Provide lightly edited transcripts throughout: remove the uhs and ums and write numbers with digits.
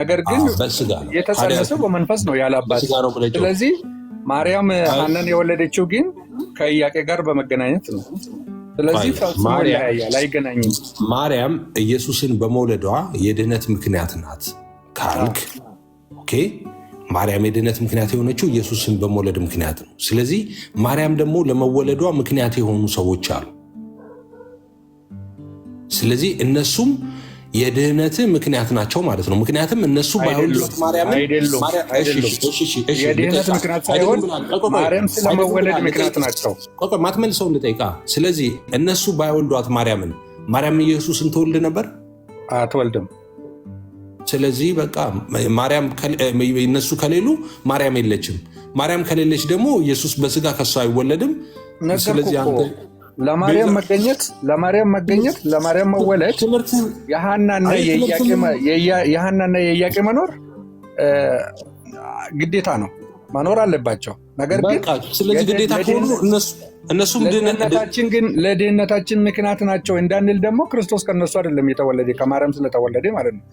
ነገር ግን የተጸነሰው በመንፈስ ነው ያለ አባት። ስለዚህ ማርያም ሐናን የወለደችው ግን ከኢያቄም ጋር በመገናኘት ነው። ስለዚህ ፈጽሞ ይለያያል፣ አይገናኝም። ማርያም ኢየሱስን በመውለዷ የድህነት ምክንያት ናት ካልክ ኦኬ፣ ማርያም የድህነት ምክንያት የሆነችው ኢየሱስን በመውለድ ምክንያት ነው። ስለዚህ ማርያም ደግሞ ለመወለዷ ምክንያት የሆኑ ሰዎች አሉ። ስለዚህ እነሱም የድህነት ምክንያት ናቸው ማለት ነው። ምክንያቱም እነሱ ባይወልዱት ማርያምን የድህነት ምክንያት ሳይሆን ማርያም ስለመወለድ ምክንያት ናቸው። ማትመልሰው እንድጠይቃ። ስለዚህ እነሱ ባይወልዷት ማርያምን ኢየሱስን ትወልድ ነበር? አትወልድም። ስለዚህ በቃ ማርያም እነሱ ከሌሉ ማርያም የለችም። ማርያም ከሌለች ደግሞ ኢየሱስ በስጋ ከሷ አይወለድም። ስለዚህ አንተ ለማርያም መገኘት ለማርያም መወለድ የሐናና የኢያቄም መኖር ግዴታ ነው፣ መኖር አለባቸው። ነገር ግን ስለዚህ ግዴታ ከሆኑ እነሱም ለድህነታችን ምክንያት ናቸው እንዳንል ደግሞ ክርስቶስ ከነሱ አይደለም የተወለደ ከማርያም ስለተወለደ ማለት ነው።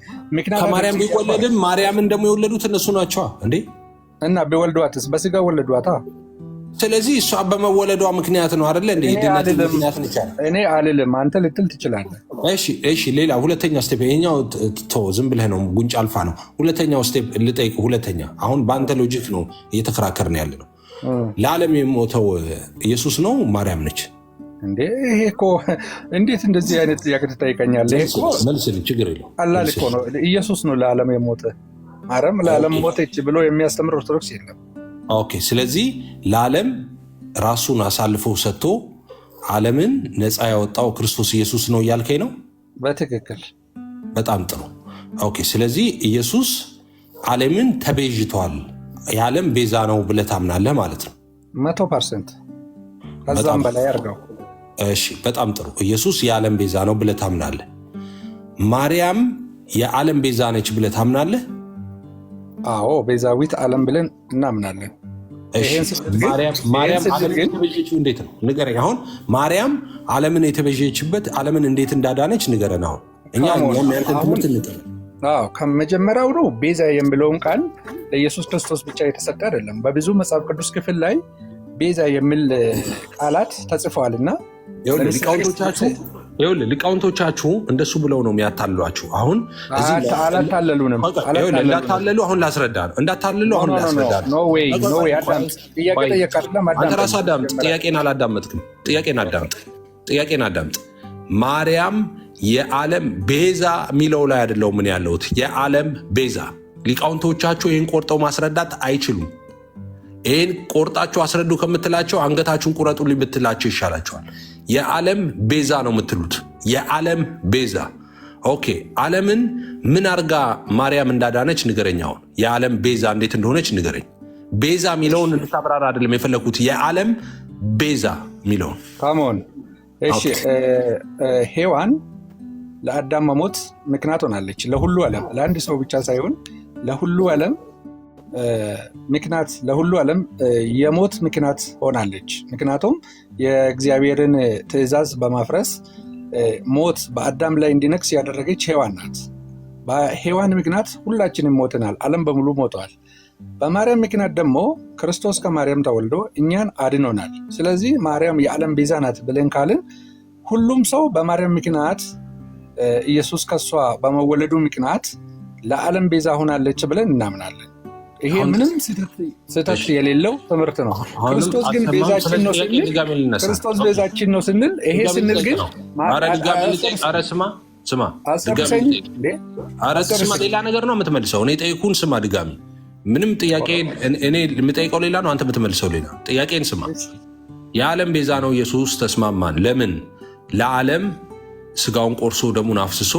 ከማርያም ቢወለድም ማርያምን ደግሞ የወለዱት እነሱ ናቸዋ እንዴ? እና ቢወልዷትስ በስጋ ወለዷታ። ስለዚህ እሷ በመወለዷ ምክንያት ነው አይደለ እንዴ? ድህነት ምክንያት ነች። እኔ አልልም፣ አንተ ልትል ትችላለህ። እሺ ሌላ ሁለተኛ ስቴፕ፣ ይሄኛው ዝም ብለህ ነው ጉንጭ አልፋ ነው። ሁለተኛው ስቴፕ ልጠይቅ። ሁለተኛ አሁን በአንተ ሎጂክ ነው እየተከራከርን ያለ ነው። ለዓለም የሞተው ኢየሱስ ነው ማርያም ነች እንዴ? ይሄ እኮ እንዴት እንደዚህ አይነት ጥያቄ ትጠይቀኛለህ? መልስልኝ፣ ችግር የለውም። ቀላል እኮ ነው። ኢየሱስ ነው ለዓለም የሞተ፣ ማርያም ለዓለም ሞተች ብሎ የሚያስተምር ኦርቶዶክስ የለም። ኦኬ፣ ስለዚህ ለዓለም ራሱን አሳልፎ ሰጥቶ ዓለምን ነፃ ያወጣው ክርስቶስ ኢየሱስ ነው እያልከኝ ነው? በትክክል። በጣም ጥሩ። ኦኬ፣ ስለዚህ ኢየሱስ ዓለምን ተቤዥቷል፣ የዓለም ቤዛ ነው ብለህ ታምናለህ ማለት ነው? 100%። ከዛም በላይ አድርገው። እሺ፣ በጣም ጥሩ። ኢየሱስ የዓለም ቤዛ ነው ብለህ ታምናለህ። ማርያም የዓለም ቤዛ ነች ብለህ ታምናለህ? አዎ፣ ቤዛዊት ዓለም ብለን እናምናለን። ማርያም ዓለምን የተቤዠችው እንዴት ነው ንገረኝ። አሁን ማርያም ዓለምን የተቤዠችበት ዓለምን እንዴት እንዳዳነች ንገረን። አሁን እኛ ያንተን ትምህርት እንቀበል። ከመጀመሪያው ነው ቤዛ የሚለውን ቃል ለኢየሱስ ክርስቶስ ብቻ የተሰጠ አይደለም። በብዙ መጽሐፍ ቅዱስ ክፍል ላይ ቤዛ የሚል ቃላት ተጽፈዋልና ሊቃውንቶቻችሁ እንደሱ ብለው ነው የሚያታልሏችሁ። አሁን አላታለሉንም። እንዳታለሉ አሁን ላስረዳ ነው። እንዳታለሉ አሁን ላስረዳ ነው። አንተ ራስህ አዳምጥ። ጥያቄን አላዳመጥክም። ጥያቄን አዳምጥ። ማርያም የዓለም ቤዛ የሚለው ላይ አይደለው ምን ያለሁት? የዓለም ቤዛ። ሊቃውንቶቻችሁ ይህን ቆርጠው ማስረዳት አይችሉም። ይህን ቆርጣችሁ አስረዱ ከምትላቸው አንገታችሁን ቁረጡልኝ ብትላቸው ይሻላቸዋል። የዓለም ቤዛ ነው የምትሉት። የዓለም ቤዛ። ኦኬ፣ ዓለምን ምን አርጋ ማርያም እንዳዳነች ንገረኝ። አሁን የዓለም ቤዛ እንዴት እንደሆነች ንገረኝ። ቤዛ የሚለውን እንድታብራራ አይደለም የፈለኩት፣ የዓለም ቤዛ የሚለውን ካሞን። እሺ፣ ሔዋን ለአዳም መሞት ምክንያት ሆናለች። ለሁሉ ዓለም፣ ለአንድ ሰው ብቻ ሳይሆን ለሁሉ ዓለም ምክንያት፣ ለሁሉ ዓለም የሞት ምክንያት ሆናለች። ምክንያቱም የእግዚአብሔርን ትእዛዝ በማፍረስ ሞት በአዳም ላይ እንዲነግስ ያደረገች ሔዋን ናት። በሔዋን ምክንያት ሁላችንም ሞትናል። ዓለም በሙሉ ሞተዋል። በማርያም ምክንያት ደግሞ ክርስቶስ ከማርያም ተወልዶ እኛን አድኖናል። ስለዚህ ማርያም የዓለም ቤዛ ናት ብለን ካልን ሁሉም ሰው በማርያም ምክንያት ኢየሱስ ከሷ በመወለዱ ምክንያት ለዓለም ቤዛ ሆናለች ብለን እናምናለን። ይሄ ምንም ስህተት የሌለው ትምህርት ነው። ክርስቶስ ግን ቤዛችን ነው ስንል ይሄ ስንል ግን ስማ ሌላ ነገር ነው የምትመልሰው። እኔ ጠይቁን ስማ ድጋሚ። ምንም ጥያቄ እኔ የምጠይቀው ሌላ ነው፣ አንተ የምትመልሰው ሌላ። ጥያቄን ስማ። የዓለም ቤዛ ነው ኢየሱስ፣ ተስማማን። ለምን? ለዓለም ስጋውን ቆርሶ ደሙን አፍስሶ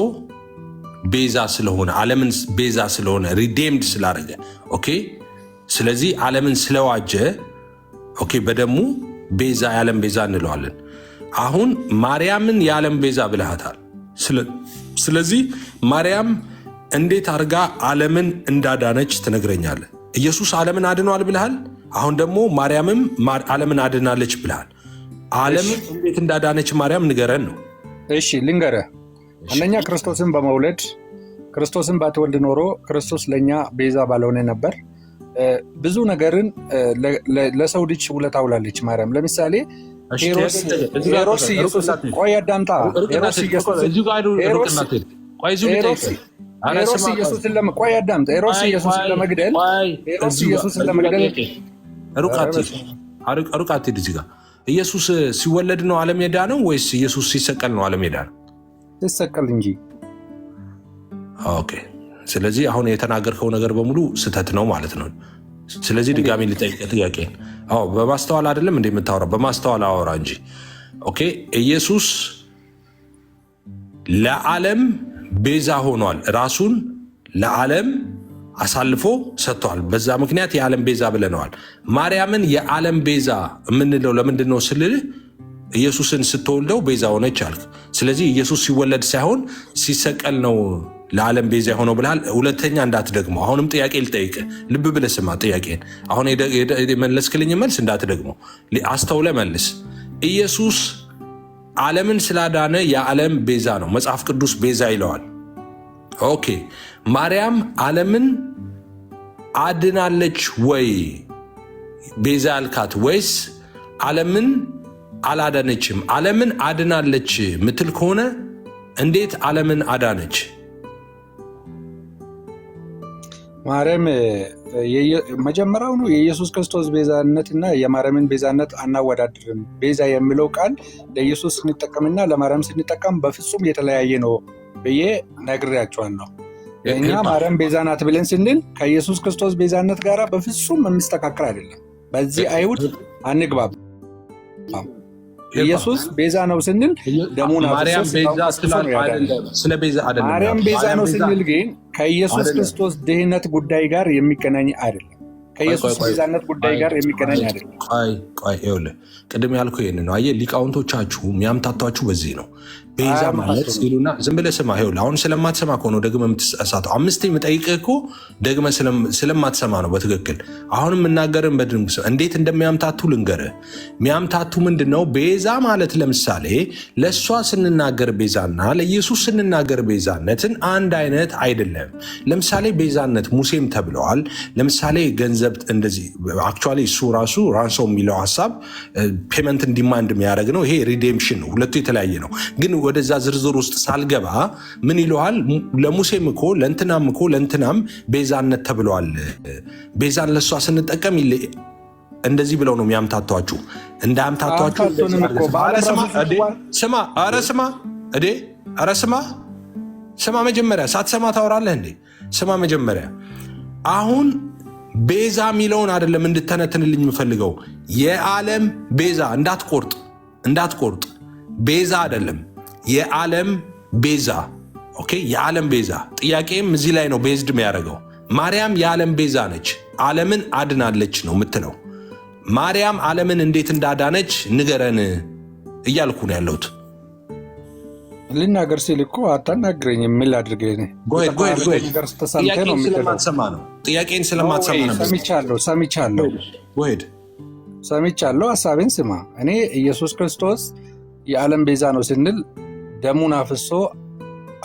ቤዛ ስለሆነ፣ ዓለምን ቤዛ ስለሆነ፣ ሪዴምድ ስላደረገ። ኦኬ፣ ስለዚህ ዓለምን ስለዋጀ ኦኬ፣ በደሙ ቤዛ፣ የዓለም ቤዛ እንለዋለን። አሁን ማርያምን የዓለም ቤዛ ብለሃታል። ስለዚህ ማርያም እንዴት አድርጋ ዓለምን እንዳዳነች ትነግረኛለህ? ኢየሱስ ዓለምን አድኗል ብለሃል። አሁን ደግሞ ማርያምም ዓለምን አድናለች ብለሃል። ዓለምን እንዴት እንዳዳነች ማርያም ንገረን ነው። እሺ ልንገረህ። አንደኛ ክርስቶስን በመውለድ ክርስቶስን ባትወልድ ኖሮ ክርስቶስ ለእኛ ቤዛ ባልሆነ ነበር። ብዙ ነገርን ለሰው ልጅ ውለታ ውላለች ማርያም። ለምሳሌ ሄሮድስ ኢየሱስ ቆይ አዳምጣ ሄሮድስ ኢየሱስን ለመግደል ሩቅ አትሂድ። እዚህ ጋር ኢየሱስ ሲወለድ ነው ዓለም ሄዳ ነው ወይስ ኢየሱስ ሲሰቀል ነው ዓለም ሄዳ ነው? ሲሰቀል እንጂ። ኦኬ። ስለዚህ አሁን የተናገርከው ነገር በሙሉ ስህተት ነው ማለት ነው። ስለዚህ ድጋሚ ልጠይቅ ጥያቄ። አዎ በማስተዋል አይደለም እንደ የምታወራው፣ በማስተዋል አወራ እንጂ። ኦኬ። ኢየሱስ ለዓለም ቤዛ ሆኗል። ራሱን ለዓለም አሳልፎ ሰጥቷል። በዛ ምክንያት የዓለም ቤዛ ብለነዋል። ማርያምን የዓለም ቤዛ የምንለው ለምንድን ነው ስልል ኢየሱስን ስትወልደው ቤዛ ሆነች አልክ። ስለዚህ ኢየሱስ ሲወለድ ሳይሆን ሲሰቀል ነው ለዓለም ቤዛ የሆነው ብልሃል። ሁለተኛ እንዳትደግመው። አሁንም ጥያቄ ልጠይቅ፣ ልብ ብለህ ስማ ጥያቄን። አሁን የመለስክልኝ መልስ እንዳትደግመው፣ አስተውለ መልስ። ኢየሱስ ዓለምን ስላዳነ የዓለም ቤዛ ነው። መጽሐፍ ቅዱስ ቤዛ ይለዋል። ኦኬ። ማርያም ዓለምን አድናለች ወይ ቤዛ ያልካት፣ ወይስ ዓለምን አላዳነችም? ዓለምን አድናለች ምትል ከሆነ እንዴት ዓለምን አዳነች? ማርያም መጀመሪያውኑ የኢየሱስ ክርስቶስ ቤዛነትና የማርያምን ቤዛነት አናወዳድርም። ቤዛ የሚለው ቃል ለኢየሱስ ስንጠቀምና ለማርያም ስንጠቀም በፍጹም የተለያየ ነው ብዬ ነግሬያቸዋለሁ። እኛ ማርያም ቤዛ ናት ብለን ስንል ከኢየሱስ ክርስቶስ ቤዛነት ጋር በፍጹም የሚስተካከል አይደለም። በዚህ አይሁድ አንግባብ። ኢየሱስ ቤዛ ነው ስንል ደሙን ማርያም ቤዛ ነው ስንል ግን ከኢየሱስ ክርስቶስ ድህነት ጉዳይ ጋር የሚገናኝ አይደለም። ከኢየሱስ ቤዛነት ጉዳይ ጋር የሚገናኝ አይደለም። ይኸውልህ ቅድም ያልኩህ ይህን ነው። አየህ ሊቃውንቶቻችሁ የሚያምታቷችሁ በዚህ ነው። ቤዛ ማለት ሲሉና ዝም ብለህ ስማ። ይኸውልህ አሁን ስለማትሰማ ከሆነ ደግመህ የምትሳሳተው። አምስቴ የምጠይቅህ እኮ ደግመህ ስለማትሰማ ነው። በትክክል አሁን የምናገርን በድንጉ እንዴት እንደሚያምታቱ ልንገርህ። የሚያምታቱ ምንድን ነው? ቤዛ ማለት ለምሳሌ ለእሷ ስንናገር ቤዛና ለኢየሱስ ስንናገር ቤዛነትን አንድ አይነት አይደለም። ለምሳሌ ቤዛነት ሙሴም ተብለዋል። ለምሳሌ ገንዘብ እንደዚህ አክቹዋሊ እሱ ራሱ ራንሶ የሚለው ሀሳብ ፔመንትን ዲማንድ የሚያደርግ ነው። ይሄ ሪዴምፕሽን ነው። ሁለቱ የተለያየ ነው። ግን ወደዛ ዝርዝር ውስጥ ሳልገባ ምን ይለዋል? ለሙሴም እኮ ለእንትናም እኮ ለእንትናም ቤዛነት ተብለዋል። ቤዛን ለእሷ ስንጠቀም እንደዚህ ብለው ነው የሚያምታቷችሁ። እንዳያምታቷችሁ ስማ መጀመሪያ ሳትሰማ ታወራለህ እንዴ? ስማ መጀመሪያ አሁን ቤዛ የሚለውን አይደለም እንድተነትንልኝ የምፈልገው። የዓለም ቤዛ እንዳትቆርጥ ቤዛ አይደለም የዓለም ቤዛ። ኦኬ፣ የዓለም ቤዛ ጥያቄም እዚህ ላይ ነው ቤዝድ የሚያደርገው። ማርያም የዓለም ቤዛ ነች፣ ዓለምን አድናለች ነው የምትለው። ማርያም ዓለምን እንዴት እንዳዳነች ንገረን እያልኩ ነው ያለሁት። ልናገር ሲል እኮ አታናግረኝ የሚል አድርገህ ጥያቄን ስለማትሰማ ነው። ሰምቻለሁ። ሀሳቤን ስማ። እኔ ኢየሱስ ክርስቶስ የዓለም ቤዛ ነው ስንል ደሙን አፍሶ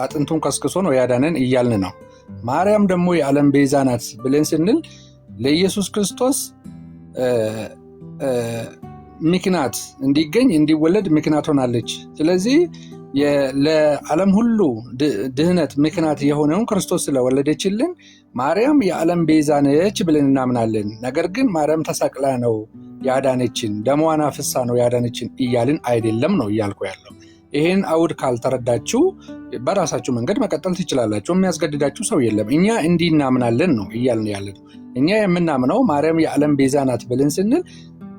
አጥንቱን ከስክሶ ነው ያዳነን እያልን ነው። ማርያም ደግሞ የዓለም ቤዛ ናት ብለን ስንል ለኢየሱስ ክርስቶስ ምክንያት እንዲገኝ እንዲወለድ ምክንያት ሆናለች። ስለዚህ ለዓለም ሁሉ ድህነት ምክንያት የሆነውን ክርስቶስ ስለወለደችልን ማርያም የዓለም ቤዛ ነች ብለን እናምናለን። ነገር ግን ማርያም ተሰቅላ ነው ያዳነችን፣ ደሟን አፍሳ ነው ያዳነችን እያልን አይደለም ነው እያልኩ ያለው። ይህን አውድ ካልተረዳችሁ በራሳችሁ መንገድ መቀጠል ትችላላችሁ። የሚያስገድዳችሁ ሰው የለም። እኛ እንዲህ እናምናለን ነው እያልን ያለን። እኛ የምናምነው ማርያም የዓለም ቤዛ ናት ብለን ስንል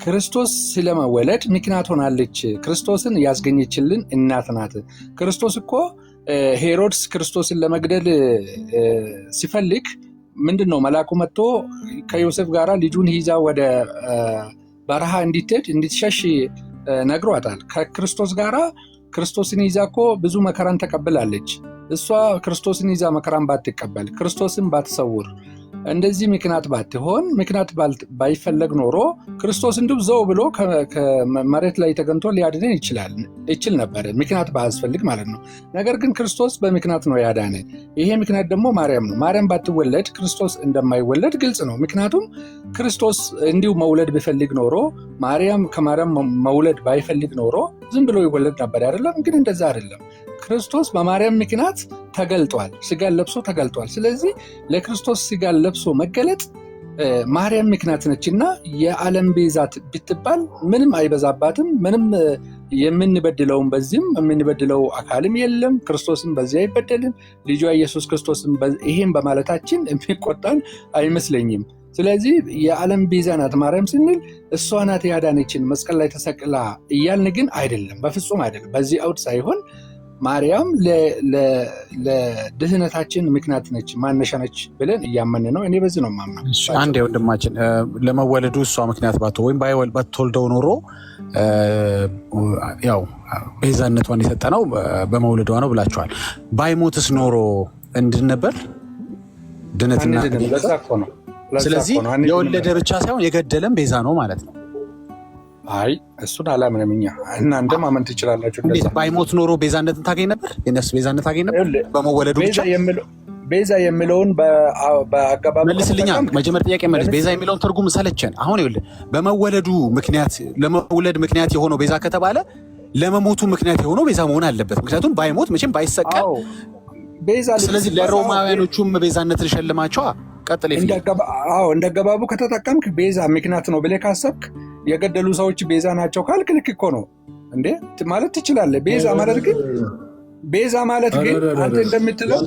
ክርስቶስ ስለመወለድ ምክንያት ሆናለች። ክርስቶስን ያስገኘችልን እናት ናት። ክርስቶስ እኮ ሄሮድስ ክርስቶስን ለመግደል ሲፈልግ ምንድን ነው መልአኩ መጥቶ ከዮሴፍ ጋር ልጁን ይዛ ወደ በረሃ እንድትሸሽ ነግሯታል። ከክርስቶስ ጋር ክርስቶስን ይዛ እኮ ብዙ መከራን ተቀብላለች። እሷ ክርስቶስን ይዛ መከራን ባትቀበል፣ ክርስቶስን ባትሰውር፣ እንደዚህ ምክንያት ባትሆን ምክንያት ባይፈለግ ኖሮ ክርስቶስ እንዲሁ ዘው ብሎ ከመሬት ላይ ተገንቶ ሊያድነን ይችል ነበር፣ ምክንያት ባያስፈልግ ማለት ነው። ነገር ግን ክርስቶስ በምክንያት ነው ያዳነን። ይሄ ምክንያት ደግሞ ማርያም ነው። ማርያም ባትወለድ ክርስቶስ እንደማይወለድ ግልጽ ነው። ምክንያቱም ክርስቶስ እንዲሁ መውለድ ቢፈልግ ኖሮ ከማርያም መውለድ ባይፈልግ ኖሮ ዝም ብሎ ይወለድ ነበር አይደለም። ግን እንደዛ አይደለም። ክርስቶስ በማርያም ምክንያት ተገልጧል፣ ስጋን ለብሶ ተገልጧል። ስለዚህ ለክርስቶስ ስጋን ለብሶ መገለጥ ማርያም ምክንያት ነችና የዓለም ቤዛት ብትባል ምንም አይበዛባትም። ምንም የምንበድለውም በዚህም የምንበድለው አካልም የለም። ክርስቶስም በዚህ አይበደልም። ልጇ ኢየሱስ ክርስቶስም ይሄን በማለታችን የሚቆጣን አይመስለኝም። ስለዚህ የዓለም ቤዛ ናት ማርያም ስንል እሷ ናት ያዳነችን መስቀል ላይ ተሰቅላ እያልን ግን አይደለም፣ በፍጹም አይደለም። በዚህ አውድ ሳይሆን ማርያም ለድህነታችን ምክንያት ነች፣ ማነሻ ነች ብለን እያመን ነው። እኔ በዚህ ነው የማምነው። አንድ ወንድማችን ለመወለዱ እሷ ምክንያት ወይም ባትወልደው ኖሮ ያው ቤዛነቷን የሰጠነው በመውለዷ ነው ብላችኋል። ባይሞትስ ኖሮ እንድን ነበር ድነትና። ስለዚህ የወለደ ብቻ ሳይሆን የገደለም ቤዛ ነው ማለት ነው። አይ እሱን አላምንም። እኛ እናንተ ማመን ትችላላችሁ። እንደዛ ባይሞት ኖሮ ቤዛነትን ታገኝ ነበር፣ የነሱ ቤዛነት ታገኝ ነበር በመወለዱ ብቻ። ቤዛ የሚለውን በአገባቡ መልስልኛ። መጀመሪያ ጥያቄ መልስ። ቤዛ የሚለውን ትርጉም ሰለቸን። አሁን ይኸውልህ በመወለዱ ምክንያት ለመወለድ ምክንያት የሆነው ቤዛ ከተባለ ለመሞቱ ምክንያት የሆነው ቤዛ መሆን አለበት። ምክንያቱም ባይሞት መቼም ባይሰቀል ቤዛ። ስለዚህ ለሮማውያኖቹም ቤዛነትን ሸልማቸዋ። ቀጥል። እንደ አገባቡ ከተጠቀምክ ቤዛ ምክንያት ነው ብለህ ካሰብክ የገደሉ ሰዎች ቤዛ ናቸው ካልክ ልክ እኮ ነው እንዴ ማለት ትችላለህ። ቤዛ ማለት ግን አንተ እንደምትለው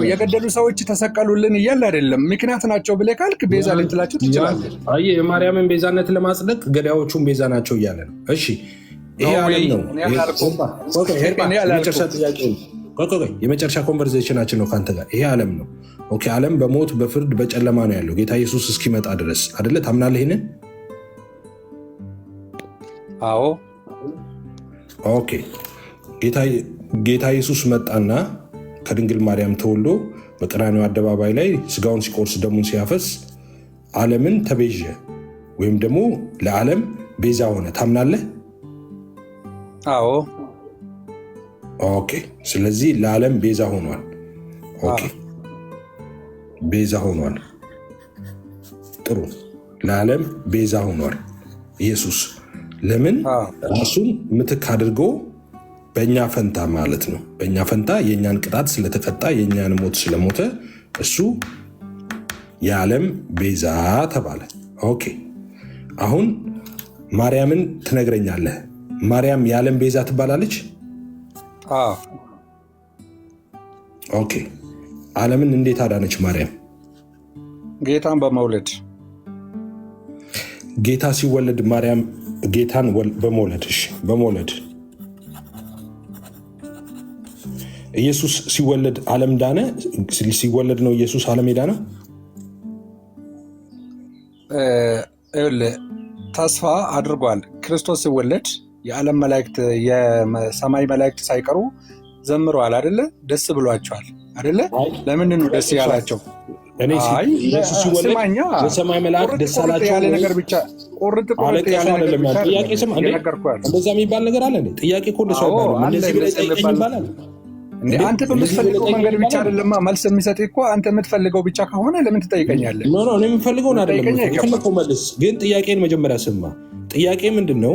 የገደሉ ሰዎች ተሰቀሉልን እያለ አይደለም፣ ምክንያት ናቸው ብለህ ካልክ ቤዛ ልትላቸው ትችላለህ። አየህ የማርያምን ቤዛነት ለማጽደቅ ገዳዮቹም ቤዛ ናቸው እያለ ነው። እሺ ይሄ ዓለም ነው። የመጨረሻ ኮንቨርሴሽናችን ነው ከአንተ ጋር። ይሄ ዓለም ነው። ኦኬ ዓለም በሞት በፍርድ በጨለማ ነው ያለው ጌታ ኢየሱስ እስኪመጣ ድረስ አይደለ? ታምናለህ ይሄንን? አዎ። ኦኬ ጌታ ኢየሱስ መጣና ከድንግል ማርያም ተወልዶ በቀራንዮ አደባባይ ላይ ስጋውን ሲቆርስ ደሙን ሲያፈስ ዓለምን ተቤዠ ወይም ደግሞ ለዓለም ቤዛ ሆነ። ታምናለህ? አዎ። ኦኬ ስለዚህ ለዓለም ቤዛ ሆኗል። ኦኬ ቤዛ ሆኗል። ጥሩ። ለዓለም ቤዛ ሆኗል ኢየሱስ። ለምን? ራሱን ምትክ አድርጎ በእኛ ፈንታ ማለት ነው። በእኛ ፈንታ የእኛን ቅጣት ስለተቀጣ የእኛን ሞት ስለሞተ እሱ የዓለም ቤዛ ተባለ። ኦኬ አሁን ማርያምን ትነግረኛለህ። ማርያም የዓለም ቤዛ ትባላለች? ኦኬ ዓለምን እንዴት አዳነች ማርያም? ጌታን በመውለድ። ጌታ ሲወለድ ማርያም ጌታን በመውለድ። እሺ በመውለድ ኢየሱስ ሲወለድ ዓለም ዳነ? ሲወለድ ነው ኢየሱስ ዓለም የዳነው? ተስፋ አድርጓል። ክርስቶስ ሲወለድ የዓለም መላእክት የሰማይ መላእክት ሳይቀሩ ዘምረዋል አይደለ? ደስ ብሏቸዋል አይደለ? ለምን ነው ደስ ያላቸው? ስማኛ የሰማይ መላእክት ደስ አላቸው ያለ ነገር ብቻ ቁርጥ ያለ ነገር ብቻ እንደዛ የሚባል ነገር አለ? ጥያቄ እኮ እንደሰው አይባልም። እንደዚህ ብለህ ጠይቀኝ ይባላል። አንተ በምትፈልገው መንገድ ብቻ አይደለም መልስ የሚሰጥ እኮ። አንተ የምትፈልገው ብቻ ከሆነ ለምን ትጠይቀኛለህ? እኔ የምፈልገውን አይደለም የፈለከው መልስ። ግን ጥያቄን መጀመሪያ ስማ። ጥያቄ ምንድን ነው?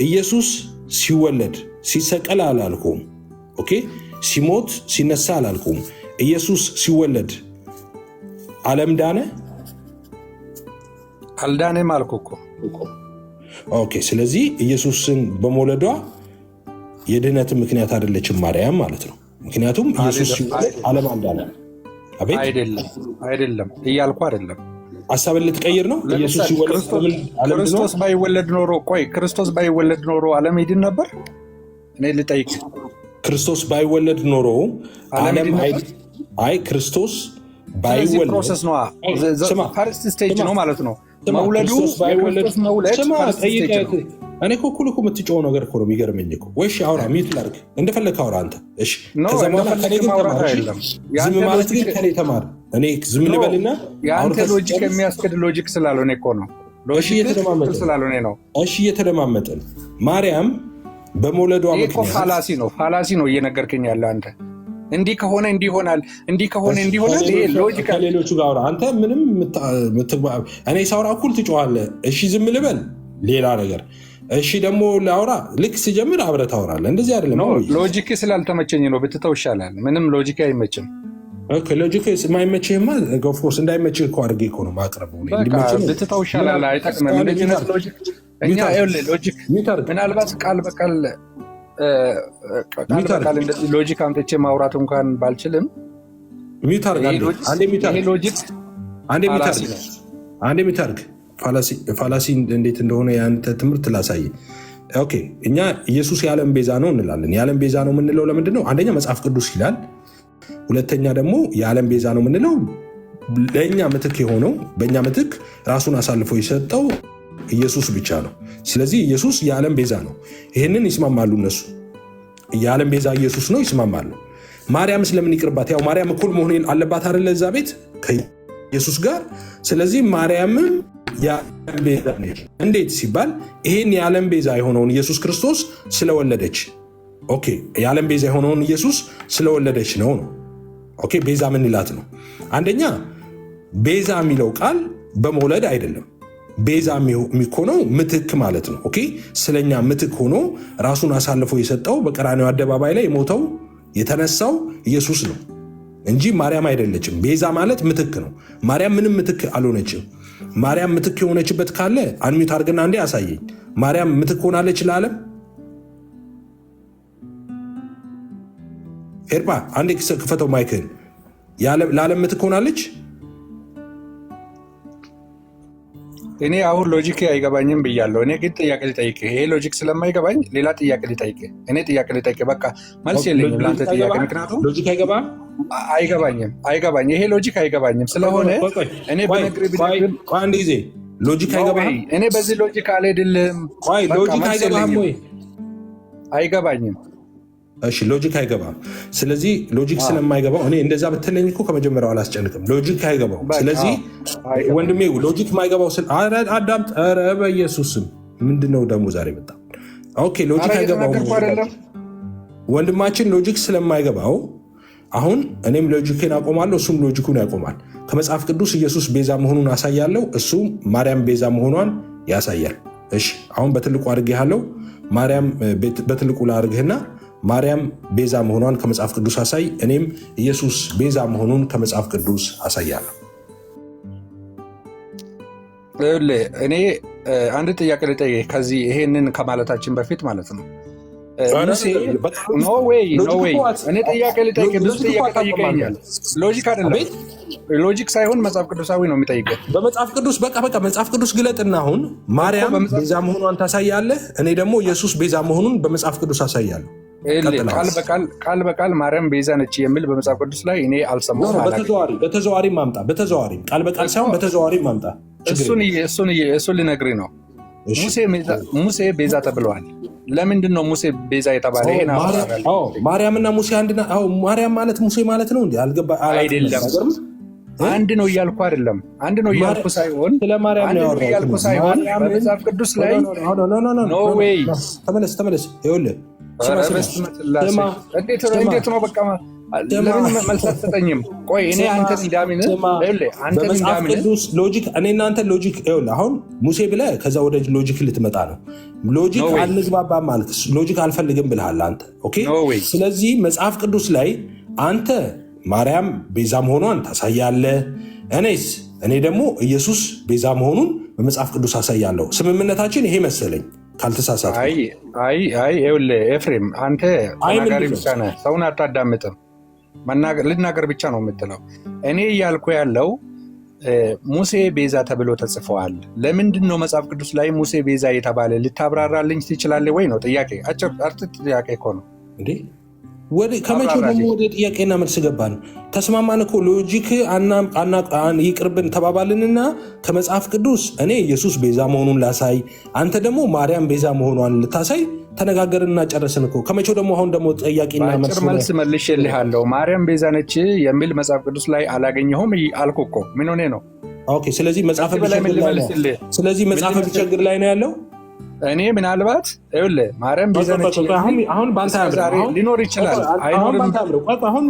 ኢየሱስ ሲወለድ ሲሰቀል አላልኩም። ኦኬ ሲሞት ሲነሳ አላልኩም። ኢየሱስ ሲወለድ ዓለም ዳነ? አልዳነም አልኩ እኮ። ኦኬ ስለዚህ ኢየሱስን በመውለዷ የድህነት ምክንያት አይደለችም ማርያም ማለት ነው። ምክንያቱም ኢየሱስ ሲወለድ ዓለም አልዳነ። አቤት አይደለም እያልኩ አይደለም። ሐሳብን ልትቀይር ነው። ኢየሱስ ሲወለድ ክርስቶስ ባይወለድ ኖሮ ክርስቶስ ባይወለድ ኖሮ ዓለም ይድን ነበር? እኔ ልጠይቅ። ክርስቶስ ባይወለድ ኖሮ ዓለም አይ ክርስቶስ ባይወለድ ፕሮሰስ ነው። ፈርስት ስቴጅ ነው ማለት ነው መውለዱ። የክርስቶስ መውለድ ፈርስት ስቴጅ ነው። እኔ እኮ እኩል እኮ የምትጮኸው ነገር እኮ ነው የሚገርመኝ እኮ። ወይ አውራ ሚዩት ላድርግ እንደፈለግህ አውራ አንተ። እሺ ከዛ በኋላ ከኔ ግን ተማር። ዝም ማለት ግን ከኔ ተማር። እኔ ዝም ልበልና የአንተ ሎጂክ የሚያስከድ ሎጂክ ስላልሆነ እኮ ነው። ስላልሆነ ነው። እሺ እየተደማመጠን ማርያም በመውለዷ ምክንያት ፋላሲ ነው እየነገርከኝ ያለ አንተ። እንዲህ ከሆነ እንዲሆናል፣ እንዲህ ከሆነ እንዲሆናል። ይሄ ሎጂክ ከሌሎቹ ጋር አውራ። አንተ ምንም እኔ ሳውራ እኩል ትጮኻለህ። እሺ ዝም ልበል ሌላ ነገር። እሺ ደግሞ ላውራ ልክ ሲጀምር አብረህ ታወራለህ። እንደዚህ አይደለም። ሎጂክ ስላልተመቸኝ ነው። ብትተው ይሻላል። ምንም ሎጂክ አይመችም። ሎጂክ የማይመችህማ ኦፍኮርስ እንዳይመችህ እኮ አድርጌ እኮ ነው የማቀርበው። ብትተው ይሻላል። አይጠቅምም። እንደዚህ ዓይነት ሎጂክ እኛ ሎጂክ ምናልባት ቃል በቃል እንደዚህ ሎጂክ አምጥቼ ማውራት እንኳን ባልችልም አንዴ ሚታርግ ፋላሲ እንዴት እንደሆነ የአንተ ትምህርት ላሳይ። ኦኬ እኛ ኢየሱስ የዓለም ቤዛ ነው እንላለን። የዓለም ቤዛ ነው የምንለው ለምንድን ነው? አንደኛ መጽሐፍ ቅዱስ ይላል። ሁለተኛ ደግሞ የዓለም ቤዛ ነው የምንለው ለእኛ ምትክ የሆነው በእኛ ምትክ ራሱን አሳልፎ የሰጠው ኢየሱስ ብቻ ነው። ስለዚህ ኢየሱስ የዓለም ቤዛ ነው። ይህንን ይስማማሉ እነሱ። የዓለም ቤዛ ኢየሱስ ነው ይስማማሉ። ማርያም ስለምን ይቅርባት? ያው ማርያም እኩል መሆን አለባት አይደለ እዛ ቤት ከኢየሱስ ጋር። ስለዚህ ማርያምም የዓለም ቤዛ ነች። እንዴት ሲባል ይህን የዓለም ቤዛ የሆነውን ኢየሱስ ክርስቶስ ስለወለደች። ኦኬ የዓለም ቤዛ የሆነውን ኢየሱስ ስለወለደች ነው። ኦኬ ቤዛ ምን ይላት ነው? አንደኛ ቤዛ የሚለው ቃል በመውለድ አይደለም። ቤዛ የሚኮነው ምትክ ማለት ነው። ኦኬ ስለኛ ምትክ ሆኖ ራሱን አሳልፎ የሰጠው በቀራንዮ አደባባይ ላይ የሞተው የተነሳው ኢየሱስ ነው እንጂ ማርያም አይደለችም። ቤዛ ማለት ምትክ ነው። ማርያም ምንም ምትክ አልሆነችም። ማርያም ምትክ የሆነችበት ካለ አንሚት አድርግና እንዴ አሳየኝ። ማርያም ምትክ ሆናለች ለዓለም? ኤርባ አንዴ ክፈተው ማይክህን። ለዓለም ምትክ ሆናለች? እኔ አሁን ሎጂክ አይገባኝም ብያለሁ። እኔ ግን ጥያቄ ልጠይቅ። ይሄ ሎጂክ ስለማይገባኝ ሌላ ጥያቄ ልጠይቅ። እኔ ጥያቄ ልጠይቅ። በቃ መልስ የለኝም ለአንተ ጥያቄ። ምክንያቱም ሎጂክ አይገባኝም። ይሄ ሎጂክ አይገባኝም ስለሆነ እኔ በነግርህ አንድ ጊዜ ሎጂክ አይገባም። እኔ በዚህ ሎጂክ አልሄድልህም። ሎጂክ አይገባም ወይ? አይገባኝም። እሺ ሎጂክ አይገባም። ስለዚህ ሎጂክ ስለማይገባው እኔ እንደዛ ብትለኝ እኮ ከመጀመሪያው አላስጨንቅም። ሎጂክ አይገባው። ስለዚህ ወንድሜ ሎጂክ ማይገባው አዳምጥ። ኧረ በኢየሱስም ምንድነው ደግሞ ዛሬ መጣ? ኦኬ ሎጂክ አይገባው ወንድማችን። ሎጂክ ስለማይገባው አሁን እኔም ሎጂክን አቆማለሁ፣ እሱም ሎጂኩን ያቆማል። ከመጽሐፍ ቅዱስ ኢየሱስ ቤዛ መሆኑን አሳያለሁ፣ እሱም ማርያም ቤዛ መሆኗን ያሳያል። እሺ አሁን በትልቁ አድርጌሃለሁ። ማርያም በትልቁ ላድርግህና ማርያም ቤዛ መሆኗን ከመጽሐፍ ቅዱስ አሳይ። እኔም ኢየሱስ ቤዛ መሆኑን ከመጽሐፍ ቅዱስ አሳያለሁ። እኔ አንድ ጥያቄ ልጠይቅ ከዚህ ይሄንን ከማለታችን በፊት ማለት ነው። ኖ ዌይ እኔ ጥያቄ ልጠይቅ። ብዙ ጥያቄ ጠይቀኛል። ሎጂክ አይደለም፣ ሎጂክ ሳይሆን መጽሐፍ ቅዱሳዊ ነው የሚጠይቀው። በመጽሐፍ ቅዱስ በቃ መጽሐፍ ቅዱስ ግለጥና አሁን ማርያም ቤዛ መሆኗን ታሳያለህ። እኔ ደግሞ ኢየሱስ ቤዛ መሆኑን በመጽሐፍ ቅዱስ አሳያለሁ። ቃል በቃል ማርያም ቤዛ ነች የሚል በመጽሐፍ ቅዱስ ላይ እኔ አልሰማሁም። በተዘዋዋሪ ማምጣ፣ በተዘዋዋሪ ቃል በቃል ሳይሆን በተዘዋዋሪ ማምጣ። እሱን ልነግርህ ነው። ሙሴ ቤዛ ተብለዋል። ለምንድን ነው ሙሴ ቤዛ የተባለ? ማርያምና ሙሴ አንድ ማርያም ማለት ሙሴ ማለት ነው እንዴ? አይደለም። አንድ ነው እያልኩ አይደለም። አንድ ነው እያልኩ ሳይሆን በመጽሐፍ ቅዱስ ላይ ኖ ዌይ። ተመለስ። ይኸውልህ እንዴት ነው? በቃ ለምን መልስ አትሰጠኝም? ቆይ እኔ አንተን እንዳምን በመጽሐፍ ቅዱስ ሎጂክ እኔ እናንተ ሎጂክ ይኸውልህ፣ አሁን ሙሴ ብለህ ከዛ ወደ ሎጂክ ልትመጣ ነው። ሎጂክ አንግባባም ማለት ሎጂክ አልፈልግም ብለሃል አንተ። ኦኬ ስለዚህ መጽሐፍ ቅዱስ ላይ አንተ ማርያም ቤዛ መሆኗን ታሳያለህ። እኔ ደግሞ ኢየሱስ ቤዛ መሆኑን በመጽሐፍ ቅዱስ አሳያለሁ። ስምምነታችን ይሄ መሰለኝ ካልተሳሳትኩ። ይኸውልህ ኤፍሬም፣ አንተ ተናጋሪ ብቻ ነህ፣ ሰውን አታዳምጥም። ልናገር ብቻ ነው የምትለው። እኔ እያልኩ ያለው ሙሴ ቤዛ ተብሎ ተጽፈዋል። ለምንድን ነው መጽሐፍ ቅዱስ ላይ ሙሴ ቤዛ የተባለ? ልታብራራልኝ ትችላለህ ወይ ነው ጥያቄ። አጭር ጥያቄ እኮ ነው እንዴ? ከመቼው ደግሞ ወደ ጥያቄና መልስ ገባን? ተስማማን እኮ ሎጂክ ይቅርብን ተባባልንና ከመጽሐፍ ቅዱስ እኔ ኢየሱስ ቤዛ መሆኑን ላሳይ፣ አንተ ደግሞ ማርያም ቤዛ መሆኗን ልታሳይ ተነጋገርንና ጨረስን እኮ። ከመቼው ደግሞ አሁን ደግሞ ጥያቄና መልስ መልሼልሃለሁ። ማርያም ቤዛ ነች የሚል መጽሐፍ ቅዱስ ላይ አላገኘሁም አልኩ እኮ። ምን ሆኔ ነው? ኦኬ። ስለዚህ መጽሐፈ ቢቸግር ላይ ነው ያለው። እኔ ምናልባት ይኸውልህ ማርያም ቤዛ ነች አሁን ባንተ ሊኖር ይችላል አይኖርም። አሁን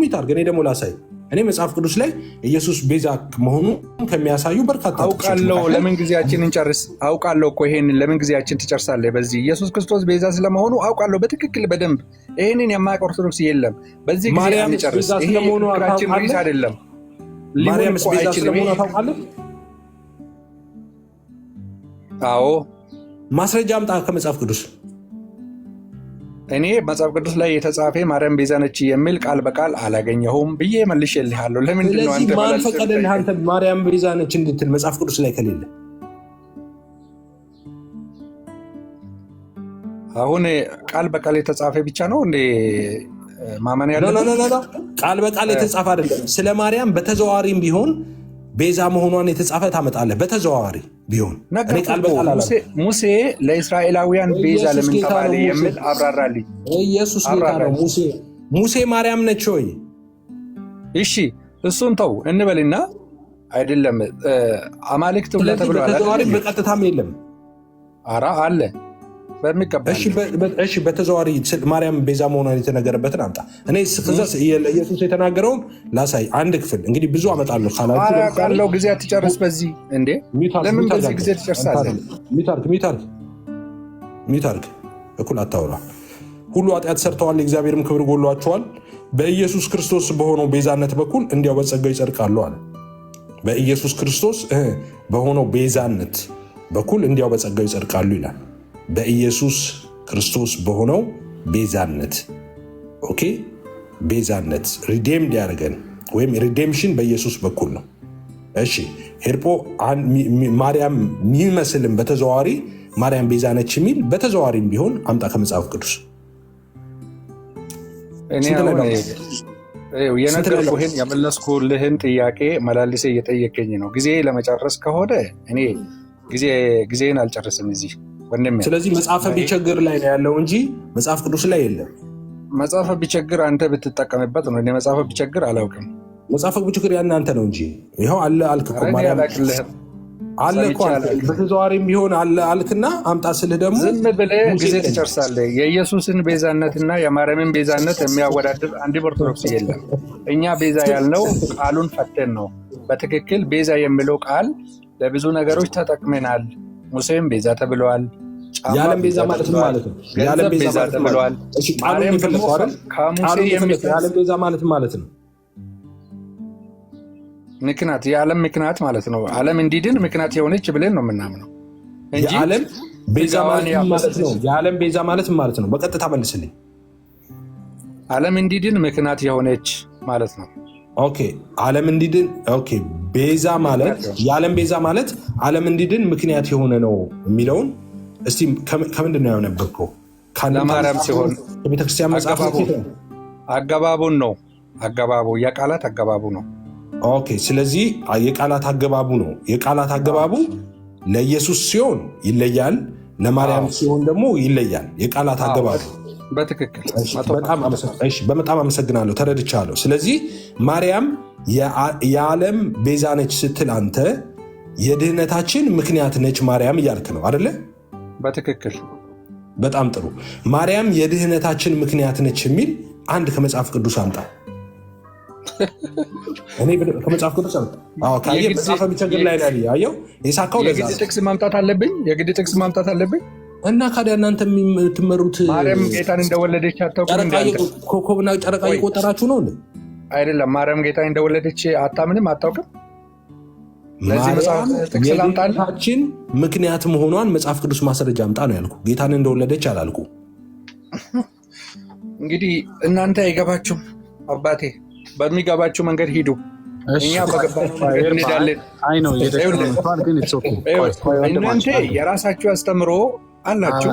ሚታርግ እኔ ደግሞ ላሳይ። እኔ መጽሐፍ ቅዱስ ላይ ኢየሱስ ቤዛ መሆኑን ከሚያሳዩ በርካታ አውቃለሁ። ለምን ጊዜያችንን እንጨርስ? አውቃለሁ እኮ ይሄንን ለምን ጊዜያችን ትጨርሳለህ? በዚህ ኢየሱስ ክርስቶስ ቤዛ ስለመሆኑ አውቃለሁ በትክክል በደንብ። ይሄንን የማያውቅ ኦርቶዶክስ የለም። በዚህ ጊዜ እንጨርስ። ይሄ ራችን ሪስ አይደለም። ማርያም ቤዛ ስለመሆኑ ታውቃለህ? አዎ። ማስረጃ አምጣ ከመጽሐፍ ቅዱስ። እኔ መጽሐፍ ቅዱስ ላይ የተጻፈ ማርያም ቤዛ ነች የሚል ቃል በቃል አላገኘሁም ብዬ መልሼልሃለሁ። ለምንድን ነው አንተ ማን ፈቀደልህ አንተ ማርያም ቤዛ ነች እንድትል መጽሐፍ ቅዱስ ላይ ከሌለ? አሁን ቃል በቃል የተጻፈ ብቻ ነው እንዴ ማመን ያለው? ቃል በቃል የተጻፈ አይደለም። ስለ ማርያም በተዘዋዋሪም ቢሆን ቤዛ መሆኗን የተጻፈ ታመጣለህ። በተዘዋዋሪ ቢሆን ሙሴ ለእስራኤላውያን ቤዛ ለምን ተባለ የሚል አብራራልኝ። ኢየሱስ ጌታ ነው። ሙሴ ማርያም ነች ወይ? እሺ እሱን ተው እንበልና አይደለም አማልክት ተብሏል። በቀጥታም የለም። ኧረ አለ በሚገባ። እሺ በተዘዋዋሪ ማርያም ቤዛ መሆኗን የተነገረበትን አምጣ። እኔ ኢየሱስ የተናገረውን ላሳይ። አንድ ክፍል እንግዲህ ብዙ አመጣለሁ ካለው ጊዜ አትጨርስ። በዚህ እንዴ ለምን በዚህ ጊዜ ትጨርሳለህ? ሚታርክ እኩል አታውራ። ሁሉ ኃጢአት ሰርተዋል፣ የእግዚአብሔርም ክብር ጎሏቸዋል። በኢየሱስ ክርስቶስ በሆነው ቤዛነት በኩል እንዲያው በጸጋው ይጸድቃሉ አለ። በኢየሱስ ክርስቶስ በሆነው ቤዛነት በኩል እንዲያው በጸጋው ይጸድቃሉ ይላል። በኢየሱስ ክርስቶስ በሆነው ቤዛነት። ኦኬ፣ ቤዛነት ሪዴምድ ያደርገን ወይም ሪዴምሽን በኢየሱስ በኩል ነው። እሺ ሄርጶ ማርያም የሚመስልም በተዘዋዋሪ ማርያም ቤዛ ነች የሚል በተዘዋዋሪም ቢሆን አምጣ ከመጽሐፍ ቅዱስ። የነገርኩህን የመለስኩልህን ጥያቄ መላልሴ እየጠየቀኝ ነው። ጊዜ ለመጨረስ ከሆነ እኔ ጊዜን አልጨርስም እዚህ ወንድሜ። ስለዚህ መጽሐፈ ቢቸግር ላይ ነው ያለው እንጂ መጽሐፍ ቅዱስ ላይ የለም። መጽሐፈ ቢቸግር አንተ ብትጠቀምበት ነው። እኔ መጽሐፈ ቢቸግር አላውቅም። መጽሐፈ ቢቸግር ያንተ ነው እንጂ ይኸው አለ አልክ እኮ ማርያም አለ እኮ በተዘዋዋሪም ቢሆን አለ አልክና አምጣ ስልህ ደግሞ ዝም ብለህ ጊዜ ትጨርሳለህ። የኢየሱስን ቤዛነትና የማርያምን ቤዛነት የሚያወዳድር አንድ ኦርቶዶክስ የለም። እኛ ቤዛ ያልነው ቃሉን ፈተን ነው። በትክክል ቤዛ የሚለው ቃል ለብዙ ነገሮች ተጠቅመናል። ሙሴም ቤዛ ተብለዋል። የዓለም ቤዛ ማለት ነው ማለት ነው። የዓለም ቤዛ ተብለዋል። እሺ ቃሉን የፈለከው አይደል? የዓለም ቤዛ ማለት ነው ምክንያት፣ የዓለም ምክንያት ማለት ነው። ዓለም እንዲድን ምክንያት የሆነች ብለን ነው የምናምነው እንጂ የዓለም ቤዛ ማለት ነው። የዓለም ቤዛ ማለት ነው። በቀጥታ መልስልኝ። ዓለም እንዲድን ምክንያት የሆነች ማለት ነው። ኦኬ፣ ዓለም እንዲድን ኦኬ። ቤዛ ማለት የዓለም ቤዛ ማለት ዓለም እንዲድን ምክንያት የሆነ ነው የሚለውን እስቲ ከምንድን ነው ያነበብከው? ለማርያም ሲሆን ቤተክርስቲያን መጽሐፍ አገባቡን ነው። አገባቡ የቃላት አገባቡ ነው። ኦኬ፣ ስለዚህ የቃላት አገባቡ ነው። የቃላት አገባቡ ለኢየሱስ ሲሆን ይለያል፣ ለማርያም ሲሆን ደግሞ ይለያል። የቃላት አገባቡ በትክክል። በጣም አመሰግናለሁ፣ ተረድቻለሁ። ስለዚህ ማርያም የዓለም ቤዛ ነች ስትል አንተ የድህነታችን ምክንያት ነች ማርያም እያልክ ነው አደለ? በትክክል። በጣም ጥሩ። ማርያም የድህነታችን ምክንያት ነች የሚል አንድ ከመጽሐፍ ቅዱስ አምጣ። እኔ ከመጽሐፍ ቅዱስ መጽሐፈ ቢቸግር ላይ ያየው የሳካው የግድ ጥቅስ ማምጣት አለብኝ። የግድ ጥቅስ ማምጣት አለብኝ እና ካዲያ እናንተ የምትመሩት ማርያም ጌታን እንደወለደች አታውቅም? ኮከብና ጨረቃ እየቆጠራችሁ ነው አይደለም? ማርያም ጌታን እንደወለደች አታምንም? አታውቅም? ለዚህ መጽሐፍ ጥቅስ የጌታችን ምክንያት መሆኗን መጽሐፍ ቅዱስ ማስረጃ አምጣ ነው ያልኩ። ጌታን እንደወለደች አላልኩ። እንግዲህ እናንተ አይገባችሁም አባቴ፣ በሚገባችሁ መንገድ ሂዱ። እኛ በገባን እንሄዳለን። እናንተ የራሳችሁ አስተምሮ አላችሁ።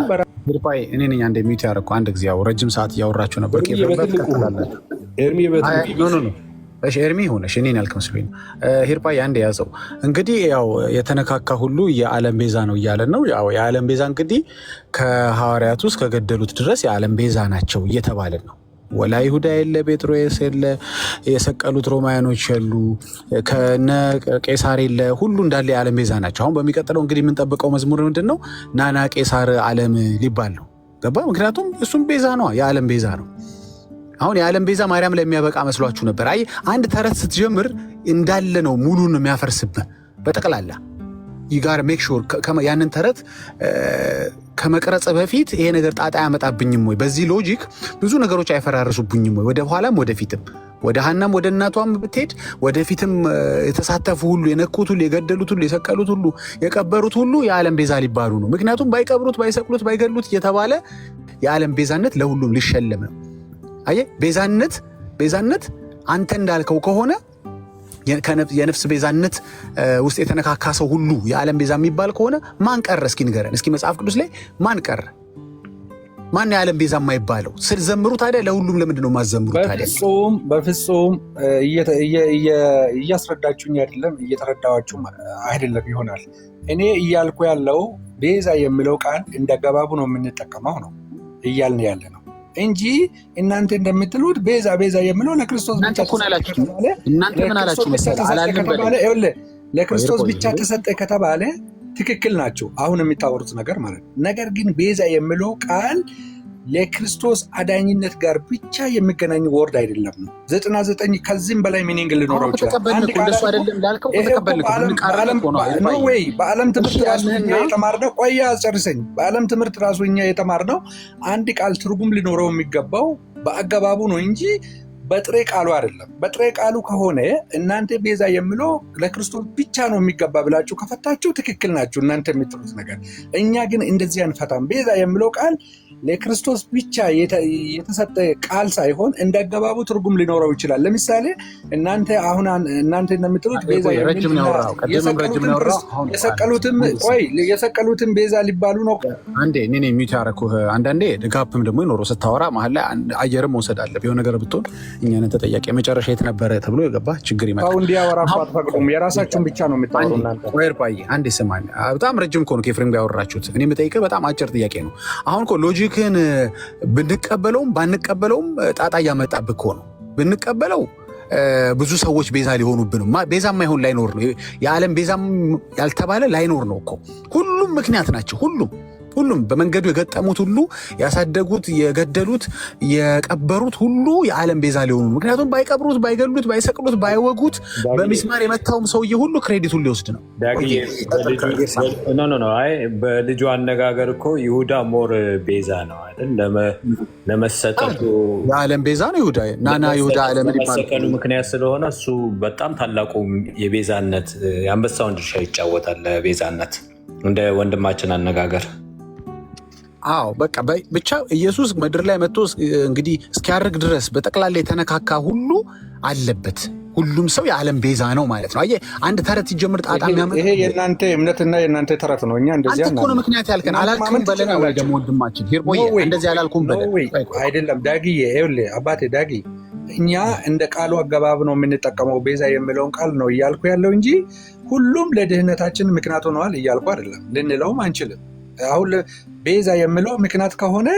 እኔ ነኝ አንድ ሚዩት ያደረኩ። አንድ ጊዜ ረጅም ሰዓት እያወራችሁ ነበር። እሺ ኤርሚ ሆነሽ እኔን ያልክ መስሎኝ ሂርፓይ አንድ ያዘው። እንግዲህ ያው የተነካካ ሁሉ የዓለም ቤዛ ነው እያለን ነው። ያው የዓለም ቤዛ እንግዲህ ከሐዋርያቱ እስከ ገደሉት ድረስ የዓለም ቤዛ ናቸው እየተባለን ነው። ወላ ይሁዳ የለ፣ ጴጥሮስ የለ፣ የሰቀሉት ሮማያኖች የሉ፣ ከነ ቄሳር የለ፣ ሁሉ እንዳለ የዓለም ቤዛ ናቸው። አሁን በሚቀጥለው እንግዲህ የምንጠብቀው መዝሙር ምንድን ነው? ናና ቄሳር ዓለም ሊባል ነው። ገባ? ምክንያቱም እሱም ቤዛ ነው፣ የዓለም ቤዛ ነው። አሁን የዓለም ቤዛ ማርያም ላይ የሚያበቃ መስሏችሁ ነበር። አይ አንድ ተረት ስትጀምር እንዳለ ነው ሙሉን የሚያፈርስብህ በጠቅላላ ይጋር ሜክ ሹር ያንን ተረት ከመቅረጽ በፊት ይሄ ነገር ጣጣ ያመጣብኝም ወይ፣ በዚህ ሎጂክ ብዙ ነገሮች አይፈራርሱብኝም ወይ፣ ወደ ኋላም ወደፊትም፣ ወደ ሀናም ወደ እናቷም ብትሄድ ወደፊትም የተሳተፉ ሁሉ፣ የነኩት ሁሉ፣ የገደሉት ሁሉ፣ የሰቀሉት ሁሉ፣ የቀበሩት ሁሉ የዓለም ቤዛ ሊባሉ ነው። ምክንያቱም ባይቀብሩት፣ ባይሰቅሉት፣ ባይገሉት እየተባለ የዓለም ቤዛነት ለሁሉም ሊሸለም ነው። አየህ ቤዛነት አንተ እንዳልከው ከሆነ የነፍስ ቤዛነት ውስጥ የተነካካ ሰው ሁሉ የዓለም ቤዛ የሚባል ከሆነ ማን ቀረ? እስኪ ንገረን። እስኪ መጽሐፍ ቅዱስ ላይ ማን ቀረ? ማን የዓለም ቤዛ የማይባለው? ስትዘምሩ ታዲያ ለሁሉም ለምንድን ነው የማትዘምሩት ታዲያ? በፍጹም እያስረዳችሁኝ አይደለም፣ እየተረዳኋችሁም አይደለም ይሆናል። እኔ እያልኩ ያለው ቤዛ የሚለው ቃል እንደ አገባቡ ነው የምንጠቀመው ነው እያልን ያለ ነው እንጂ እናንተ እንደምትሉት ቤዛ የሚለው ለክርስቶስ ብቻ ለክርስቶስ ብቻ ተሰጠ ከተባለ ትክክል ናቸው፣ አሁን የሚታወሩት ነገር ማለት ነው። ነገር ግን ቤዛ የሚለው ቃል ለክርስቶስ አዳኝነት ጋር ብቻ የሚገናኝ ወርድ አይደለም ነው። 99 ከዚህም በላይ ሚኒንግ ሊኖረው ይችላል። በዓለም ትምህርት ራሱ እኛ የተማርነው ቆያ አስጨርሰኝ። በዓለም ትምህርት ራሱ እኛ የተማርነው አንድ ቃል ትርጉም ሊኖረው የሚገባው በአገባቡ ነው እንጂ በጥሬ ቃሉ አይደለም። በጥሬ ቃሉ ከሆነ እናንተ ቤዛ የሚለው ለክርስቶስ ብቻ ነው የሚገባ ብላችሁ ከፈታችሁ ትክክል ናችሁ እናንተ የምትሉት ነገር። እኛ ግን እንደዚህ አንፈታም። ቤዛ የሚለው ቃል ለክርስቶስ ብቻ የተሰጠ ቃል ሳይሆን እንደ አገባቡ ትርጉም ሊኖረው ይችላል። ለምሳሌ እናንተ እንደምትሉት ቤዛ የሰቀሉትም ቤዛ ሊባሉ ነው። አንዴ እኔ ሚውት ያደረኩህ አንዳንዴ ድጋፕም ደግሞ ይኖረው ስታወራ መሀል ላይ አየርም መውሰድ አለ። የሆነ ነገር ብትሆን እኛን ተጠያቂ መጨረሻ የት ነበረ ተብሎ የገባ ችግር ይመጣል። አሁን እንዲያወራ አትፈቅዱም። የራሳችሁን ብቻ ነው የምታወሩ እናንተ። ቆይ አንዴ ስማኝ። በጣም ረጅም እኮ ነው ከኤፍሬም ጋር ያወራችሁት። እኔ የምጠይቅህ በጣም አጭር ጥያቄ ነው። አሁን እኮ ሎጂክን ብንቀበለውም ባንቀበለውም ጣጣ እያመጣብህ እኮ ነው። ብንቀበለው ብዙ ሰዎች ቤዛ ሊሆኑብን ነው። ቤዛ ማይሆን ላይኖር ነው። የዓለም ቤዛም ያልተባለ ላይኖር ነው እኮ። ሁሉም ምክንያት ናቸው። ሁሉም በመንገዱ የገጠሙት ሁሉ፣ ያሳደጉት፣ የገደሉት፣ የቀበሩት ሁሉ የዓለም ቤዛ ሊሆኑ። ምክንያቱም ባይቀብሩት፣ ባይገሉት፣ ባይሰቅሉት፣ ባይወጉት በሚስማር የመታውም ሰውዬ ሁሉ ክሬዲቱን ሊወስድ ነው። በልጁ አነጋገር እኮ ይሁዳ ሞር ቤዛ ነው አይደል? ለመሰጠቱ የዓለም ቤዛ ነው ይሁዳ። ናና ይሁዳ ዓለምን መሰቀሉ ምክንያት ስለሆነ እሱ በጣም ታላቁ የቤዛነት የአንበሳውን ድርሻ ይጫወታል። ለቤዛነት እንደ ወንድማችን አነጋገር አዎ በቃ ብቻ ኢየሱስ ምድር ላይ መጥቶ እንግዲህ እስኪያርግ ድረስ በጠቅላላ የተነካካ ሁሉ አለበት። ሁሉም ሰው የዓለም ቤዛ ነው ማለት ነው። አየህ አንድ ተረት ሲጀምር ጣጣ የሚያመጣ ይሄ የእናንተ እምነትና የእናንተ ተረት ነው። እኛ እንደዚህ አንተ እኮ ነው ምክንያት ያልከን። አላልኩም በለና ወይ ደግሞ ወንድማችን ሂርቦዬ እንደዚህ አላልኩም በለ አይደለም ዳጊዬ፣ ይኸውልህ አባቴ ዳጊ፣ እኛ እንደ ቃሉ አገባብ ነው የምንጠቀመው። ቤዛ የሚለውን ቃል ነው እያልኩ ያለው እንጂ ሁሉም ለድህነታችን ምክንያት ሆነዋል እያልኩ አይደለም። ልንለውም አንችልም። አሁን ቤዛ የሚለው ምክንያት ከሆነ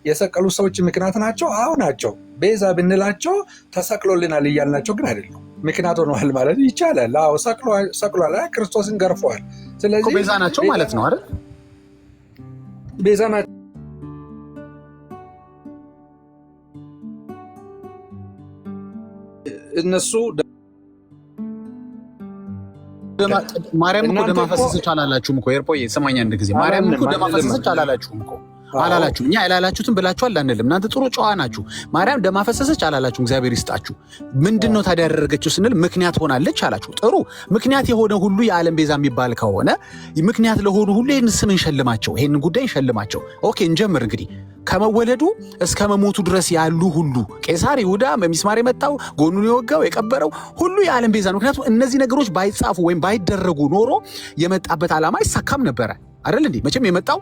የሰቀሉ ሰዎች ምክንያት ናቸው። አዎ ናቸው። ቤዛ ብንላቸው ተሰቅሎልናል እያልናቸው ግን አይደለም። ምክንያት ሆነዋል ማለት ይቻላል። አዎ ሰቅሏል፣ ክርስቶስን ገርፈዋል። ስለዚህ ቤዛ ናቸው ማለት ነው አይደል? ቤዛ ናቸው እነሱ። ማርያም እኮ ደም አፈሰሰች አላላችሁም እኮ ኤርፖዬ፣ ስማኝ አንድ ጊዜ። ማርያም እኮ ደም አፈሰሰች አላላችሁም እኮ አላላችሁም። እኛ ያላላችሁትን ብላችኋል አንልም። እናንተ ጥሩ ጨዋ ናችሁ። ማርያም ደም አፈሰሰች አላላችሁም። እግዚአብሔር ይስጣችሁ። ምንድነው ታዲያ ያደረገችው ስንል ምክንያት ሆናለች አላችሁ። ጥሩ ምክንያት የሆነ ሁሉ የዓለም ቤዛ የሚባል ከሆነ ምክንያት ለሆኑ ሁሉ ይህን ስም እንሸልማቸው፣ ይህን ጉዳይ እንሸልማቸው። ኦኬ እንጀምር እንግዲህ። ከመወለዱ እስከ መሞቱ ድረስ ያሉ ሁሉ ቄሳር፣ ይሁዳ፣ በሚስማር የመታው፣ ጎኑን የወጋው፣ የቀበረው ሁሉ የዓለም ቤዛ ነው። ምክንያቱም እነዚህ ነገሮች ባይጻፉ ወይም ባይደረጉ ኖሮ የመጣበት ዓላማ አይሳካም ነበረ አይደል እንዴ? መቼም የመጣው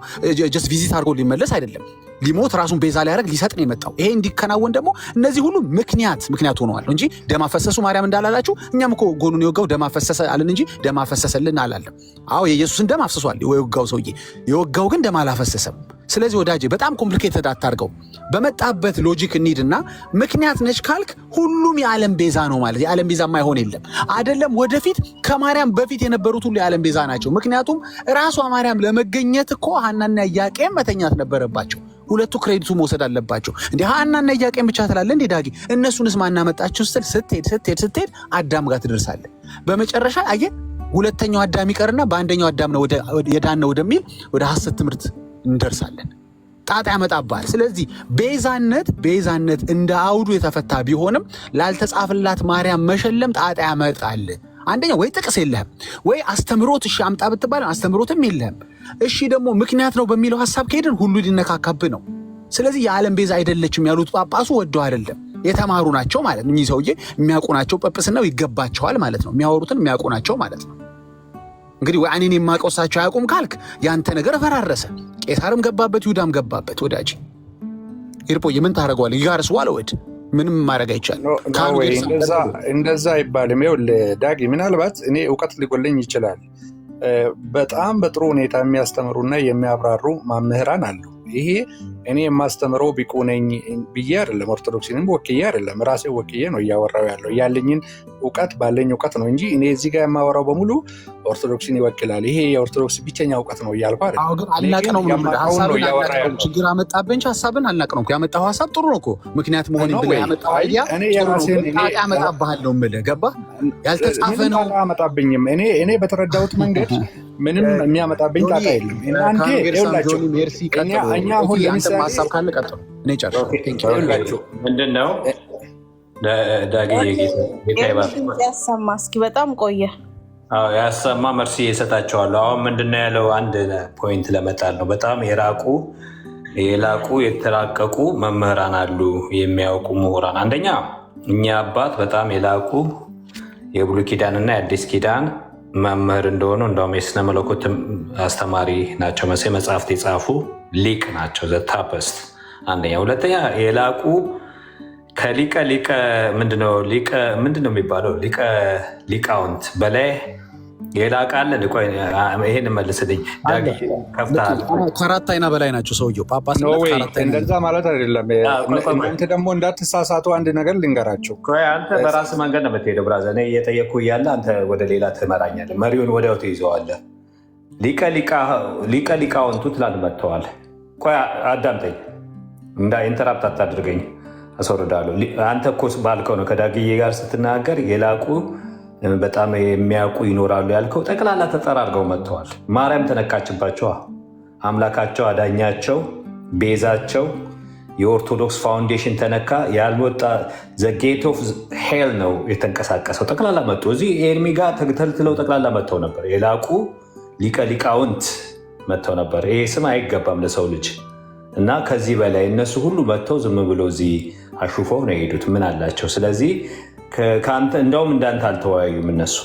ጀስት ቪዚት አድርጎ ሊመለስ አይደለም። ሊሞት ራሱን ቤዛ ሊያደርግ ሊሰጥ ነው የመጣው። ይሄ እንዲከናወን ደግሞ እነዚህ ሁሉ ምክንያት ሆነዋል እንጂ ደም አፈሰሱ ማርያም እንዳላላችሁ እኛም እኮ ጎኑን የወጋው ደም አፈሰሰ አለን እንጂ ደም አፈሰሰልን አላለም። አዎ የኢየሱስን ደም አፍስሷል የወጋው ሰውዬ፣ የወጋው ግን ደም አላፈሰሰም። ስለዚህ ወዳጄ በጣም ኮምፕሊኬትድ አታርገው። በመጣበት ሎጂክ እንሂድና ምክንያት ነች ካልክ ሁሉም የዓለም ቤዛ ነው ማለት የዓለም ቤዛ የማይሆን የለም አይደለም። ወደፊት ከማርያም በፊት የነበሩት ሁሉ የዓለም ቤዛ ናቸው። ምክንያቱም ራሷ ማርያም ለመገኘት እኮ ሐናና ኢያቄም መተኛት ነበረባቸው። ሁለቱ ክሬዲቱ መውሰድ አለባቸው። እንዴ ሐናና ኢያቄም ብቻ ትላለህ እንዴ ዳጊ? እነሱንስ ማናመጣችሁ ስትል ስትሄድ አዳም ጋር ትደርሳለህ። በመጨረሻ አየህ ሁለተኛው አዳም ይቀርና በአንደኛው አዳም ነው የዳነው ወደሚል ወደ ሐሰት ትምህርት እንደርሳለን። ጣጣ ያመጣባል። ስለዚህ ቤዛነት እንደ አውዱ የተፈታ ቢሆንም ላልተጻፈላት ማርያም መሸለም ጣጣ ያመጣል። አንደኛ ወይ ጥቅስ የለህም ወይ አስተምሮት እሺ አምጣ ብትባል አስተምሮትም የለህም። እሺ ደግሞ ምክንያት ነው በሚለው ሐሳብ ከሄድን ሁሉ ሊነካካብ ነው። ስለዚህ የዓለም ቤዛ አይደለችም ያሉት ጳጳሱ ወደው አይደለም፣ የተማሩ ናቸው ማለት ነው። እኚህ ሰውዬ የሚያውቁ ናቸው፣ ጵጵስናው ይገባቸዋል ማለት ነው። የሚያወሩትን የሚያውቁ ናቸው ማለት ነው። እንግዲህ ወይ እኔን የማውቀው እሳቸው አያውቁም ካልክ ያንተ ነገር ፈራረሰ። ቄሳርም ገባበት፣ ይሁዳም ገባበት። ወዳጅ ይርፖ የምን ታደርገዋለህ? ይጋርስ ዋለወድ ምንም ማድረግ አይቻልም። እንደዛ አይባልም። ይኸውልህ ዳጊ ምናልባት እኔ እውቀት ሊጎለኝ ይችላል። በጣም በጥሩ ሁኔታ የሚያስተምሩና የሚያብራሩ መምህራን አሉ። ይሄ እኔ የማስተምረው ቢቁ ነኝ ብዬ አይደለም፣ ኦርቶዶክስንም ወክዬ አይደለም፣ ራሴ ወክዬ ነው እያወራው ያለው። ያለኝን እውቀት ባለኝ እውቀት ነው እንጂ እኔ እዚህ ጋር የማወራው በሙሉ ኦርቶዶክስን ይወክላል፣ ይሄ የኦርቶዶክስ ብቸኛ እውቀት ነው እያልኩ አይደለም። ችግር አመጣብህ እንጂ ሀሳብን አልናቅ ነው። ያመጣው ሀሳብ ጥሩ ነው እኮ ምክንያት መሆን ብለህ ያመጣው አይዲያ ያመጣብሃል ነው የምልህ። ገባህ? ያልተጻፈ ነው አመጣብኝም። እኔ በተረዳሁት መንገድ ምንም የሚያመጣብኝ ጣጣ የለም። እናንተ ይኸውላችሁ እኛ አሁን ለምሳሌ ሀሳብ ካለ ቀጥሉ። እኔ ጨርሻለሁ። ምንድን ነው ዳጊ ያሰማ እስኪ በጣም ቆየ ያሰማ መርሲ እሰጣቸዋለሁ። አሁን ምንድነው ያለው? አንድ ፖይንት ለመጣል ነው። በጣም የላቁ የተራቀቁ መምህራን አሉ፣ የሚያውቁ ምሁራን። አንደኛ እኛ አባት በጣም የላቁ የብሉይ ኪዳንና የአዲስ ኪዳን መምህር እንደሆኑ እንደውም የስነ መለኮት አስተማሪ ናቸው። መጽሐፍት የጻፉ ሊቅ ናቸው። ዘታፐስት አንደኛ። ሁለተኛ የላቁ ከሊቀ ምንድነው የሚባለው ሊቃውንት በላይ የላቃለን። ይሄን መልስልኝ። ከአራት አይና በላይ ናቸው ሰውየው ጳጳስ። እንደዛ ማለት አይደለም። እናንተ ደግሞ እንዳትሳሳቱ አንድ ነገር ልንገራቸው። አንተ በራስ መንገድ ነው የምትሄደው ብራዘር። እኔ እየጠየኩ እያለ አንተ ወደ ሌላ ትመራኛለህ። መሪውን ወዲያው ትይዘዋለህ። ሊቀ ሊቃውንቱ ትላንት መጥተዋል። ቆይ አዳምጠኝ፣ ኢንተራፕት አታድርገኝ፣ አስወርዳለሁ። አንተ እኮ ባልከው ነው ከዳግዬ ጋር ስትናገር የላቁ በጣም የሚያውቁ ይኖራሉ ያልከው ጠቅላላ ተጠራርገው መጥተዋል። ማርያም ተነካችባቸው። አምላካቸው፣ አዳኛቸው፣ ቤዛቸው የኦርቶዶክስ ፋውንዴሽን ተነካ። ያልወጣ ዘጌት ኦፍ ሄል ነው የተንቀሳቀሰው። ጠቅላላ መጡ። እዚህ ኤርሚ ጋር ተልትለው ጠቅላላ መጥተው ነበር። የላቁ ሊቀ ሊቃውንት መጥተው ነበር። ይሄ ስም አይገባም ለሰው ልጅ እና ከዚህ በላይ እነሱ ሁሉ መጥተው ዝም ብሎ እዚህ አሹፈው ነው የሄዱት። ምን አላቸው? ስለዚህ ከአንተ እንደውም እንዳንተ አልተወያዩም። እነሱ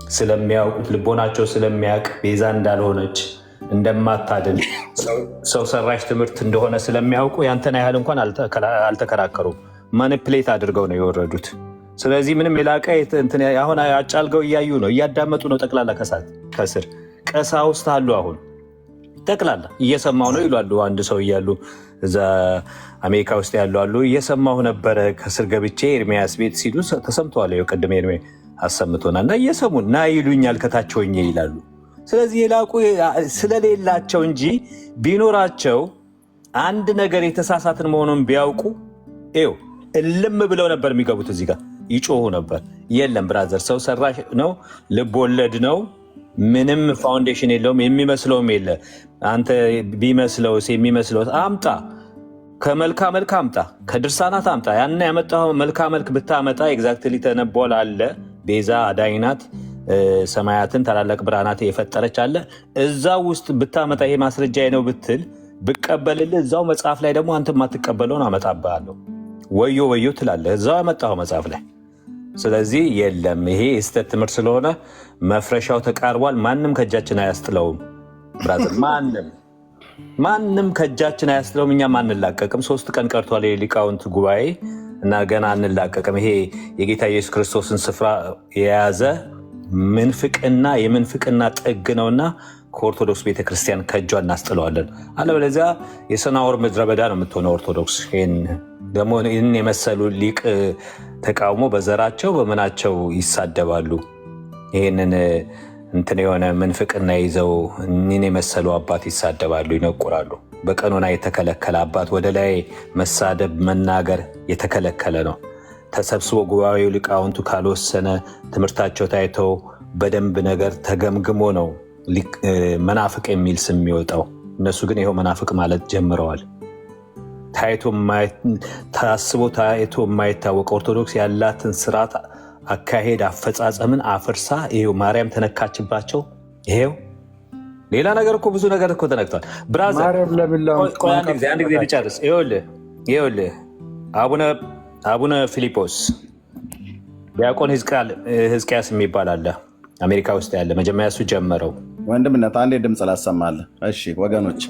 ስለሚያውቁት ልቦናቸው ስለሚያውቅ ቤዛ እንዳልሆነች እንደማታድን ሰው ሰራሽ ትምህርት እንደሆነ ስለሚያውቁ ያንተን ያህል እንኳን አልተከራከሩም። ማኒፕሌት አድርገው ነው የወረዱት። ስለዚህ ምንም የላቀ አሁን አጫልገው እያዩ ነው፣ እያዳመጡ ነው። ጠቅላላ ከስር ቀሳውስት አሉ። አሁን ጠቅላላ እየሰማሁ ነው ይላሉ። አንድ ሰው እያሉ እዛ አሜሪካ ውስጥ ያሉ አሉ። እየሰማሁ ነበረ ከስር ገብቼ ኤርሚያስ ቤት ሲሉ ተሰምተዋል። ቅድም ኤርሚ አሰምቶና እና እየሰሙን ና ይሉኛል ከታች ሆኜ ይላሉ። ስለዚህ የላቁ ስለሌላቸው እንጂ ቢኖራቸው አንድ ነገር የተሳሳትን መሆኑን ቢያውቁ ይኸው እልም ብለው ነበር የሚገቡት። እዚህ ጋር ይጮሁ ነበር። የለም ብራዘር፣ ሰው ሰራሽ ነው፣ ልብ ወለድ ነው፣ ምንም ፋውንዴሽን የለውም፣ የሚመስለውም የለ። አንተ ቢመስለውስ የሚመስለው አምጣ፣ ከመልካ መልክ አምጣ፣ ከድርሳናት አምጣ። ያን ያመጣው መልካ መልክ ብታመጣ ኤግዛክትሊ ተነቦል አለ። ቤዛ አዳኝናት፣ ሰማያትን ታላላቅ ብርሃናት የፈጠረች አለ። እዛ ውስጥ ብታመጣ ይሄ ማስረጃ ነው ብትል ብቀበልልህ፣ እዛው መጽሐፍ ላይ ደግሞ አንተ የማትቀበለውን አመጣብሃለሁ። ወዮ ወዮ ትላለህ እዛው ያመጣው መጽሐፍ ላይ። ስለዚህ የለም፣ ይሄ የስተት ትምህርት ስለሆነ መፍረሻው ተቃርቧል። ማንም ከእጃችን አያስጥለውም ብራዘር፣ ማንም ማንም ከእጃችን አያስጥለውም፣ እኛም አንላቀቅም። 3 ቀን ቀርቷል የሊቃውንት ጉባኤ እና ገና አንላቀቅም። ይሄ የጌታ ኢየሱስ ክርስቶስን ስፍራ የያዘ ምንፍቅና የምንፍቅና ጥግ ነውና ከኦርቶዶክስ ቤተክርስቲያን ከእጇ እናስጥለዋለን። አለበለዚያ የሰናዖር ምድረ በዳ ነው የምትሆነው ኦርቶዶክስ። ደግሞ ይህን የመሰሉ ሊቅ ተቃውሞ በዘራቸው በምናቸው ይሳደባሉ። ይህንን እንትን የሆነ ምንፍቅና ይዘው እኒን የመሰሉ አባት ይሳደባሉ፣ ይነቁራሉ። በቀኖና የተከለከለ አባት ወደ ላይ መሳደብ መናገር የተከለከለ ነው። ተሰብስቦ ጉባኤው ሊቃውንቱ ካልወሰነ ትምህርታቸው ታይተው በደንብ ነገር ተገምግሞ ነው መናፍቅ የሚል ስም የሚወጣው። እነሱ ግን ይኸው መናፍቅ ማለት ጀምረዋል። ታስቦ ታይቶ የማይታወቅ ኦርቶዶክስ ያላትን ስርዓት አካሄድ አፈጻጸምን አፍርሳ ይሄው ማርያም ተነካችባቸው። ይሄው ሌላ ነገር እኮ ብዙ ነገር እኮ ተነክቷል። ብራዘር አንድ ጊዜ ልጨርስ። ይኸውልህ አቡነ ፊልጶስ ዲያቆን ሕዝቅያስ የሚባል አለ አሜሪካ ውስጥ ያለ። መጀመሪያ እሱ ጀመረው። ወንድምነት አንዴ ድምፅ ላሰማለህ። እሺ ወገኖች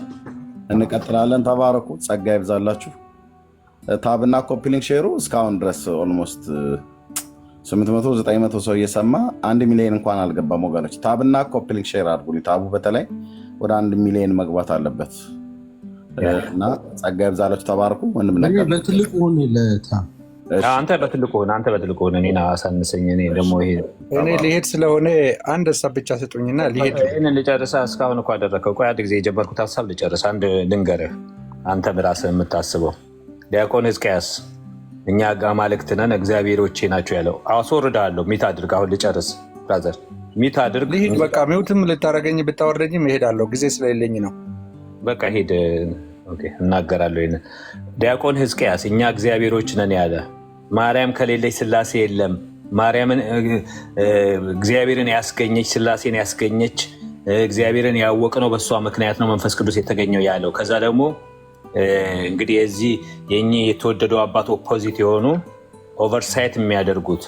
እንቀጥላለን። ተባረኩ፣ ጸጋ ይብዛላችሁ። ታብና ኮፒሊንግ ሼሩ እስካሁን ድረስ ኦልሞስት 800-900 ሰው እየሰማ 1 ሚሊዮን እንኳን አልገባም። ወገኖች ታብና ኮፒሊንግ ሼር አድርጉ። ታቡ በተለይ ወደ 1 ሚሊዮን መግባት አለበት እና ጸጋ ይብዛላችሁ። ተባረኩ። በትልቁ አንተ በትልቁ ሆነ እኔን አሳንሰኝ። እኔ ሊሄድ ስለሆነ አንድ ሀሳብ ብቻ ስጡኝና ሊሄድ ልጨርሳ። እስካሁን እኮ አደረግከው። ቆይ አንድ ጊዜ የጀመርኩት ሀሳብ ልጨርስ። አንድ ልንገርህ፣ አንተ ራስህ የምታስበው ዲያቆን ሕዝቅያስ እኛ አማልክት ነን እግዚአብሔሮቼ ናቸው ያለው አስወርዳለሁ። ሚት አድርግ። አሁን ልጨርስ ብራዘር፣ ሚት አድርግ። ልሂድ በቃ። ሚውትም ልታረገኝ ብታወረኝም እሄዳለሁ፣ ጊዜ ስለሌለኝ ነው። በቃ ሂድ። እናገራለሁ። ይሄን ዲያቆን ሕዝቅያስ እኛ እግዚአብሔሮች ነን ያለ ማርያም ከሌለች ስላሴ የለም። ማርያምን እግዚአብሔርን ያስገኘች ስላሴን ያስገኘች እግዚአብሔርን ያወቅነው በእሷ ምክንያት ነው መንፈስ ቅዱስ የተገኘው ያለው። ከዛ ደግሞ እንግዲህ የዚህ የእኚህ የተወደዱ አባት ኦፖዚት የሆኑ ኦቨርሳይት የሚያደርጉት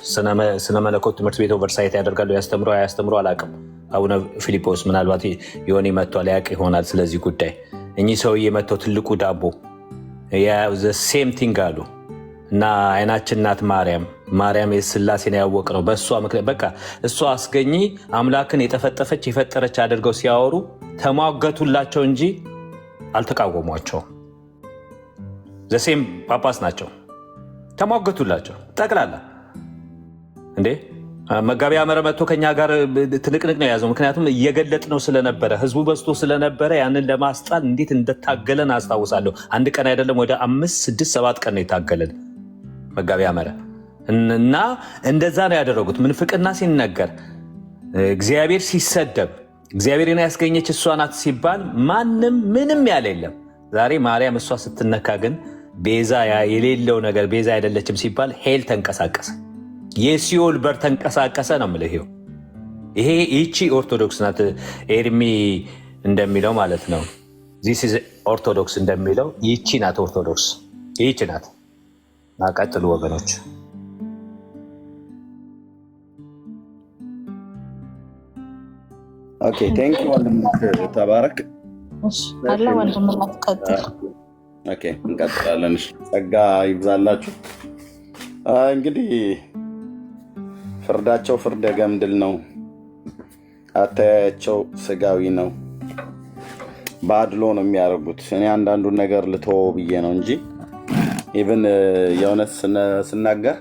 ስነ መለኮት ትምህርት ቤት ኦቨርሳይት ያደርጋሉ። ያስተምሮ አያስተምሮ አላውቅም። አቡነ ፊልጶስ ምናልባት የሆነ መጥቷል ያውቅ ይሆናል ስለዚህ ጉዳይ። እኚህ ሰውዬ መጥተው ትልቁ ዳቦ ሴም ቲንግ አሉ እና አይናችን ናት ማርያም የስላሴን ያወቅ ነው በእሷ ምክንያት። በቃ እሷ አስገኚ አምላክን የጠፈጠፈች የፈጠረች አድርገው ሲያወሩ ተሟገቱላቸው እንጂ አልተቃወሟቸውም። ዘሴም ጳጳስ ናቸው። ተሟገቱላቸው ጠቅላላ። እንዴ መጋቢ አመረ መጥቶ ከኛ ጋር ትንቅንቅ ነው የያዘው። ምክንያቱም እየገለጥ ነው ስለነበረ ህዝቡ በዝቶ ስለነበረ ያንን ለማስጣል እንዴት እንደታገለን አስታውሳለሁ። አንድ ቀን አይደለም ወደ 5፣ 6፣ 7 ቀን ነው የታገለን መጋቢ አመረ እና እንደዛ ነው ያደረጉት። ምንፍቅና ሲነገር፣ እግዚአብሔር ሲሰደብ፣ እግዚአብሔርን ያስገኘች እሷ ናት ሲባል ማንም ምንም ያለ የለም። ዛሬ ማርያም እሷ ስትነካ ግን ቤዛ የሌለው ነገር ቤዛ አይደለችም ሲባል ሄል ተንቀሳቀሰ፣ የሲኦል በር ተንቀሳቀሰ ነው የምልህ። ይሄ ይቺ ኦርቶዶክስ ናት። ኤርሚ እንደሚለው ማለት ነው ዚስ ኢዝ ኦርቶዶክስ እንደሚለው ይቺ ናት ኦርቶዶክስ፣ ይቺ ናት። ቀጥሉ ወገኖች። ኦኬ ቴንክ ዩ ወንድምነት ተባረክ። አለ ወንድምነት ቀጥል። ኦኬ እንቀጥላለን። ጸጋ ይብዛላችሁ። እንግዲህ ፍርዳቸው ፍርደ ገምድል ነው፣ አተያያቸው ስጋዊ ነው፣ በአድሎ ነው የሚያደርጉት። እኔ አንዳንዱን ነገር ልተወው ብዬ ነው እንጂ ኢቭን የእውነት ስናገር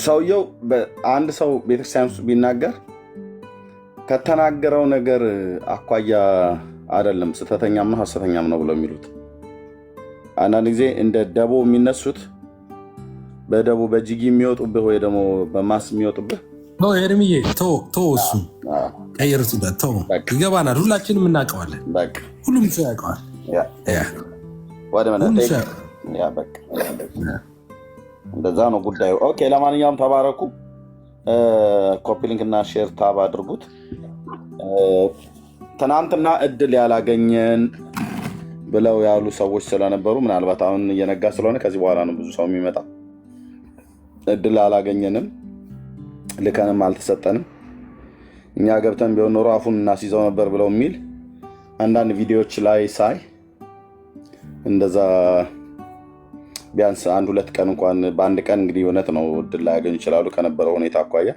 ሰውየው አንድ ሰው ቤተክርስቲያን ውስጥ ቢናገር ከተናገረው ነገር አኳያ አይደለም ስተተኛም ነው ሐሰተኛም ነው ብለው የሚሉት። አንዳንድ ጊዜ እንደ ደቦ የሚነሱት በደቦ በጅጊ የሚወጡብህ ወይ ደግሞ በማስ የሚወጡብህ ኤርሚዬ ተው እሱ ቀይሩትበት። ተው ይገባናል፣ ሁላችንም እናውቀዋለን፣ ሁሉም ሰው ያውቀዋል። እንደዛ ነው ጉዳዩ። ኦኬ ለማንኛውም ተባረኩ። ኮፒ ሊንክ እና ሼር ታብ አድርጉት። ትናንትና እድል ያላገኘን ብለው ያሉ ሰዎች ስለነበሩ ምናልባት አሁን እየነጋ ስለሆነ ከዚህ በኋላ ነው ብዙ ሰው የሚመጣ። እድል አላገኘንም፣ ልከንም አልተሰጠንም። እኛ ገብተን ቢሆን ኖሮ አፉን እናስይዘው ነበር ብለው የሚል አንዳንድ ቪዲዮዎች ላይ ሳይ እንደዛ ቢያንስ 1-2 ቀን እንኳን በአንድ ቀን እንግዲህ እውነት ነው እድል ላይ ያገኙ ይችላሉ። ከነበረው ሁኔታ አኳያ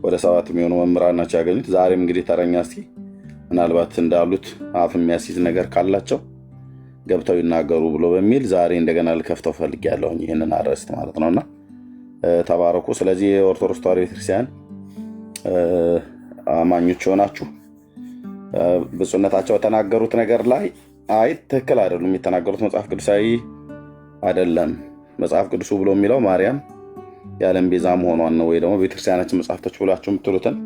ወደ 7 የሚሆኑ መምህራን ናቸው ያገኙት። ዛሬም እንግዲህ ተረኛ እስኪ ምናልባት እንዳሉት አፍ የሚያስይዝ ነገር ካላቸው ገብተው ይናገሩ ብሎ በሚል ዛሬ እንደገና ልከፍተው ፈልጌያለሁ ይህንን አርዕስት ማለት ነውና ተባረኩ። ስለዚህ የኦርቶዶክስ ተዋሕዶ ቤተክርስቲያን አማኞች ሆናችሁ ብፁዕነታቸው የተናገሩት ነገር ላይ አይ ትክክል አይደሉም፣ የተናገሩት መጽሐፍ ቅዱሳዊ አይደለም፣ መጽሐፍ ቅዱሱ ብሎ የሚለው ማርያም የዓለም ቤዛ መሆኗን ነው፣ ወይ ደግሞ ቤተክርስቲያናችን መጽሐፍቶች ብላችሁ የምትሉትን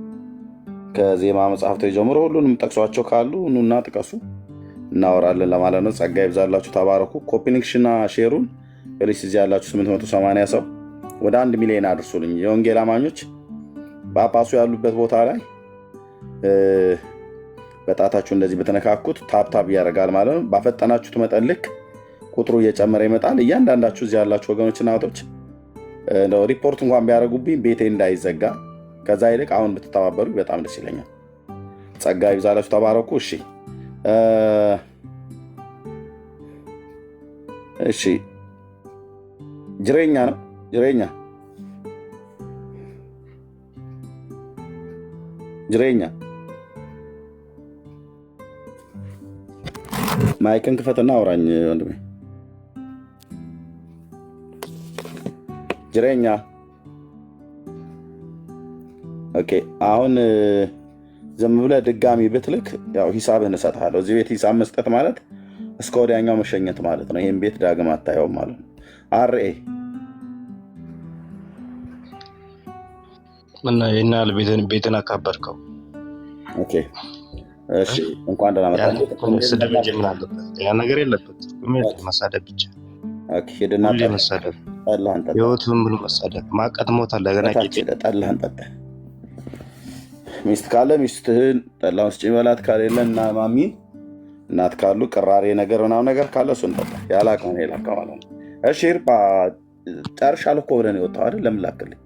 ከዜማ መጽሐፍቶች ጀምሮ ሁሉንም ጠቅሷቸው ካሉ ኑና ጥቀሱ፣ እናወራለን ለማለት ነው። ጸጋ ይብዛላችሁ፣ ተባረኩ። ኮፒኒክሽና ሼሩን ፕሊስ እዚህ ያላችሁ 880 ሰው ወደ 1 ሚሊዮን አድርሱልኝ። የወንጌል አማኞች ጳጳሱ ያሉበት ቦታ ላይ በጣታችሁ እንደዚህ በተነካኩት ታፕታፕ ያደርጋል ማለት ነው። ባፈጠናችሁት መጠን ልክ ቁጥሩ እየጨመረ ይመጣል። እያንዳንዳችሁ እዚህ ያላችሁ ወገኖችና እህቶች ሪፖርት እንኳን ቢያደርጉብኝ ቤቴ እንዳይዘጋ ከዛ ይልቅ አሁን ብትተባበሩ በጣም ደስ ይለኛል። ጸጋ ይብዛላችሁ፣ ተባረኩ። እሺ ጅሬኛ ነው ጅሬኛ ማይክን ክፈትና አውራኝ ወንድሜ። ጅሬኛ ኦኬ። አሁን ዝም ብለህ ድጋሚ ብትልክ ያው ሂሳብህን እሰጥሃለሁ። እዚህ ቤት ሂሳብ መስጠት ማለት እስከ ወዲያኛው መሸኘት ማለት ነው። ይህም ቤት ዳግም አታየውም ማለት ነው። አርኤ እና ይናል ቤትን አካበርከው። ኦኬ እሺ፣ እንኳን ደህና መጣህ። ስድብ እንጂ ምን አለበት? ያ ነገር የለበት። መሳደብ ብቻ ሄድና መሳደብ ጠላህን ጠጣ። ህይወቱን ብሎ መሳደብ ማቀት ሞታል። ገና ጠላህን ጠጣ። ሚስት ካለ ሚስትህን ጠላውን ስጭ በላት። ካሌለ እና ማሚን እናት ካሉ ቅራሬ ነገር ምናምን ነገር ካለ እሱን ጠጣ። ያላቀውን የላቀ ማለት ነው። እሺ ይርጳ ጨርሻለሁ እኮ ብለን የወጣው አይደል? ለምን ላክልኝ?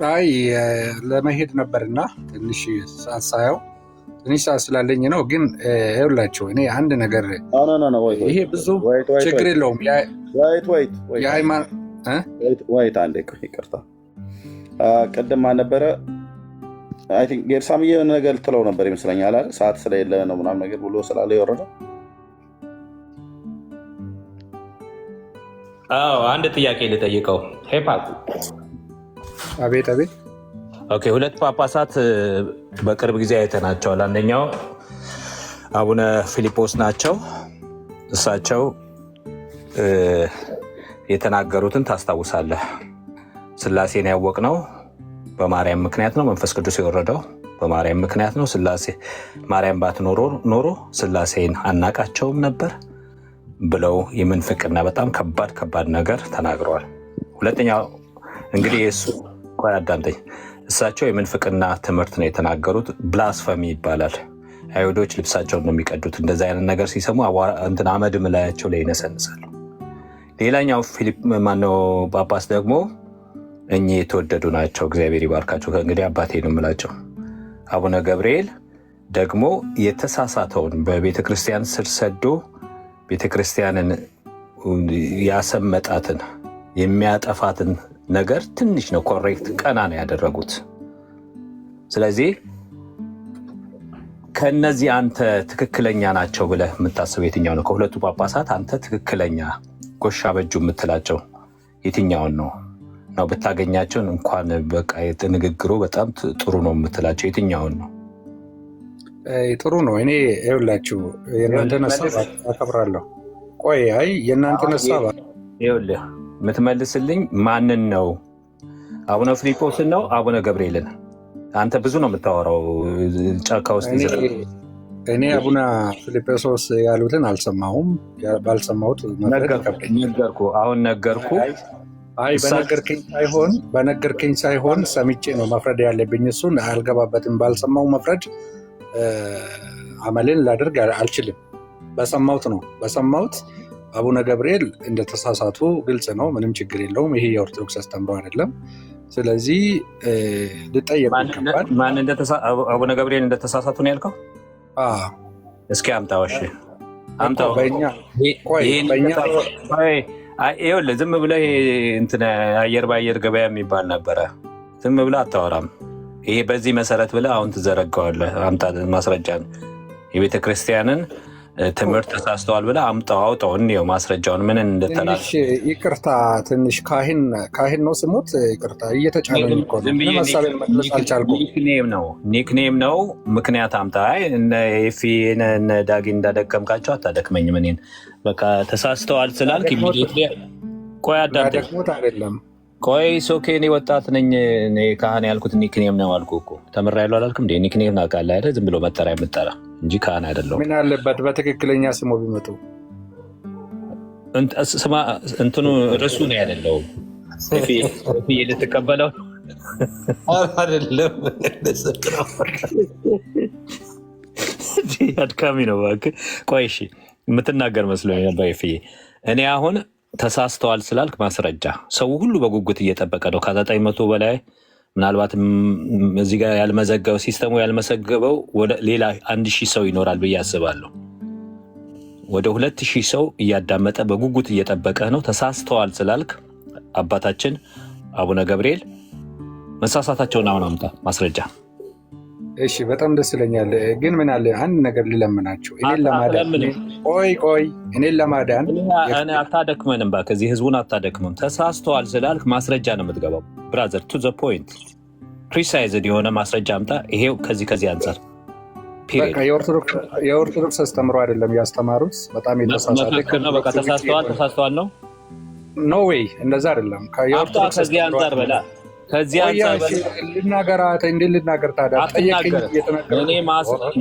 አይ ለመሄድ ነበርና ትንሽ ሰዓት ሳየው ትንሽ ሰዓት ስላለኝ ነው። ግን ይኸውላችሁ እኔ አንድ ነገር ይሄ ብዙ ችግር የለውም። ወይት አንዴ ይቅርታ፣ ቅድም አልነበረ አይ ቲንክ ጌርሳምዬ የሆነ ነገር ልትለው ነበር ይመስለኛል አይደል? ሰዓት ስለሌለ ነው ምናምን ነገር ብሎ ስላለ የወረደው። አዎ አንድ ጥያቄ ልጠይቀው። ሄፓት አቤት አቤት። ኦኬ፣ 2 ጳጳሳት በቅርብ ጊዜ አይተናቸዋል። አንደኛው አቡነ ፊልጶስ ናቸው። እሳቸው የተናገሩትን ታስታውሳለህ? ስላሴን ያወቅነው በማርያም ምክንያት ነው። መንፈስ ቅዱስ የወረደው በማርያም ምክንያት ነው። ስላሴ ማርያም ባትኖር ኖሮ ስላሴን አናቃቸውም ነበር ብለው የምንፍቅና በጣም ከባድ ነገር ተናግረዋል። ሁለተኛው እንግዲህ እሱ ቆይ አዳምጠኝ። እሳቸው የምንፍቅና ትምህርት ነው የተናገሩት። ብላስፈሚ ይባላል። አይሁዶች ልብሳቸውን ነው የሚቀዱት። እንደዚ አይነት ነገር ሲሰሙ አመድ ምላያቸው ላይ ይነሰንሳሉ። ሌላኛው ፊሊፕ ማነው ጳጳስ ደግሞ እኚህ የተወደዱ ናቸው። እግዚአብሔር ይባርካቸው። ከእንግዲህ አባቴ ነው የምላቸው። አቡነ ገብርኤል ደግሞ የተሳሳተውን በቤተክርስቲያን ስር ሰዶ ቤተክርስቲያንን ያሰመጣትን የሚያጠፋትን ነገር ትንሽ ነው ኮሬክት ቀና ነው ያደረጉት። ስለዚህ ከነዚህ አንተ ትክክለኛ ናቸው ብለህ የምታስብ የትኛው ነው? ከሁለቱ ጳጳሳት አንተ ትክክለኛ ጎሻ በጁ የምትላቸው የትኛውን ነው? ብታገኛቸው እንኳን በቃ ንግግሩ በጣም ጥሩ ነው የምትላቸው የትኛውን ነው? ጥሩ ነው። እኔ ይኸውላችሁ የእናንተን ሀሳብ አከብራለሁ። ቆይ አይ የእናንተን ሀሳብ ይኸውልህ የምትመልስልኝ ማንን ነው? አቡነ ፊልጶስን ነው አቡነ ገብርኤልን? አንተ ብዙ ነው የምታወራው ጫካ ውስጥ። እኔ አቡነ ፊልጶስ ያሉትን አልሰማሁም። ባልሰማሁት ነገርኩ። አሁን ነገርኩ። አይ በነገርከኝ ሳይሆን ሰምቼ ነው መፍረድ ያለብኝ። እሱን አልገባበትም። ባልሰማው መፍረድ አመሌን ላደርግ አልችልም። በሰማሁት ነው። በሰማሁት አቡነ ገብርኤል እንደተሳሳቱ ግልጽ ነው። ምንም ችግር የለውም። ይሄ የኦርቶዶክስ አስተምሮ አይደለም። ስለዚህ ልጠየቁ ይገባል። ማን አቡነ ገብርኤል እንደተሳሳቱ ነው ያልከው? እስኪ አምጣው። እሺ አምጣው። ይኸውልህ ዝም ብለህ እንትን አየር በአየር ገበያ የሚባል ነበረ። ዝም ብለህ አታወራም። ይሄ በዚህ መሰረት ብለህ አሁን ትዘረጋዋለህ። አምጣ ማስረጃ ነው። የቤተ ክርስቲያንን ትምህርት ተሳስተዋል ብለህ አምጣው፣ አውጣው፣ እንየው ማስረጃውን ምን እንደተላል። ይቅርታ ትንሽ ካህን ነው ስሙት። ይቅርታ እየተጫነኝ እኮ ነው። ሀሳቤን መግለጽ አልቻልኩም። ኒክኔም ነው። ምክንያት አምጣ። እነ ኤፊ እነ ዳጊ እንዳደከምካቸው አታደክመኝም እኔን። በቃ ተሳስተዋል ስላልክ ቆይ አዳደክሞት አይደለም። ቆይ ሶኬ እኔ ወጣት ነኝ። እኔ ካህን ያልኩት ኒክኔም ነው አልኩህ እኮ። ተምሬያለሁ አላልክም እንዴ? ኒክኔም ናቃለ አይደል? ዝም ብሎ መጠሪያ የምጠራ እንጂ ካህን አይደለሁም። ምን አለበት በትክክለኛ ስሙ ቢመጡ። ስማ እንትኑ ርሱ ነው ያደለው። ልትቀበለው አይደለም። አድካሚ ነው እባክህ። ቆይ እሺ የምትናገር መስሎኝ ነበር ፍዬ። እኔ አሁን ተሳስተዋል ስላልክ ማስረጃ ሰው ሁሉ በጉጉት እየጠበቀ ነው። ከ900 በላይ ምናልባት እዚህ ጋር ያልመዘገበው ሲስተሙ ያልመዘገበው ወደ ሌላ 1000 ሰው ይኖራል ብዬ አስባለሁ። ወደ 2000 ሰው እያዳመጠ በጉጉት እየጠበቀ ነው። ተሳስተዋል ስላልክ አባታችን አቡነ ገብርኤል መሳሳታቸውን አሁን አምጣ ማስረጃ። እሺ በጣም ደስ ይለኛል። ግን ምን አለ አንድ ነገር ልለምናቸው። እኔን ለማዳን እኔን ለማዳን አታደክመንም፣ ከዚህ ህዝቡን አታደክመም። ተሳስተዋል ስላልክ ማስረጃ ነው የምትገባው። ብራዘር ቱ ዘ ፖይንት ፕሪሳይዝድ የሆነ ማስረጃ አምጣ። ይሄው ከዚህ አንጻር የኦርቶዶክስ አስተምሮ አይደለም ያስተማሩት። በጣም የተሳሳተ ነው። በቃ ተሳስተዋል ነው። ኖ ዌይ እንደዛ አይደለም። ከዚህ አንጻር በላ ከዚህ አንጻር ልናገር ታዲያ ጠየቀኝ። እኔ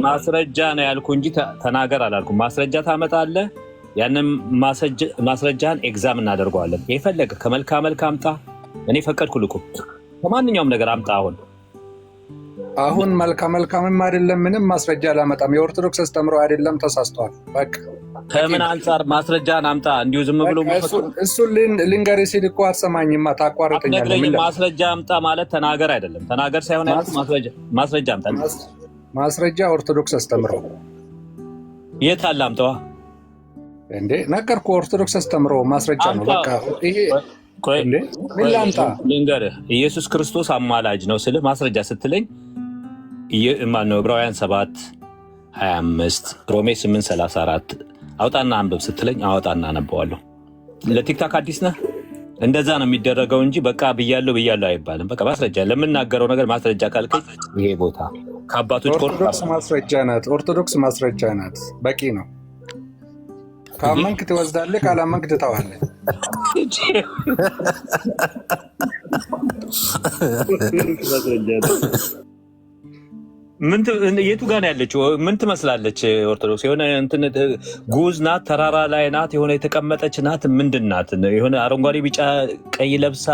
ማስረጃ ነው ያልኩ እንጂ ተናገር አላልኩም። ማስረጃ ታመጣለህ። ያንን ማስረጃን ኤግዛም እናደርገዋለን። የፈለገ ከመልካ አምጣ። እኔ ፈቀድኩልህ እኮ ከማንኛውም ነገር አምጣ። አሁን መልካምም አይደለም ምንም ማስረጃ አላመጣም። የኦርቶዶክስ አስተምሮ አይደለም ተሳስተዋል። በቃ ከምን አንጻር ማስረጃን አምጣ። እንዲሁ ዝም ብሎ እሱን ልንገርህ ሲል እኮ አትሰማኝማ፣ ታቋርጠኛለህ። ማስረጃ አምጣ ማለት ተናገር አይደለም። ተናገር ሳይሆን ማስረጃ አምጣ። ማስረጃ ኦርቶዶክስ አስተምሮ የት አለ? አምጣዋ እንዴ ነገርኩህ። ኦርቶዶክስ አስተምሮ ማስረጃ ነው። በቃ ይሄ ምን ላምጣ? ልንገርህ ኢየሱስ ክርስቶስ አማላጅ ነው ስልህ ማስረጃ ስትለኝ ማነው? ዕብራውያን 7:25 ሮሜ 8:34 አውጣና አንብብ ስትለኝ አወጣና አነበዋለሁ። ለቲክታክ አዲስ ነህ? እንደዛ ነው የሚደረገው እንጂ በቃ ብያለሁ አይባልም። በቃ ማስረጃ ለምናገረው ነገር ማስረጃ ካልከኝ ይሄ ቦታ ከአባቶች ኦርቶዶክስ ማስረጃ ናት። በቂ ነው። ካመንክ ትወስዳለህ፣ ካላመንክ ትተዋለህ። የቱ ጋር ነው ያለችው? ምን ትመስላለች ኦርቶዶክስ? የሆነ እንትን ጉዝ ናት፣ ተራራ ላይ ናት፣ የሆነ የተቀመጠች ናት። ምንድን ናት? የሆነ አረንጓዴ ቢጫ ቀይ ለብሳ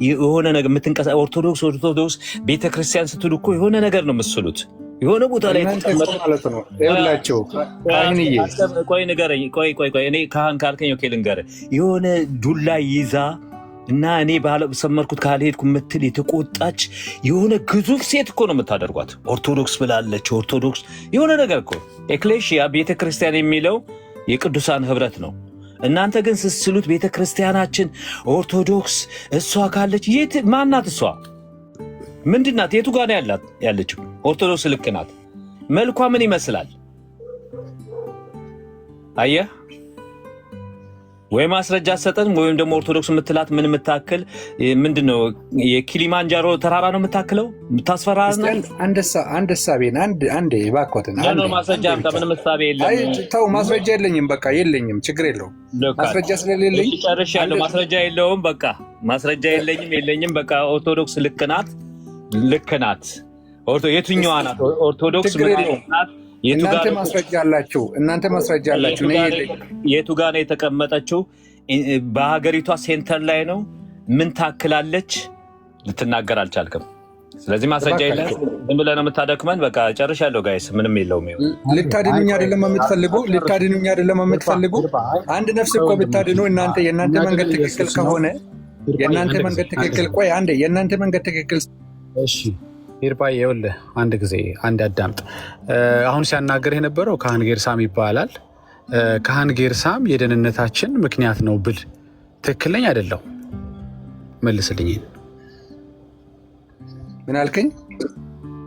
የሆነ ነገር የምትንቀሳ ኦርቶዶክስ ቤተክርስቲያን ስትሉ እኮ የሆነ ነገር ነው የምትስሉት። የሆነ ቦታ ላይ ማለት ነው። ይኸውላችሁ ካህንዬ፣ ቆይ ንገረኝ። ቆይ እኔ ካህን ካልከኝ ኦኬ ልንገርህ። የሆነ ዱላ ይዛ እና እኔ ባለሰመርኩት ካልሄድኩ የምትል የተቆጣች የሆነ ግዙፍ ሴት እኮ ነው የምታደርጓት። ኦርቶዶክስ ብላለች። ኦርቶዶክስ የሆነ ነገር እኮ ኤክሌሽያ ቤተክርስቲያን የሚለው የቅዱሳን ህብረት ነው። እናንተ ግን ስስሉት ቤተክርስቲያናችን ኦርቶዶክስ እሷ ካለች የት ማናት? እሷ ምንድናት? የቱ ጋር ያለችው? ኦርቶዶክስ ልክ ናት። መልኳ ምን ይመስላል? አየህ ወይ ማስረጃ ሰጠን። ወይም ደግሞ ኦርቶዶክስ የምትላት ምን የምታክል ምንድነው? የኪሊማንጃሮ ተራራ ነው የምታክለው? የምታስፈራ አንድ ሳቤን አንድ ባኮትን ማስረጃ አምጣ። ምንም ሳቤ የለም። ተው ማስረጃ የለኝም። በቃ የለኝም፣ ችግር የለውም። ማስረጃ ስለሌለኝ ጨርሻለሁ። ማስረጃ የለውም። በቃ ማስረጃ የለኝም። በቃ ኦርቶዶክስ ልክ ናት። የትኛዋ ናት ኦርቶዶክስ? እናንተ ማስረጃ አላችሁ። የቱ ጋር ነው የተቀመጠችው? በሀገሪቷ ሴንተር ላይ ነው። ምን ታክላለች? ልትናገር አልቻልክም። ስለዚህ ማስረጃ የለም። ዝም ብለህ ነው የምታደክመን። በቃ ጨርሻለሁ ጋይስ፣ ምንም የለውም። ልታድኑኝ አይደለም የምትፈልጉ? አንድ ነፍስ እኮ ብታድኑ የእናንተ መንገድ ትክክል ከሆነ የእናንተ መንገድ ትክክል። ቆይ አንዴ የእናንተ መንገድ ትክክል። እሺ ይርባይ ይኸውልህ አንድ ጊዜ አንድ አዳምጥ። አሁን ሲያናገር የነበረው ካህን ጌርሳም ይባላል። ካህን ጌርሳም የደህንነታችን ምክንያት ነው ብል ትክክል ነኝ አይደለሁ? መልስልኝ። ምን አልከኝ?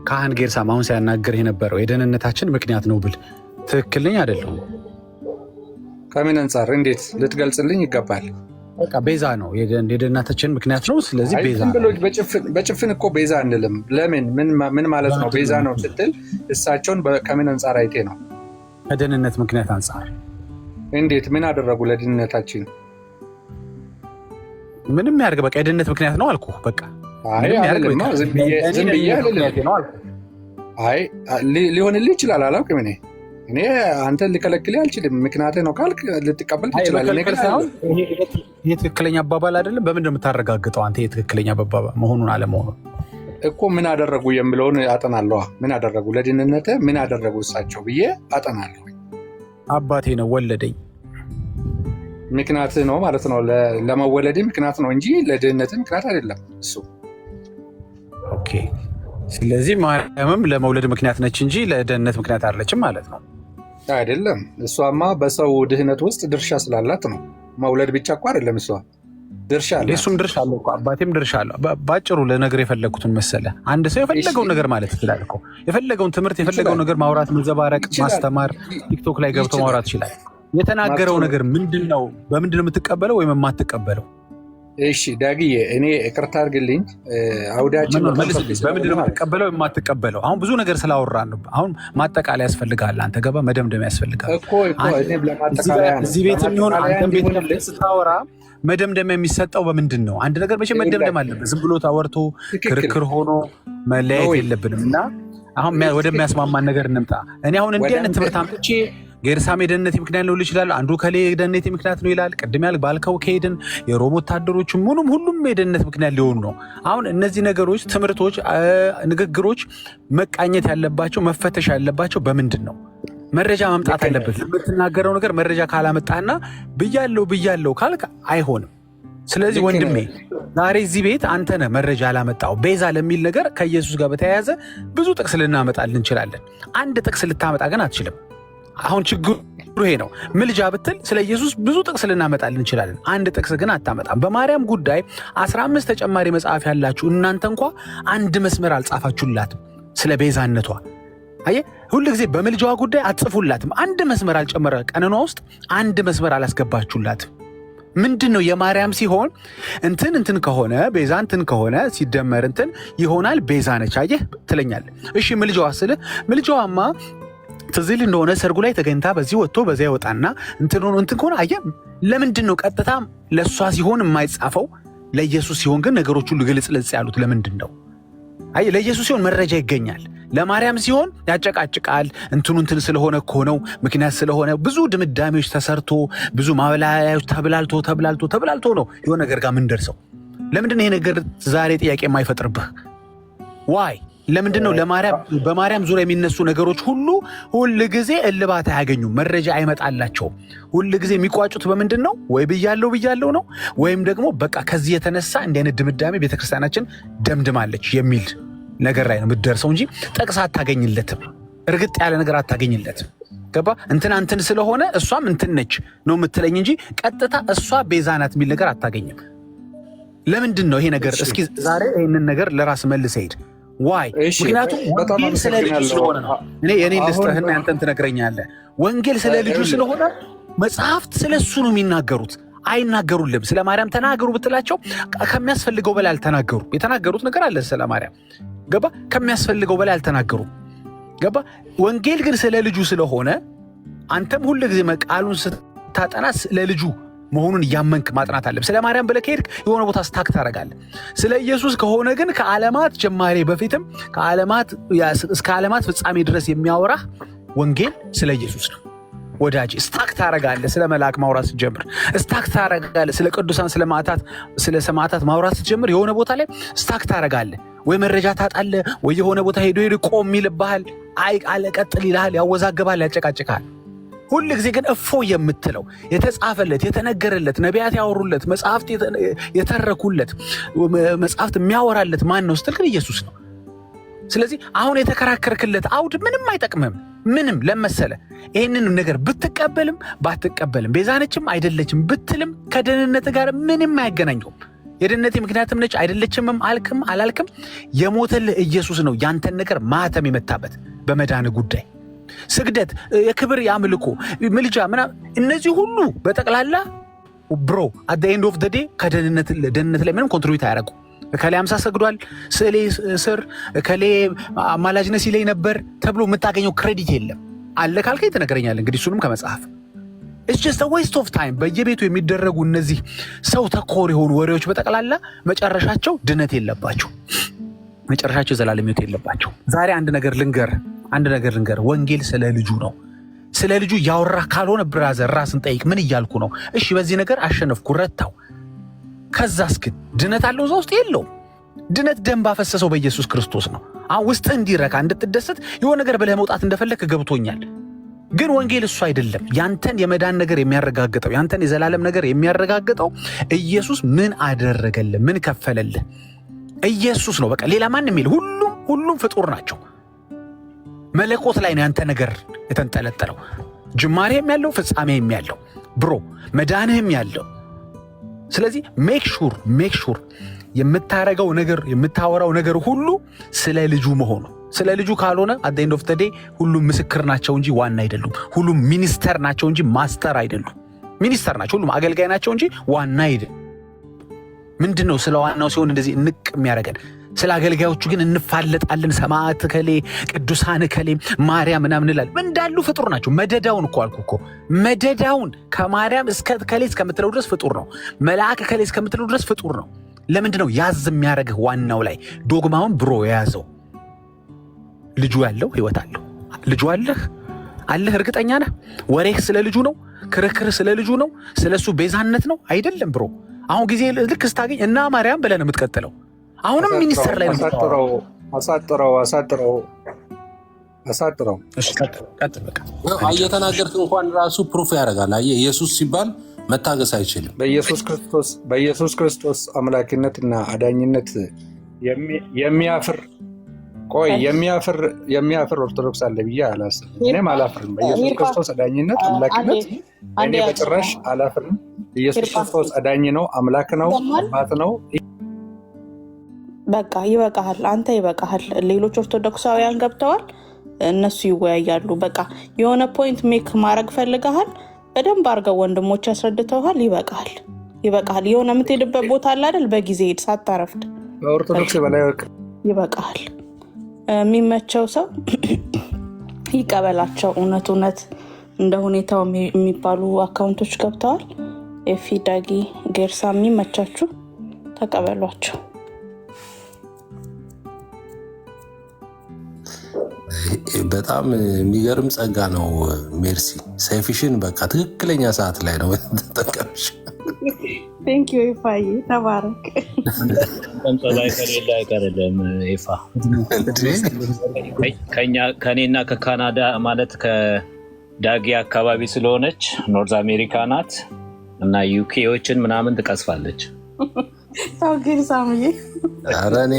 ካህን ጌርሳም አሁን ሲያናገር የነበረው የደህንነታችን ምክንያት ነው ብል ትክክል ነኝ አይደለሁ? ከምን አንጻር እንዴት ልትገልጽልኝ ይገባል? በቃ ቤዛ ነው የደህንነታችን ምክንያት ነው። ስለዚህ ቤዛ ብሎ በጭፍን እኮ ቤዛ አንልም። ለምን ምን ማለት ነው? ቤዛ ነው ስትል እሳቸውን ከምን አንጻር አይቴ ነው? ከደህንነት ምክንያት አንጻር። እንዴት? ምን አደረጉ ለደህንነታችን? ምንም ያደርግ በቃ የደህንነት ምክንያት ነው አልኩ። በቃ ዝም ብዬ ሊሆንልህ ይችላል አላውቅም። እኔ አንተን ልከለክልህ አልችልም። ምክንያትህ ነው ካልክ ልትቀበል ትችላለህ። ይህ ትክክለኛ አባባል አይደለም። በምንድን ነው የምታረጋግጠው አንተ የትክክለኛ አባባል መሆኑን አለመሆኑን? እኮ ምን አደረጉ የምለውን አጠናለሁ። ምን አደረጉ ለድህንነትህ ምን አደረጉ እሳቸው ብዬ አጠናለሁ። አባቴ ነው ወለደኝ ምክንያትህ ነው ማለት ነው። ለመወለድህ ምክንያት ነው እንጂ ለድህነትህ ምክንያት አይደለም እሱ። ኦኬ። ስለዚህ ማርያምም ለመውለድ ምክንያት ነች እንጂ ለድህነት ምክንያት አይደለችም ማለት ነው? አይደለም። እሷማ በሰው ድህነት ውስጥ ድርሻ ስላላት ነው። መውለድ ብቻ እኮ አይደለም፣ እሷ ድርሻ አላት። እሱም ድርሻ አለው እኮ አባቴም ድርሻ አለው። ባጭሩ ለነገር የፈለግኩትን መሰለ። አንድ ሰው የፈለገውን ነገር ማለት ይችላል እኮ። የፈለገውን ትምህርት የፈለገውን ነገር ማውራት፣ መዘባረቅ፣ ማስተማር፣ ቲክቶክ ላይ ገብቶ ማውራት ይችላል። የተናገረው ነገር ምንድን ነው? በምንድን ነው የምትቀበለው ወይም የማትቀበለው? እሺ ዳግዬ፣ እኔ ይቅርታ አድርግልኝ። አውዳችን በምንድን ነው የምትቀበለው የማትቀበለው? አሁን ብዙ ነገር ስላወራን ነው። አሁን ማጠቃለያ ያስፈልጋል። አንተ ገባ መደምደም ያስፈልጋል። እዚህ ቤት የሚሆን አንተም ቤት ስታወራ መደምደሚያ የሚሰጠው በምንድን ነው? አንድ ነገር መቼ መደምደም አለበት። ዝም ብሎ ታወርቶ ክርክር ሆኖ መለያየት የለብንም። እና አሁን ወደሚያስማማን ነገር እንምጣ። እኔ አሁን እንዲህ አይነት ትምህርት አምጥቼ ጌርሳም የደህንነት ምክንያት ነው ይችላል፣ አንዱ ከሌ የደህንነት ምክንያት ነው ይላል። ቅድም ባልከው ከሄድን የሮም ወታደሮች ሁሉም የደህንነት ምክንያት ሊሆኑ ነው። አሁን እነዚህ ነገሮች፣ ትምህርቶች፣ ንግግሮች መቃኘት ያለባቸው መፈተሽ ያለባቸው በምንድን ነው? መረጃ መምጣት አለበት። የምትናገረው ነገር መረጃ ካላመጣና ብያለው ካልክ አይሆንም። ስለዚህ ወንድሜ ዛሬ እዚህ ቤት አንተ ነህ መረጃ አላመጣው። ቤዛ ለሚል ነገር ከኢየሱስ ጋር በተያያዘ ብዙ ጥቅስ ልናመጣል እንችላለን። አንድ ጥቅስ ልታመጣ ግን አትችልም። አሁን ችግሩ ይሄ ነው። ምልጃ ብትል ስለ ኢየሱስ ብዙ ጥቅስ ልናመጣል እንችላለን። አንድ ጥቅስ ግን አታመጣም። በማርያም ጉዳይ 15 ተጨማሪ መጽሐፍ ያላችሁ እናንተ እንኳ አንድ መስመር አልጻፋችሁላትም ስለ ቤዛነቷ። አየህ፣ ሁሉ ጊዜ በምልጃዋ ጉዳይ አትጽፉላትም። አንድ መስመር አልጨመረ ቀነኗ ውስጥ አንድ መስመር አላስገባችሁላትም። ምንድን ነው የማርያም ሲሆን እንትን ከሆነ ቤዛ እንትን ከሆነ ሲደመር እንትን ይሆናል ቤዛ ነች። አየህ ትለኛለህ። እሺ ምልጃዋ ስልህ ምልጃዋማ ትዝል እንደሆነ ሰርጉ ላይ ተገኝታ በዚህ ወጥቶ በዚያ ይወጣና እንትን ከሆነ አየህ፣ ለምንድን ነው ቀጥታ ለእሷ ሲሆን የማይጻፈው? ለኢየሱስ ሲሆን ግን ነገሮች ሁሉ ግልጽልጽ ያሉት ለምንድን ነው? አየህ፣ ለኢየሱስ ሲሆን መረጃ ይገኛል። ለማርያም ሲሆን ያጨቃጭቃል። እንትን ስለሆነ እኮ ነው፣ ምክንያት ስለሆነ ብዙ ድምዳሜዎች ተሰርቶ ብዙ ማብላያዎች ተብላልቶ ነው የሆነ ነገር ጋር ምን ደርሰው። ለምንድን ነው ይሄ ነገር ዛሬ ጥያቄ የማይፈጥርብህ? ዋይ ለምንድን ነው በማርያም ዙሪያ የሚነሱ ነገሮች ሁል ጊዜ እልባት አያገኙም? መረጃ አይመጣላቸውም። ሁል ጊዜ የሚቋጩት በምንድን ነው? ወይ ብያለው ነው፣ ወይም ደግሞ በቃ ከዚህ የተነሳ እንዲህ አይነት ድምዳሜ ቤተክርስቲያናችን ደምድማለች የሚል ነገር ላይ ነው የምትደርሰው እንጂ ጠቅስ አታገኝለትም። እርግጥ ያለ ነገር አታገኝለትም። ገባ? እንትን ስለሆነ እሷም እንትን ነች ነው የምትለኝ እንጂ ቀጥታ እሷ ቤዛ ናት የሚል ነገር አታገኝም። ለምንድን ነው ይሄ ነገር? እስኪ ዛሬ ይህንን ነገር ለራስ መልስ ሄድ። ዋይ? ምክንያቱም ወንጌል ስለ ልጁ ስለሆነ ነው። እኔ የኔን ልስጥህና ያንተን ትነግረኛለህ። ወንጌል ስለ ልጁ ስለሆነ መጽሐፍት ስለ እሱ ነው የሚናገሩት። አይናገሩልም። ስለ ማርያም ተናገሩ ብትላቸው ከሚያስፈልገው በላይ አልተናገሩ። የተናገሩት ነገር አለ ስለ ማርያም፣ ገባ? ከሚያስፈልገው በላይ አልተናገሩ፣ ገባ? ወንጌል ግን ስለ ልጁ ስለሆነ አንተም ሁሉ ጊዜ ቃሉን ስታጠና ስለ ልጁ መሆኑን እያመንክ ማጥናት አለብህ። ስለ ማርያም ብለህ ከሄድክ የሆነ ቦታ ስታክ ታደርጋለህ። ስለ ኢየሱስ ከሆነ ግን ከዓለማት ጀማሬ በፊትም እስከ ዓለማት ፍጻሜ ድረስ የሚያወራህ ወንጌል ስለ ኢየሱስ ነው። ወዳጅ ስታክ ታደርጋለህ። ስለ መልአክ ማውራት ስትጀምር ስታክ ታደርጋለህ። ስለ ቅዱሳን ስለ ሰማዕታት ማውራት ስትጀምር የሆነ ቦታ ላይ ስታክ ታደርጋለህ። ወይ መረጃ ታጣለህ፣ ወይ የሆነ ቦታ ሄዶ ቆም ይልብሃል፣ አይ አለ ቀጥል ይልሃል፣ ያወዛግባል፣ ያጨቃጭቃል። ሁል ጊዜ ግን እፎ የምትለው የተጻፈለት የተነገረለት ነቢያት ያወሩለት መጽሐፍት የተረኩለት መጽሐፍት የሚያወራለት ማን ነው ስትል ግን ኢየሱስ ነው። ስለዚህ አሁን የተከራከርክለት አውድ ምንም አይጠቅምም። ምንም ለመሰለ ይህንን ነገር ብትቀበልም ባትቀበልም ቤዛነችም አይደለችም ብትልም ከደህንነት ጋር ምንም አያገናኘውም። የደህንነቴ ምክንያትም ነች አይደለችምም አልክም አላልክም የሞተልህ ኢየሱስ ነው ያንተን ነገር ማህተም የመታበት በመዳን ጉዳይ። ስግደት፣ የክብር የአምልኮ ምልጃ ምናምን እነዚህ ሁሉ በጠቅላላ ብሮ አት ኤንድ ኦፍ ዘ ዴይ ከደህንነት ላይ ምንም ኮንትሪቢዩት አያደርጉ። እከሌ 50 ሰግዷል ስዕሌ ስር እከሌ አማላጅነት ሲለኝ ነበር ተብሎ የምታገኘው ክሬዲት የለም። አለ ካልከኝ ትነግረኛለህ። እንግዲህ እሱንም ከመጽሐፍ it's just a waste of time። በየቤቱ የሚደረጉ እነዚህ ሰው ተኮር የሆኑ ወሬዎች በጠቅላላ መጨረሻቸው ድነት የለባቸው፣ መጨረሻቸው ዘላለም ሕይወት የለባቸው። ዛሬ አንድ ነገር ልንገር፣ ወንጌል ስለ ልጁ ነው። ስለ ልጁ ያወራ ካልሆነ ብራዘር ራስን ጠይቅ። ምን እያልኩ ነው? እሺ በዚህ ነገር አሸነፍኩ ረታው፣ ከዛስ ግን ድነት አለው? እዛ ውስጥ የለውም። ድነት ደም ባፈሰሰው በኢየሱስ ክርስቶስ ነው። አሁን ውስጥ እንዲረካ እንድትደሰት የሆነ ነገር ብለህ መውጣት እንደፈለክ ገብቶኛል። ግን ወንጌል እሱ አይደለም። ያንተን የመዳን ነገር የሚያረጋግጠው ያንተን የዘላለም ነገር የሚያረጋግጠው ኢየሱስ ምን አደረገልህ፣ ምን ከፈለልህ ኢየሱስ ነው። በቃ ሌላ ማንም የለ። ሁሉም ፍጡር ናቸው። መለኮት ላይ ነው ያንተ ነገር የተንጠለጠለው። ጅማሬም ያለው ፍጻሜም ያለው ብሮ መዳንህም ያለው። ስለዚህ ሜክ ሹር የምታረገው ነገር የምታወራው ነገር ሁሉ ስለ ልጁ መሆኑ። ስለ ልጁ ካልሆነ አት ኤንድ ኦፍ ዘ ዴይ ሁሉም ምስክር ናቸው እንጂ ዋና አይደሉም። ሁሉም ሚኒስተር ናቸው እንጂ ማስተር አይደሉም። ሚኒስተር ናቸው፣ ሁሉም አገልጋይ ናቸው እንጂ ዋና አይደሉም። ምንድን ነው ስለ ዋናው ሲሆን እንደዚህ እንቅ የሚያደርገን? ስለ አገልጋዮቹ ግን እንፋለጣለን። ሰማዕት ከሌ ቅዱሳን ከሌ ማርያም ምናምን እንላለን። እንዳሉ ፍጡር ናቸው። መደዳውን እኮ አልኩ እኮ መደዳውን ከማርያም እስከ ከሌ እስከምትለው ድረስ ፍጡር ነው። መልአክ ከሌ እስከምትለው ድረስ ፍጡር ነው። ለምንድን ነው ያዝ የሚያደርግህ? ዋናው ላይ ዶግማውን ብሮ የያዘው ልጁ ያለው ህይወት አለው። ልጁ አለህ እርግጠኛ ነህ? ወሬህ ስለ ልጁ ነው። ክርክር ስለ ልጁ ነው። ስለ እሱ ቤዛነት ነው አይደለም ብሮ። አሁን ጊዜ ልክ ስታገኝ እና ማርያም ብለህ ነው የምትቀጥለው። አሁንም ሚኒስተር ላይ ነው። አሳጥረው። እሺ ቀጥል። በቃ እየተናገርክ እንኳን ራሱ ፕሩፍ ያደርጋል። አየህ ኢየሱስ ሲባል መታገስ አይችልም። በኢየሱስ ክርስቶስ አምላክነትና አዳኝነት የሚያፍር ኦርቶዶክስ አለ ብዬ አላስብም። እኔም አላፍርም። በኢየሱስ ክርስቶስ አዳኝነት አምላክነት እኔ በጭራሽ አላፍርም። ኢየሱስ ክርስቶስ አዳኝ ነው፣ አምላክ ነው፣ አባት ነው። በቃ ይበቃሃል፣ አንተ ይበቃሃል። ሌሎች ኦርቶዶክሳውያን ገብተዋል፣ እነሱ ይወያያሉ። በቃ የሆነ ፖይንት ሜክ ማድረግ ፈልገሃል፣ በደንብ አድርገው ወንድሞች ያስረድተዋል። ይበቃሃል። የሆነ የምትሄድበት ቦታ አለ አይደል? በጊዜ ሄድ ሳታረፍድ። በኦርቶዶክስ በላይ ይበቃሃል። የሚመቸው ሰው ይቀበላቸው። እውነት እንደ ሁኔታው የሚባሉ አካውንቶች ገብተዋል። ኤፊ ዳጊ ጌርሳ የሚመቻችሁ ተቀበሏቸው። በጣም የሚገርም ጸጋ ነው። ሜርሲ ሰይፍሽን በቃ ትክክለኛ ሰዓት ላይ ነው ተጠቀምሽ። ቴንኪዩ ይፋዬ፣ ተባረክ። ላይ ከሌላ አይቀርልም። ይፋ ከኔና ከካናዳ ማለት ከዳጊ አካባቢ ስለሆነች ኖርዝ አሜሪካ ናት እና ዩኬዎችን ምናምን ትቀስፋለች። ታው ጌርሳምዬ ኧረ እኔ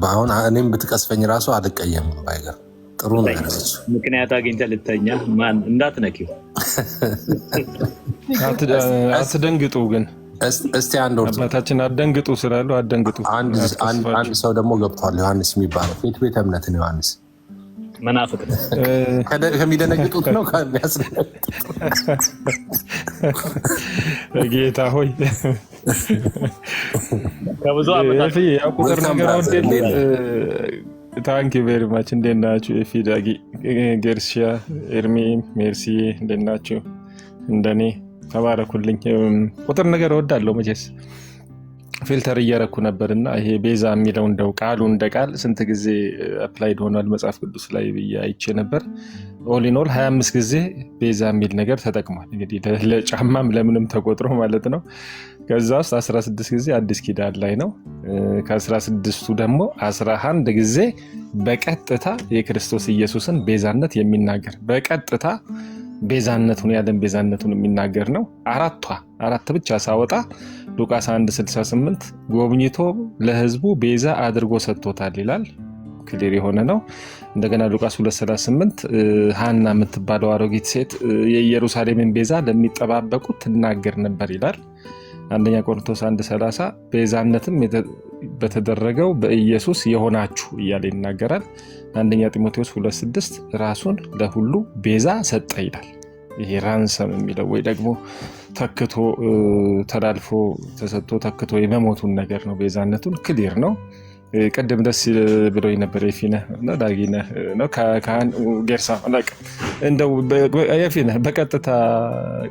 አሁን እኔም ብትቀስፈኝ ራሱ አልቀየምም። ባይገር ጥሩ ነው ያለች ምክንያት አግኝተህ ልተኛ ማን እንዳትነኪው። አትደንግጡ ግን እስቲ አንድ አባታችን አትደንግጡ ስላሉ አትደንግጡ። አንድ ሰው ደግሞ ገብቷል። ዮሐንስ የሚባለው ቤተ እምነት ነው። ዮሐንስ መናፍቅ ነው። ከሚደነግጡት ነው ከሚያስደነግጡት። ጌታ ሆይ ከብዙ ዓመታት ቁጥር ነገር ታንክ ዩ ቬሪ ማች። እንዴት ናችሁ? ኤፊ ዳጊ፣ ጌርሲያ፣ ኤርሚ፣ ሜርሲ እንዴት ናችሁ? እንደኔ ተባረኩልኝ። ቁጥር ነገር እወዳለሁ መቼስ ፊልተር እያረኩ ነበርና ይሄ ቤዛ የሚለው እንደው ቃሉ እንደ ቃል ስንት ጊዜ አፕላይድ ሆኗል መጽሐፍ ቅዱስ ላይ ብዬ አይቼ ነበር። ኦሊኖል 25 ጊዜ ቤዛ የሚል ነገር ተጠቅሟል። እንግዲህ ለጫማም ለምንም ተቆጥሮ ማለት ነው። ከዛ ውስጥ 16 ጊዜ አዲስ ኪዳን ላይ ነው። ከ16ቱ ደግሞ 11 ጊዜ በቀጥታ የክርስቶስ ኢየሱስን ቤዛነት የሚናገር በቀጥታ ቤዛነቱን ያለን ቤዛነቱን የሚናገር ነው። አራት ብቻ ሳወጣ ሉቃስ 1:68 ጎብኝቶ ለህዝቡ ቤዛ አድርጎ ሰጥቶታል ይላል። ክሊር የሆነ ነው። እንደገና ሉቃስ 2:38 ሐና የምትባለው አሮጊት ሴት የኢየሩሳሌምን ቤዛ ለሚጠባበቁት ትናገር ነበር ይላል። አንደኛ ቆሮንቶስ 1:30 ቤዛነትም በተደረገው በኢየሱስ የሆናችሁ እያለ ይናገራል። አንደኛ ጢሞቴዎስ 2:6 ራሱን ለሁሉ ቤዛ ሰጠ ይላል። ይሄ ራንሰም የሚለው ወይ ደግሞ ተክቶ ተላልፎ ተሰጥቶ ተክቶ የመሞቱን ነገር ነው። ቤዛነቱን ክሊር ነው። ቅድም ደስ ብሎኝ ነበር። የፊነህ ነው ዳጊነህ ነው ጌርሳ እንደው የፊነህ በቀጥታ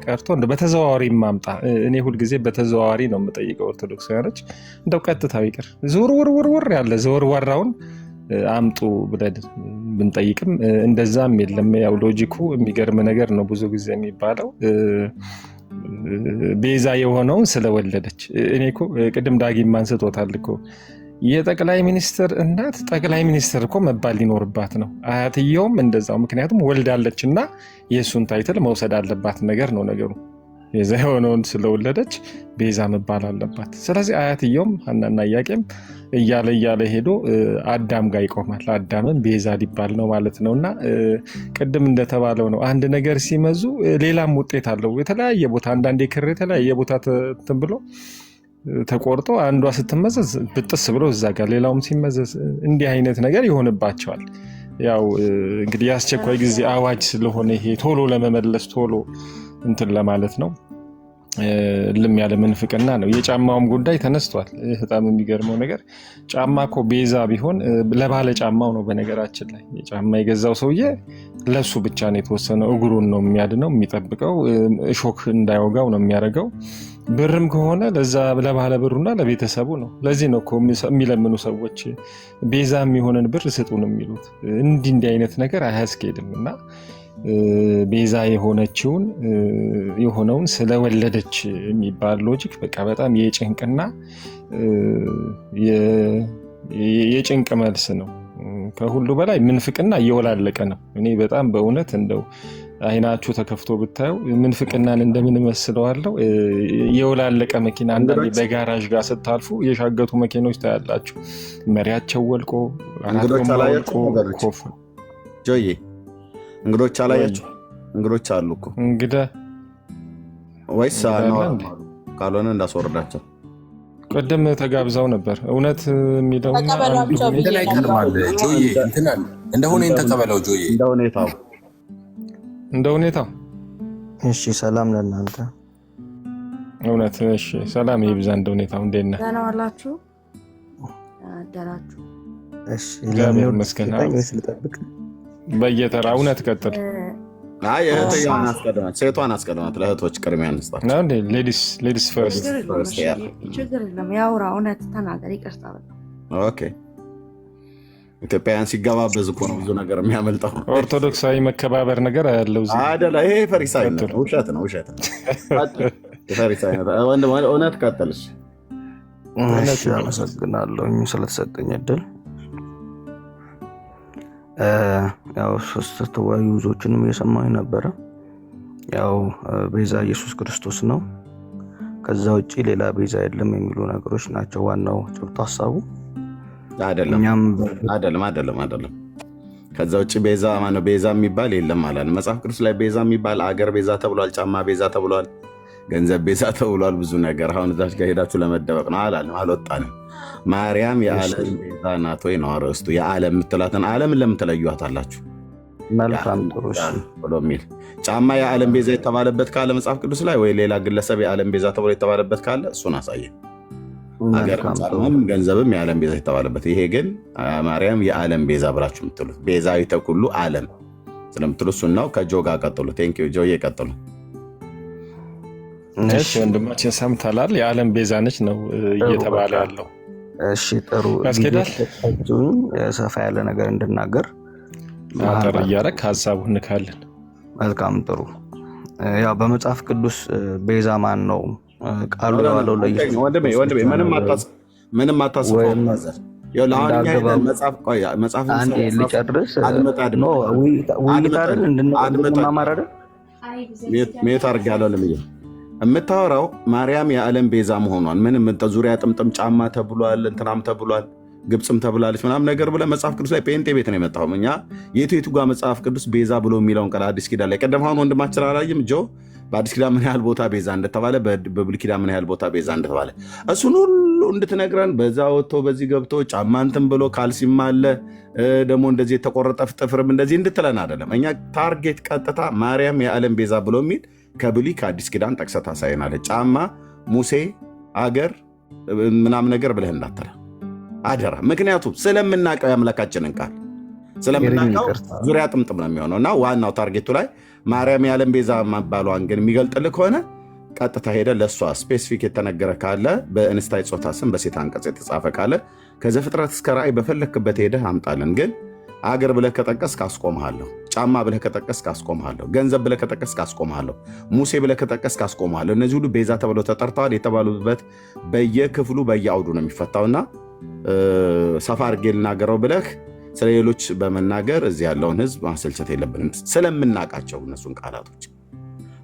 ቀርቶ በተዘዋዋሪ ማምጣ። እኔ ሁልጊዜ በተዘዋዋሪ ነው የምጠይቀው ኦርቶዶክሳውያኖች፣ እንደው ቀጥታው ይቅር ዝውውር ያለ ዘወርዋራውን አምጡ ብለን ብንጠይቅም እንደዛም የለም። ያው ሎጂኩ የሚገርም ነገር ነው። ብዙ ጊዜ የሚባለው ቤዛ የሆነውን ስለወለደች። እኔ እኮ ቅድም ዳጊም አንስቶታል እኮ የጠቅላይ ሚኒስትር እናት ጠቅላይ ሚኒስትር እኮ መባል ሊኖርባት ነው። አያትየውም እንደዛው። ምክንያቱም ወልዳለች እና የእሱን ታይትል መውሰድ አለባት ነገር ነው ነገሩ። ቤዛ የሆነውን ስለወለደች ቤዛ መባል አለባት። ስለዚህ አያትየውም ሐናና ኢያቄም እያለ ሄዶ አዳም ጋር ይቆማል። አዳምም ቤዛ ሊባል ነው ማለት ነው። እና ቅድም እንደተባለው ነው አንድ ነገር ሲመዙ ሌላም ውጤት አለው። የተለያየ ቦታ አንዳንዴ ክር የተለያየ ቦታ እንትን ብሎ ተቆርጦ አንዷ ስትመዘዝ ብጥስ ብሎ እዛ ጋር ሌላውም ሲመዘዝ እንዲህ አይነት ነገር ይሆንባቸዋል። ያው እንግዲህ የአስቸኳይ ጊዜ አዋጅ ስለሆነ ይሄ ቶሎ ለመመለስ ቶሎ እንትን ለማለት ነው። ልም ያለ ምንፍቅና ነው። የጫማውም ጉዳይ ተነስቷል። በጣም የሚገርመው ነገር ጫማ እኮ ቤዛ ቢሆን ለባለ ጫማው ነው። በነገራችን ላይ የጫማ የገዛው ሰውዬ ለሱ ብቻ ነው የተወሰነው። እግሩን ነው የሚያድነው የሚጠብቀው፣ እሾክ እንዳይወጋው ነው የሚያደርገው። ብርም ከሆነ ለዛ ለባለ ብሩና ለቤተሰቡ ነው። ለዚህ ነው እኮ የሚለምኑ ሰዎች ቤዛ የሚሆንን ብር ስጡን የሚሉት። እንዲህ አይነት ነገር አያስኬድም። እና ቤዛ የሆነውን ስለወለደች የሚባል ሎጂክ በቃ በጣም የጭንቅና የጭንቅ መልስ ነው። ከሁሉ በላይ ምንፍቅና እየወላለቀ ነው። እኔ በጣም በእውነት እንደው አይናችሁ ተከፍቶ ብታዩ ምንፍቅናን እንደምን መስለዋለሁ። የወላለቀ መኪና አንዳንዴ በጋራዥ ጋር ስታልፉ የሻገቱ መኪኖች ታያላችሁ። መሪያቸው ወልቆ ጆዬ እንግዶች አላያችሁ? እንግዶች አሉ እኮ እንግዳ ወይስ ካልሆነ እንዳስወርዳቸው። ቅድም ተጋብዘው ነበር። እውነት የሚለው እንደሆነ ተቀበለው ጆዬ እንደ ሁኔታው። እሺ ሰላም ለእናንተ። እውነት እሺ፣ ሰላም ይብዛ። እንደ ሁኔታው። እንዴት ነህ? ደህና ዋላችሁ? አደራችሁ? እሺ እግዚአብሔር ይመስገን። በየተራ እውነት ቀጥል። አይ ሴቷን አስቀድማት፣ ለእህቶች ቅድሚያ እንስጣት። ሌዲስ ፈርስት። ችግር የለም ያውራ፣ እውነት ተናገር። ይቅርታ በጣም ኦኬ። ኢትዮጵያውያን ሲገባበዝ እኮ ነው ብዙ ነገር የሚያመልጠው። ኦርቶዶክሳዊ መከባበር ነገር ያለው አይደለ? ይሄ ፈሪሳይነት ነው፣ ውሸት ነው። እውነት ቀጥልሽ። አመሰግናለሁ ስለተሰጠኝ እድል። ያው ሶስት ተወያዩ ብዙዎችንም እየሰማኝ ነበረ። ያው ቤዛ ኢየሱስ ክርስቶስ ነው፣ ከዛ ውጭ ሌላ ቤዛ የለም የሚሉ ነገሮች ናቸው ዋናው ጭብጡ ሀሳቡ። አይደለም። ከዛ ውጭ ቤዛ ማነው? ቤዛ የሚባል የለም አላለ መጽሐፍ ቅዱስ ላይ። ቤዛ የሚባል አገር ቤዛ ተብሏል፣ ጫማ ቤዛ ተብሏል፣ ገንዘብ ቤዛ ተብሏል፣ ብዙ ነገር። አሁን እዛች ጋር ሄዳችሁ ለመደበቅ ነው አላለም፣ አልወጣንም። ማርያም የዓለም ቤዛ ናት ወይ ነው አርዕስቱ። የዓለም የምትላትን ዓለምን ለምን ትለዩዋታላችሁ? መልካም ጥሩ ብሎ የሚል ጫማ የዓለም ቤዛ የተባለበት ካለ መጽሐፍ ቅዱስ ላይ ወይ ሌላ ግለሰብ የዓለም ቤዛ ተብሎ የተባለበት ካለ እሱን አሳየ። ጫማም ገንዘብም የዓለም ቤዛ የተባለበት። ይሄ ግን ማርያም የዓለም ቤዛ ብላችሁ የምትሉት ቤዛዊተ ኩሉ ዓለም ስለምትሉ እሱን ነው። ከጆ ጋር ቀጥሉ። ቴንኪው ጆ እየቀጥሉ። እሺ ወንድማችን ሰምተላል። የዓለም ቤዛ ነች ነው እየተባለ ያለው። እሺ ጥሩ ያስኬዳል። ሰፋ ያለ ነገር እንድናገር አጠር እያደረግ ሀሳቡ እንካለን። መልካም ጥሩ። ያው በመጽሐፍ ቅዱስ ቤዛ ማን ነው ቃሉ የዋለው ምንም አታስበው። ሜት አድርግ ያለው ልምየ የምታወራው ማርያም የዓለም ቤዛ መሆኗን ምንም ዙሪያ ጥምጥም ጫማ ተብሏል፣ እንትናም ተብሏል፣ ግብፅም ተብላለች ምናምን ነገር ብለህ መጽሐፍ ቅዱስ ላይ ጴንጤ ቤት ነው የመጣው። እኛ የቱ ጋር መጽሐፍ ቅዱስ ቤዛ ብሎ የሚለውን ቃል አዲስ ኪዳን ላይ ቀደም አሁን ወንድማችን አላየም ጆ በአዲስ ኪዳን ምን ያህል ቦታ ቤዛ እንደተባለ በብሉይ ኪዳን ምን ያህል ቦታ ቤዛ እንደተባለ እሱን ሁሉ እንድትነግረን በዛ ወጥቶ በዚህ ገብቶ ጫማ እንትን ብሎ ካልሲም አለ ደግሞ እንደዚህ የተቆረጠ ጥፍርም እንደዚህ እንድትለን አይደለም። እኛ ታርጌት ቀጥታ ማርያም የዓለም ቤዛ ብሎ የሚል ከብሉይ ከአዲስ ኪዳን ጠቅሰህ ታሳየናለህ። ጫማ ሙሴ አገር ምናምን ነገር ብለህ እንዳትለ አደራ። ምክንያቱም ስለምናውቀው የአምላካችንን ቃል ስለምናውቀው ዙሪያ ጥምጥም ነው የሚሆነው እና ዋናው ታርጌቱ ላይ ማርያም የዓለም ቤዛ መባሏን ግን የሚገልጥልህ ከሆነ ቀጥታ ሄደ ለእሷ ስፔሲፊክ የተነገረ ካለ በእንስታይ ጾታ ስም በሴት አንቀጽ የተጻፈ ካለ ከዘፍጥረት እስከ ራእይ በፈለክበት ሄደህ አምጣልን። ግን አገር ብለህ ከጠቀስክ አስቆምሃለሁ፣ ጫማ ብለህ ከጠቀስክ አስቆምሃለሁ፣ ገንዘብ ብለህ ከጠቀስክ አስቆምሃለሁ፣ ሙሴ ብለህ ከጠቀስክ አስቆምሃለሁ። እነዚህ ሁሉ ቤዛ ተብለው ተጠርተዋል። የተባሉበት በየክፍሉ በየአውዱ ነው የሚፈታውና ሰፋ አድርጌ ልናገረው ብለህ ስለሌሎች በመናገር እዚህ ያለውን ህዝብ ማሰልቸት የለብንም ስለምናውቃቸው እነሱን ቃላቶች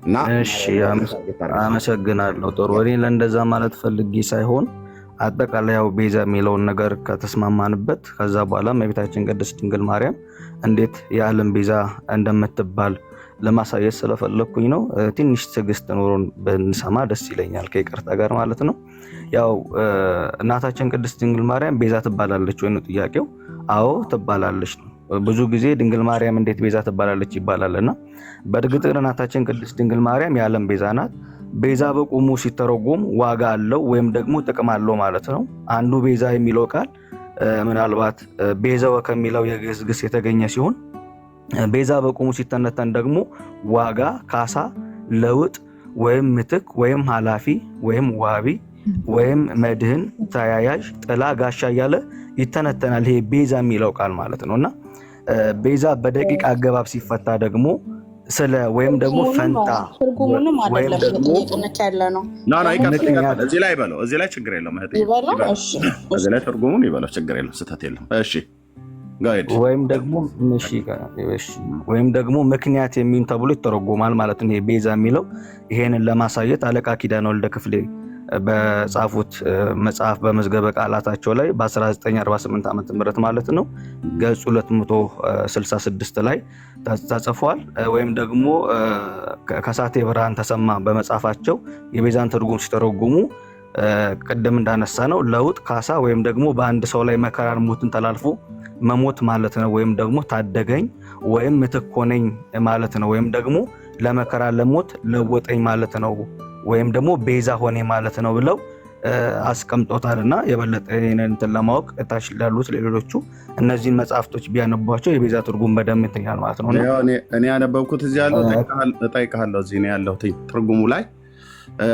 እና አመሰግናለሁ። ጥሩ እኔ ለእንደዛ ማለት ፈልጌ ሳይሆን አጠቃላይ ያው ቤዛ የሚለውን ነገር ከተስማማንበት ከዛ በኋላ እመቤታችን ቅድስት ድንግል ማርያም እንዴት የዓለም ቤዛ እንደምትባል ለማሳየት ስለፈለኩኝ ነው። ትንሽ ትዕግስት ኖሮን ብንሰማ ደስ ይለኛል ከይቅርታ ጋር ማለት ነው። ያው እናታችን ቅድስት ድንግል ማርያም ቤዛ ትባላለች ወይ ነው ጥያቄው? አዎ ትባላለች ነው። ብዙ ጊዜ ድንግል ማርያም እንዴት ቤዛ ትባላለች ይባላልና በእርግጥ እናታችን ቅድስት ድንግል ማርያም የዓለም ቤዛ ናት። ቤዛ በቁሙ ሲተረጎም ዋጋ አለው ወይም ደግሞ ጥቅም አለው ማለት ነው። አንዱ ቤዛ የሚለው ቃል ምናልባት ቤዛው ከሚለው የግዕዝ ግስ የተገኘ ሲሆን ቤዛ በቁሙ ሲተነተን ደግሞ ዋጋ፣ ካሳ፣ ለውጥ ወይም ምትክ ወይም ኃላፊ ወይም ዋቢ ወይም መድህን፣ ተያያዥ፣ ጥላ፣ ጋሻ እያለ ይተነተናል። ይሄ ቤዛ የሚለው ቃል ማለት ነውና ቤዛ በደቂቅ አገባብ ሲፈታ ደግሞ ስለ ወይም ደግሞ ፈንታ ትርጉሙንም አይደለም እየጠነከ ያለ ነው። እዚህ ላይ በለው፣ እዚህ ላይ ችግር የለውም። እዚህ ላይ ትርጉሙን ይበለው፣ ችግር የለም፣ ስህተት የለም። እሺ ወይም ደግሞ ምክንያት የሚሆን ተብሎ ይተረጎማል ማለት ነው። ይሄ ቤዛ የሚለው ይሄንን ለማሳየት አለቃ ኪዳነ ወልደ ክፍሌ በጻፉት መጽሐፍ በመዝገበ ቃላታቸው ላይ በ1948 ዓመተ ምህረት ማለት ነው ገጽ 266 ላይ ተጽፏል። ወይም ደግሞ ከሳቴ ብርሃን ተሰማ በመጽሐፋቸው የቤዛን ትርጉም ሲተረጉሙ ቅድም እንዳነሳ ነው ለውጥ፣ ካሳ ወይም ደግሞ በአንድ ሰው ላይ መከራን ሞትን ተላልፎ መሞት ማለት ነው። ወይም ደግሞ ታደገኝ ወይም ምትክ ሆነኝ ማለት ነው። ወይም ደግሞ ለመከራ ለሞት ለወጠኝ ማለት ነው። ወይም ደግሞ ቤዛ ሆኔ ማለት ነው ብለው አስቀምጦታልና የበለጠ እንትን ለማወቅ እታች ላሉት ሌሎቹ እነዚህን መጽሐፍቶች ቢያነቧቸው የቤዛ ትርጉም በደንብ ይተኛል ማለት ነው። እኔ ያነበብኩት እዚህ ያለው እጠይቅሃለሁ። እዚህ ነው ያለው ትርጉሙ ላይ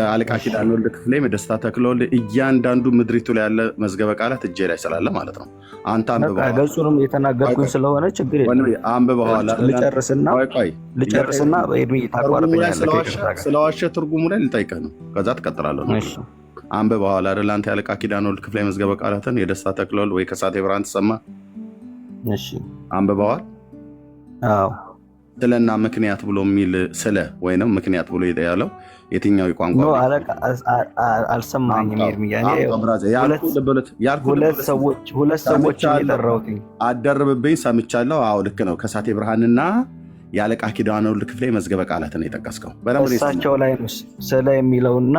አለቃ ኪዳነ ወልደ ክፍሌ ደስታ ተክለወልድ እያንዳንዱ ምድሪቱ ላይ ያለ መዝገበ ቃላት እጄ ላይ ስላለ ማለት ነው። አንተ አንብበዋል። ገጹንም የተናገርኩኝ ስለሆነ ችግር የለም። አንብበዋል። ልጨርስና በእድሜ ታቋርጠኛለህ። ስለዋሸ ትርጉሙ ላይ ልጠይቅህ ነው። ከዛ ትቀጥላለህ። አንብበዋል አይደል? አንተ የአለቃ ኪዳነ ወልደ ክፍሌ መዝገበ ቃላትን የደስታ ተክለወልድ ወይ ከሳቴ ብርሃን ተሰማ አንብበዋል? አዎ። ስለና ምክንያት ብሎ የሚል ስለ ወይንም ምክንያት ብሎ ያለው የትኛው ቋንቋ ነው? አልሰማኝም። ሁለት ሰዎች የጠራሁት አደርብብኝ ሰምቻለሁ። አዎ ልክ ነው። ከሳቴ ብርሃንና የአለቃ ኪዳነ ወልደ ክፍሌ መዝገበ ቃላትን የጠቀስከው እሳቸው ላይ ነው ስለ የሚለውና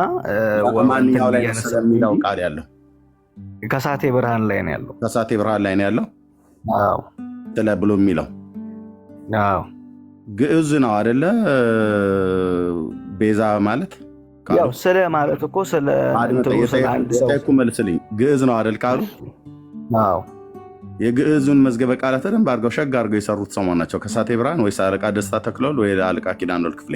ማንኛው ላይ ስለሚለው ቃል ያለው? ከሳቴ ብርሃን ላይ ነው ያለው። ከሳቴ ብርሃን ላይ ነው ያለው። አዎ ስለ ብሎ የሚለው አዎ ግዕዝ ነው አይደለ? ቤዛ ማለት ያው ስለ ማለት እኮ ስለ አንድ ሰው መልስልኝ። ግዕዝ ነው አይደል ቃሉ? አዎ። የግዕዙን መዝገበ ቃላት በደንብ አድርገው ሸጋ አድርገው የሰሩት ሰሞን ናቸው። ከሳቴ ብርሃን ወይስ አለቃ ደስታ ተክለወልድ ወይ አለቃ ኪዳነ ወልደ ክፍሌ?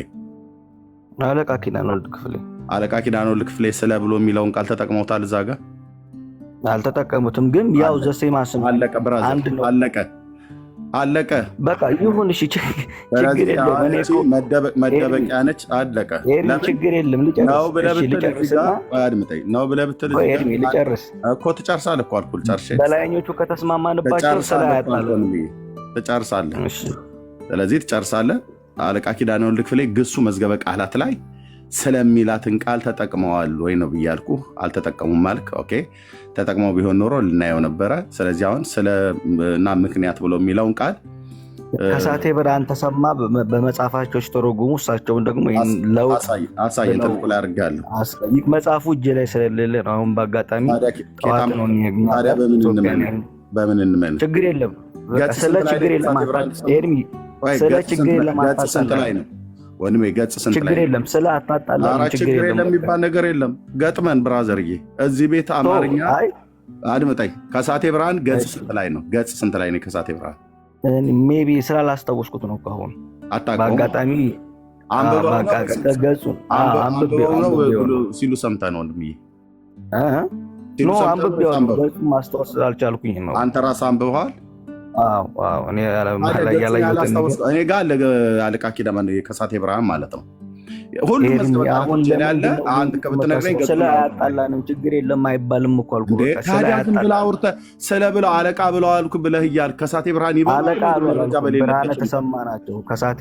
አለቃ ኪዳነ ወልደ ክፍሌ። አለቃ ኪዳነ ወልደ ክፍሌ ስለ ብሎ የሚለውን ቃል ተጠቅመውታል። እዛ ጋር አልተጠቀሙትም፣ ግን ያው ዘሴማ ስም አለቀ። ብራዘር አለቀ። አለቀ። በቃ ይሁን። እሺ ችግር የለም። መደበቂያ ነች። አለቀ። ችግር የለም። ነው ብለህ ብትል ልጨርስ እኮ ትጨርሳለህ እኮ አልኩህ። ጨርሼ በላይኞቹ ከተስማማንባቸው ትጨርሳለህ። ስለዚህ ትጨርሳለህ። አለቃ ኪዳነ ወልድ ክፍሌ ግሱ መዝገበ ቃላት ላይ ስለሚላትን ቃል ተጠቅመዋል ወይ ነው ብያልኩህ። አልተጠቀሙም አልክ። ኦኬ ተጠቅመው ቢሆን ኖሮ ልናየው ነበረ። ስለዚህ አሁን ስለና ምክንያት ብሎ የሚለውን ቃል ከሳቴ ብርሃን ተሰማ በመጽሐፋቸው ሲተረጉሙ እሳቸውን ደግሞ አሳየን። ጥልቁ ላይ አድርጋለሁ። መጽሐፉ እጄ ላይ ስለሌለ ነው። አሁን በአጋጣሚ በምን እንመን? ችግር የለም። ስለ ችግር የለም። ኤርሚ ስለ ችግር የለም። ስንት ላይ ነው ወንድሜ? ገጽ ስንት ላይ? ችግር የለም። ስለ አታጣላ ችግር የለም የሚባል ነገር የለም። ገጥመን ብራዘርዬ፣ እዚህ ቤት አማርኛ አድምጠኝ። ከሳቴ ብርሃን ገጽ ስንት ላይ ነው? ገጽ ስንት ላይ ነው ከሳቴ ብርሃን? ሜቢ ስላላስታወስኩት ነው። ከአሁን በአጋጣሚ አንብቤው ነው ሲሉ ሰምተህ ነው ወንድምዬ? አንብቤው ገጹን ማስታወስ ስላልቻልኩኝ ነው። አንተ ራስህ አንብበዋል? እኔ ጋር አለቃ ኪዳነ ከሳቴ ብርሃን ማለት ነው። ሁሉም ያለ አንድ ከብትነግረኝ ስለ አያጣላንም ችግር የለም አይባልም እኮ አልኩህ። ስለ ብለው አለቃ ብለው አልኩ ብለህ እያልክ ከሳቴ ብርሃን ብርሃነ ተሰማ ናቸው። ከሳቴ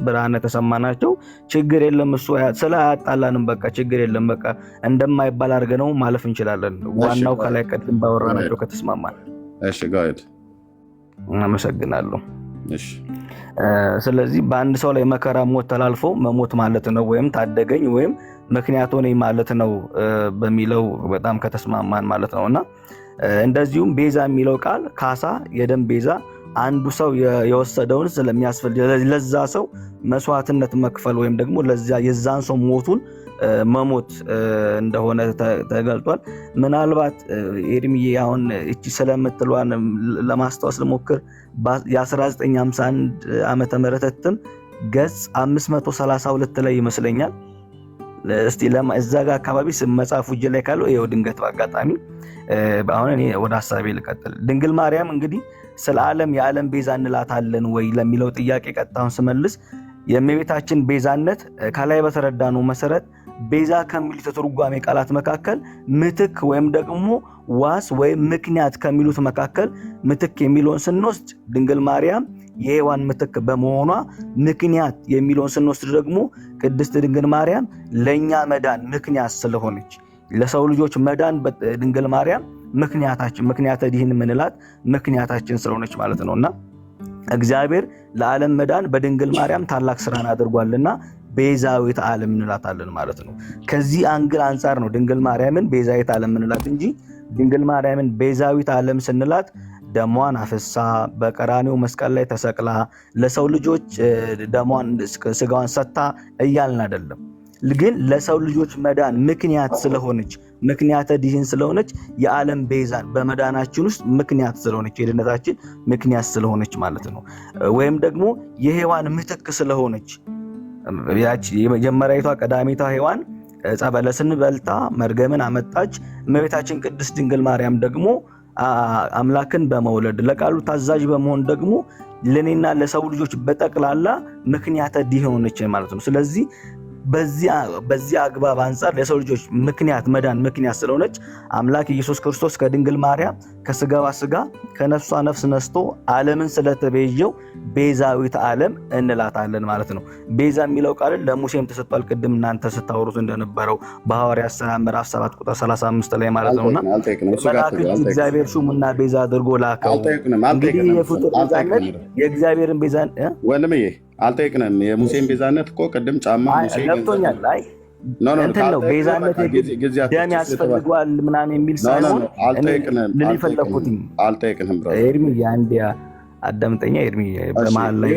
ብርሃነ ተሰማ ናቸው። ችግር የለም እሱ ስለ አያጣላንም በቃ ችግር የለም በቃ እንደማይባል አድርገን ነው ማለፍ እንችላለን። ዋናው ከላይ ቀድም ባወራናቸው ከተስማማን። እሺ ጋይድ አመሰግናለሁ። ስለዚህ በአንድ ሰው ላይ መከራ ሞት ተላልፎ መሞት ማለት ነው ወይም ታደገኝ ወይም ምክንያት ሆነኝ ማለት ነው በሚለው በጣም ከተስማማን ማለት ነውና እንደዚሁም ቤዛ የሚለው ቃል ካሳ፣ የደም ቤዛ አንዱ ሰው የወሰደውን ስለሚያስፈልግ ለዛ ሰው መስዋዕትነት መክፈል ወይም ደግሞ ለዛ የዛን ሰው ሞቱን መሞት እንደሆነ ተገልጧል። ምናልባት ኤርሚዬ አሁን እቺ ስለምትሏን ለማስታወስ ልሞክር። የ1951 ዓመተ ምህረት እትም ገጽ 532 ላይ ይመስለኛል። እስቲ እዛ ጋር አካባቢ መጽሐፉ እጅ ላይ ካለው ይኸው ድንገት በአጋጣሚ አሁን እኔ ወደ ሐሳቤ ልቀጥል። ድንግል ማርያም እንግዲህ ስለ ዓለም የዓለም ቤዛ እንላታለን ወይ ለሚለው ጥያቄ ቀጥታውን ስመልስ የእመቤታችን ቤዛነት ከላይ በተረዳነው መሰረት ቤዛ ከሚሉት ትርጓሜ ቃላት መካከል ምትክ ወይም ደግሞ ዋስ ወይም ምክንያት ከሚሉት መካከል ምትክ የሚለውን ስንወስድ ድንግል ማርያም የሔዋን ምትክ በመሆኗ ምክንያት የሚለውን ስንወስድ ደግሞ ቅድስት ድንግል ማርያም ለኛ መዳን ምክንያት ስለሆነች ለሰው ልጆች መዳን ድንግል ማርያም ምክንያተ ዲህን ምንላት ምክንያታችን ስለሆነች ማለት ነውና እግዚአብሔር ለዓለም መዳን በድንግል ማርያም ታላቅ ስራን አድርጓልና ቤዛዊት ዓለም እንላታለን ማለት ነው። ከዚህ አንግል አንጻር ነው ድንግል ማርያምን ቤዛዊት ዓለም እንላት እንጂ ድንግል ማርያምን ቤዛዊት ዓለም ስንላት ደሟን አፍሳ በቀራኒው መስቀል ላይ ተሰቅላ ለሰው ልጆች ደሟን ስጋዋን ሰጥታ እያልን አይደለም። ግን ለሰው ልጆች መዳን ምክንያት ስለሆነች ምክንያተ ዲህን ስለሆነች የዓለም ቤዛን በመዳናችን ውስጥ ምክንያት ስለሆነች የድነታችን ምክንያት ስለሆነች ማለት ነው። ወይም ደግሞ የሔዋን ምትክ ስለሆነች ያቺ የመጀመሪያዊቷ ቀዳሚቷ ሔዋን ዕፀ በለስን በልታ መርገምን አመጣች። እመቤታችን ቅድስት ድንግል ማርያም ደግሞ አምላክን በመውለድ ለቃሉ ታዛዥ በመሆን ደግሞ ለኔና ለሰው ልጆች በጠቅላላ ምክንያተ ዲህ ሆነች ማለት ነው። ስለዚህ በዚህ አግባብ አንፃር ለሰው ልጆች ምክንያት መዳን ምክንያት ስለሆነች አምላክ ኢየሱስ ክርስቶስ ከድንግል ማርያም ከስጋዋ ስጋ ከነፍሷ ነፍስ ነስቶ ዓለምን ስለተቤዠው ቤዛዊት ዓለም እንላታለን ማለት ነው። ቤዛ የሚለው ቃል ለሙሴም ተሰጥቷል። ቅድም እናንተ ስታወሩት እንደነበረው በሐዋርያት ሥራ ምዕራፍ 7 ቁጥር 35 ላይ ማለት ነውና መልአክ እግዚአብሔር ሹምና ቤዛ አድርጎ ላከው። እንግዲህ የፍጡር ቤዛነት የእግዚአብሔርን ቤዛ ወንድምዬ አልጠይቅንም። የሙሴን ቤዛነት እኮ ቅድም ጫማ ሙሴ ገብቶኛል። አይ እንትን ነው ቤዛነት ደም ያስፈልገዋል ምናምን የሚል ሳይሆን አልጠይቅንም። ኤርሚ አንድ አዳምጠኛ ኤርሚ በመሀል ላይ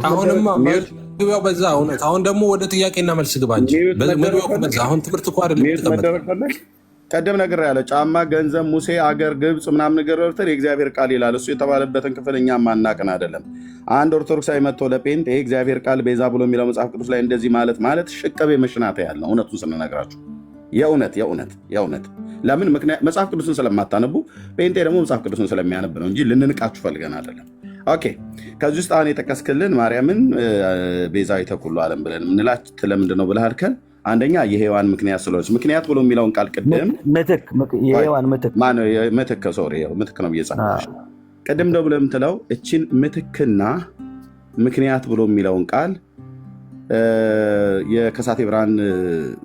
አሁንማ መግቢያው በዛ እውነት። አሁን ደግሞ ወደ ጥያቄና መልስ ግባ እንጂ መግቢያው በዛ አሁን ትምህርት እኮ አይደለም። ቀደም ነገር ያለ ጫማ፣ ገንዘብ፣ ሙሴ፣ አገር፣ ግብፅ ምናምን ነገር ወርተን የእግዚአብሔር ቃል ይላል። እሱ የተባለበትን ክፍል እኛ ማናቅን አይደለም። አንድ ኦርቶዶክሳዊ መጥቶ ለፔንት ይሄ እግዚአብሔር ቃል ቤዛ ብሎ የሚለው መጽሐፍ ቅዱስ ላይ እንደዚህ ማለት ሽቀቤ መሽናት ያለ እውነቱን ስንነግራችሁ የእውነት ለምን ምክንያት መጽሐፍ ቅዱስን ስለማታነቡ ፔንቴ ደግሞ መጽሐፍ ቅዱስን ስለሚያነብ ነው እንጂ ልንንቃችሁ ፈልገን አይደለም። ኦኬ። ከዚህ ውስጥ አሁን የጠቀስክልን ማርያምን ቤዛዊተ ኩሉ ዓለም ብለን ምንላት ለምንድን ነው ብለህ አልከን? አንደኛ የሔዋን ምክንያት ስለሆነች፣ ምክንያት ብሎ የሚለውን ቃል ቅድም የሔዋን ምትክ ምትክ ነው ብዬ ጻፍኩልሽ። ቅድም ደው ብለህ የምትለው እችን ምትክና ምክንያት ብሎ የሚለውን ቃል የከሳቴ ብርሃን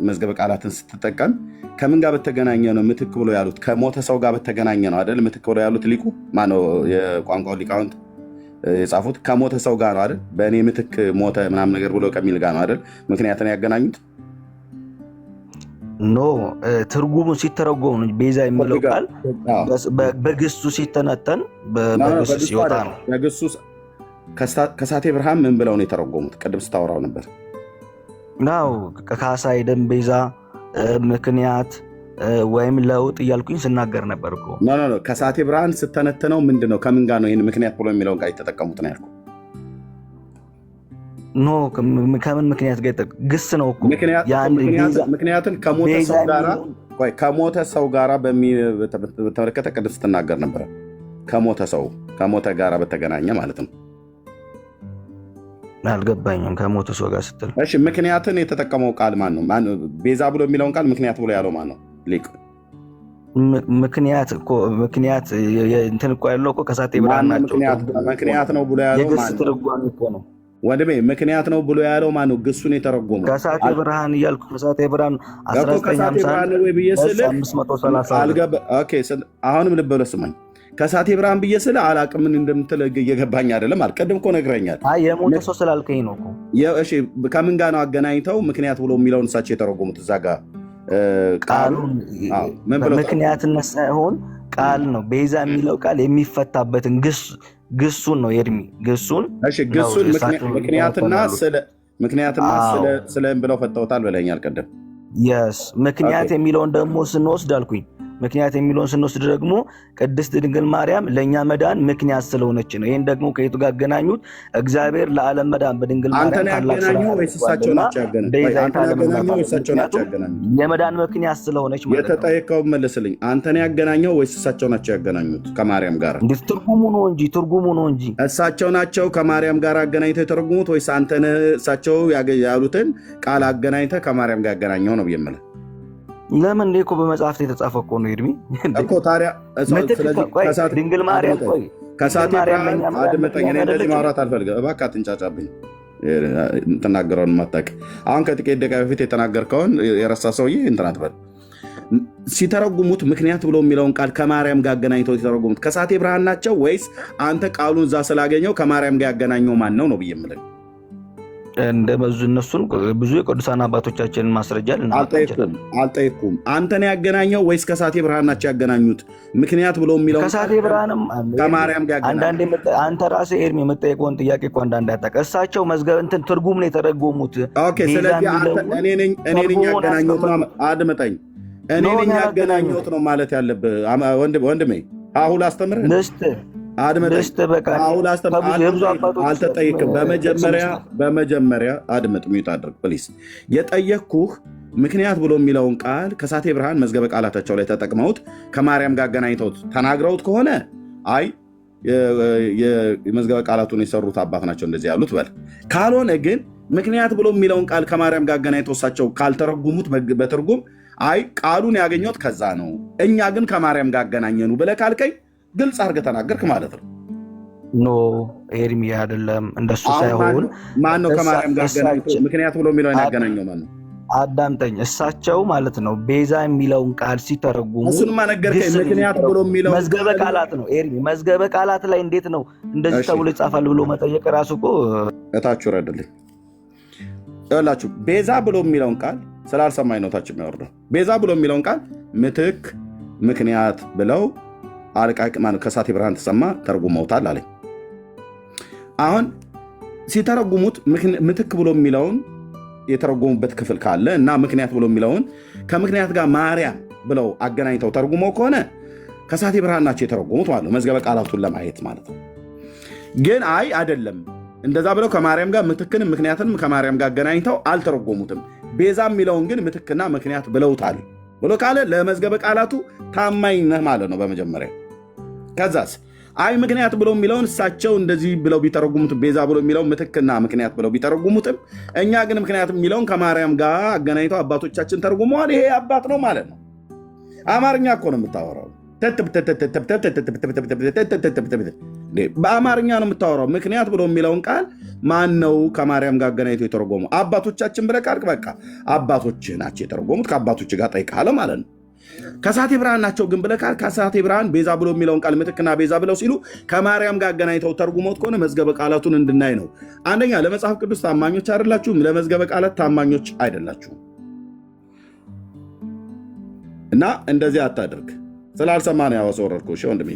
መዝገበ ቃላትን ስትጠቀም ከምን ጋር በተገናኘ ነው ምትክ ብሎ ያሉት? ከሞተ ሰው ጋር በተገናኘ ነው አይደል? ምትክ ብሎ ያሉት ሊቁ ማነው? የቋንቋው ሊቃውንት የጻፉት ከሞተ ሰው ጋር ነው አይደል? በእኔ ምትክ ሞተ ምናምን ነገር ብሎ ከሚል ጋር ነው አይደል ምክንያትን ያገናኙት? ኖ ትርጉሙ ሲተረጎም ነው ቤዛ የሚለው ቃል በግሱ ሲተነተን በግሱ ሲወጣ ነው። በግሱ ከሳቴ ብርሃን ምን ብለው ነው የተረጎሙት? ቅድም ስታወራው ነበር ናው ካሳ የደም ቤዛ ምክንያት ወይም ለውጥ እያልኩኝ ስናገር ነበር እኮ። ኖ ከሳቴ ብርሃን ስተነተነው ምንድን ነው ከምን ጋር ነው ይህን ምክንያት ብሎ የሚለውን ቃል የተጠቀሙት ነው ያልኩ። ኖ ከምን ምክንያት ጋር ግስ ነው እኮ። ምክንያትን ከሞተ ሰው ጋራ በተመለከተ ቅድም ስትናገር ነበረ። ከሞተ ጋራ በተገናኘ ማለት ነው። አልገባኝም። ከሞተ ሰው ጋር ስትል እሺ፣ ምክንያትን የተጠቀመው ቃል ማን ነው? ቤዛ ብሎ የሚለውን ቃል ምክንያት ብሎ ያለው ማን ነው? ሊቅ ምክንያት እንትን እኮ ያለው እኮ ከሳቴ ብርሃን ናቸው። ምክንያት ነው ብሎ ያለው የግስ ትርጓሜ እኮ ነው ወንድሜ። ምክንያት ነው ብሎ ያለው ማን ነው? ግሱን የተረጎመው ከሳቴ ብርሃን እያልኩ ከሳቴ ብርሃን 1950 አሁንም ልብ ብለህ ስማኝ። ከሳቴ ብርሃን ብዬ ስለ አላቅም ምን እንደምትል እየገባኝ አይደለም። አልቀድም እኮ ነግረኛል። የሞተ ሰው ስላልከኝ ነው እኮ። እሺ ከምን ጋር ነው አገናኝተው ምክንያት ብሎ የሚለውን እሳቸው የተረጎሙት? እዛ ጋር ቃሉን ምክንያትነት ሳይሆን ቃል ነው። ቤዛ የሚለው ቃል የሚፈታበትን ግሱን ነው የእድሜ ግሱን ምክንያትና ስለም ብለው ፈተውታል ብለኛል ቅድም። ምክንያት የሚለውን ደግሞ ስንወስድ አልኩኝ ምክንያት የሚለውን ስንወስድ ደግሞ ቅድስት ድንግል ማርያም ለእኛ መዳን ምክንያት ስለሆነች ነው። ይህን ደግሞ ከየቱ ጋር አገናኙት? እግዚአብሔር ለዓለም መዳን በድንግል ማርያም የመዳን ምክንያት ስለሆነች ማለት ነው። የተጠየቀውን መልስልኝ። አንተን ያገናኘው ወይስ እሳቸው ናቸው ያገናኙት ከማርያም ጋር? ትርጉሙ ነው እንጂ እሳቸው ናቸው ከማርያም ጋር አገናኝተው የተረጉሙት ወይስ አንተን እሳቸው ያሉትን ቃል አገናኝተህ ከማርያም ጋር ያገናኘው ነው ብዬ የምልህ። ለምን እኮ በመጽሐፍት የተጻፈ እኮ ነው ኤርሚ እኮ። ታዲያ ድንግል ማርያም ከሳቴ ብርሃን አድምጠኝ። እኔ እንደዚህ ማውራት አልፈልግም። እባክህ አትንጫጫብኝ። የምትናገረውን ማታውቅ አሁን ከጥቂት ደቂቃ በፊት የተናገርከውን የረሳ ሰውዬ እንትን አትበል። ሲተረጉሙት ምክንያት ብሎ የሚለውን ቃል ከማርያም ጋር አገናኝተው የተረጉሙት ከሳቴ ብርሃን ናቸው ወይስ አንተ ቃሉን እዛ ስላገኘው ከማርያም ጋር ያገናኘው ማን ነው ብዬ የምልህ። እንደበዙ እነሱን ብዙ የቅዱሳን አባቶቻችንን ማስረጃ አልጠይኩም። አንተን ያገናኘው ወይስ ከሳቴ ብርሃን ናቸው ያገናኙት? ምክንያት ብሎ የሚለው ከሳቴ ብርሃንም ከማርያም ጋር አንተ ራስህ ኤርሚ የምጠይቀውን ጥያቄ እኮ አንዳንድ ያጠቀ እሳቸው መዝገብ እንትን ትርጉም ነው የተረጎሙት። ስለዚህ እኔ ነኝ ያገናኘሁት ነው። አድምጠኝ። እኔ ነኝ ያገናኘሁት ነው ማለት ያለብህ ወንድሜ። አሁን አስተምርህ አልተጠይቅም። በመጀመሪያ አድምጥ፣ ሚዩት አድርግ ፕሊስ። የጠየቅኩህ ምክንያት ብሎ የሚለውን ቃል ከሳቴ ብርሃን መዝገበ ቃላታቸው ላይ ተጠቅመውት ከማርያም ጋር አገናኝተውት ተናግረውት ከሆነ አይ የመዝገበ ቃላቱን የሰሩት አባት ናቸው እንደዚህ ያሉት በል። ካልሆነ ግን ምክንያት ብሎ የሚለውን ቃል ከማርያም ጋር አገናኝተው እሳቸው ካልተረጉሙት በትርጉም አይ ቃሉን ያገኘሁት ከዛ ነው እኛ ግን ከማርያም ጋር አገናኘኑ ብለህ ካልከኝ ግልጽ አድርገህ ተናገርክ ማለት ነው። ኖ ኤርሚ አይደለም እንደሱ ሳይሆን ማን ነው ከማርያም ጋር አገናኝቶ ምክንያት ብሎ የሚለውን ያገናኘው ማን ነው? አዳምጠኝ። እሳቸው ማለት ነው ቤዛ የሚለውን ቃል ሲተረጉሙ እሱንማ ነገርከኝ። ምክንያት ብሎ የሚለው መዝገበ ቃላት ነው ኤርሚ። መዝገበ ቃላት ላይ እንዴት ነው እንደዚህ ተብሎ ይጻፋል ብሎ መጠየቅ ራሱ እኮ እታችሁ ረድልኝ። ይኸውላችሁ ቤዛ ብሎ የሚለውን ቃል ስላልሰማኝ ነው ታች የሚያወርደው። ቤዛ ብሎ የሚለውን ቃል ምትክ ምክንያት ብለው አርቃቂ ከሳቴ ብርሃን ተሰማ ተርጉመውታል አለኝ። አሁን ሲተረጉሙት ምትክ ብሎ የሚለውን የተረጎሙበት ክፍል ካለ እና ምክንያት ብሎ የሚለውን ከምክንያት ጋር ማርያም ብለው አገናኝተው ተርጉመው ከሆነ ከሳቴ ብርሃን ናቸው የተረጎሙት ማለት ነው፣ መዝገበ ቃላቱን ለማየት ማለት ነው። ግን አይ አይደለም እንደዛ ብለው ከማርያም ጋር ምትክንም ምክንያትንም ከማርያም ጋር አገናኝተው አልተረጎሙትም። ቤዛ የሚለውን ግን ምትክና ምክንያት ብለውታል ብሎ ካለ ለመዝገበ ቃላቱ ታማኝ ነህ ማለት ነው በመጀመሪያ። ከዛስ አይ ምክንያት ብለው የሚለውን እሳቸው እንደዚህ ብለው ቢተረጉሙት ቤዛ ብሎ የሚለው ምትክና ምክንያት ብለው ቢተረጉሙትም እኛ ግን ምክንያት የሚለውን ከማርያም ጋር አገናኝተው አባቶቻችን ተርጉመዋል። ይሄ አባት ነው ማለት ነው። አማርኛ እኮ ነው የምታወራው፣ በአማርኛ ነው የምታወራው። ምክንያት ብሎ የሚለውን ቃል ማን ነው ከማርያም ጋር አገናኝተው የተረጎሙ? አባቶቻችን ብለህ ካልክ በቃ አባቶች ናቸው የተረጎሙት፣ ከአባቶች ጋር ጠይቃለህ ማለት ነው። ከሳቴ ብርሃን ናቸው ግን ብለህ ካልክ ከሳቴ ብርሃን ቤዛ ብሎ የሚለውን ቃል ምትክና ቤዛ ብለው ሲሉ ከማርያም ጋር አገናኝተው ተርጉሞት ከሆነ መዝገበ ቃላቱን እንድናይ ነው። አንደኛ ለመጽሐፍ ቅዱስ ታማኞች አይደላችሁም፣ ለመዝገበ ቃላት ታማኞች አይደላችሁም። እና እንደዚህ አታድርግ። ስላልሰማ ነው ያወሰወረድኩ። እሺ ወንድሜ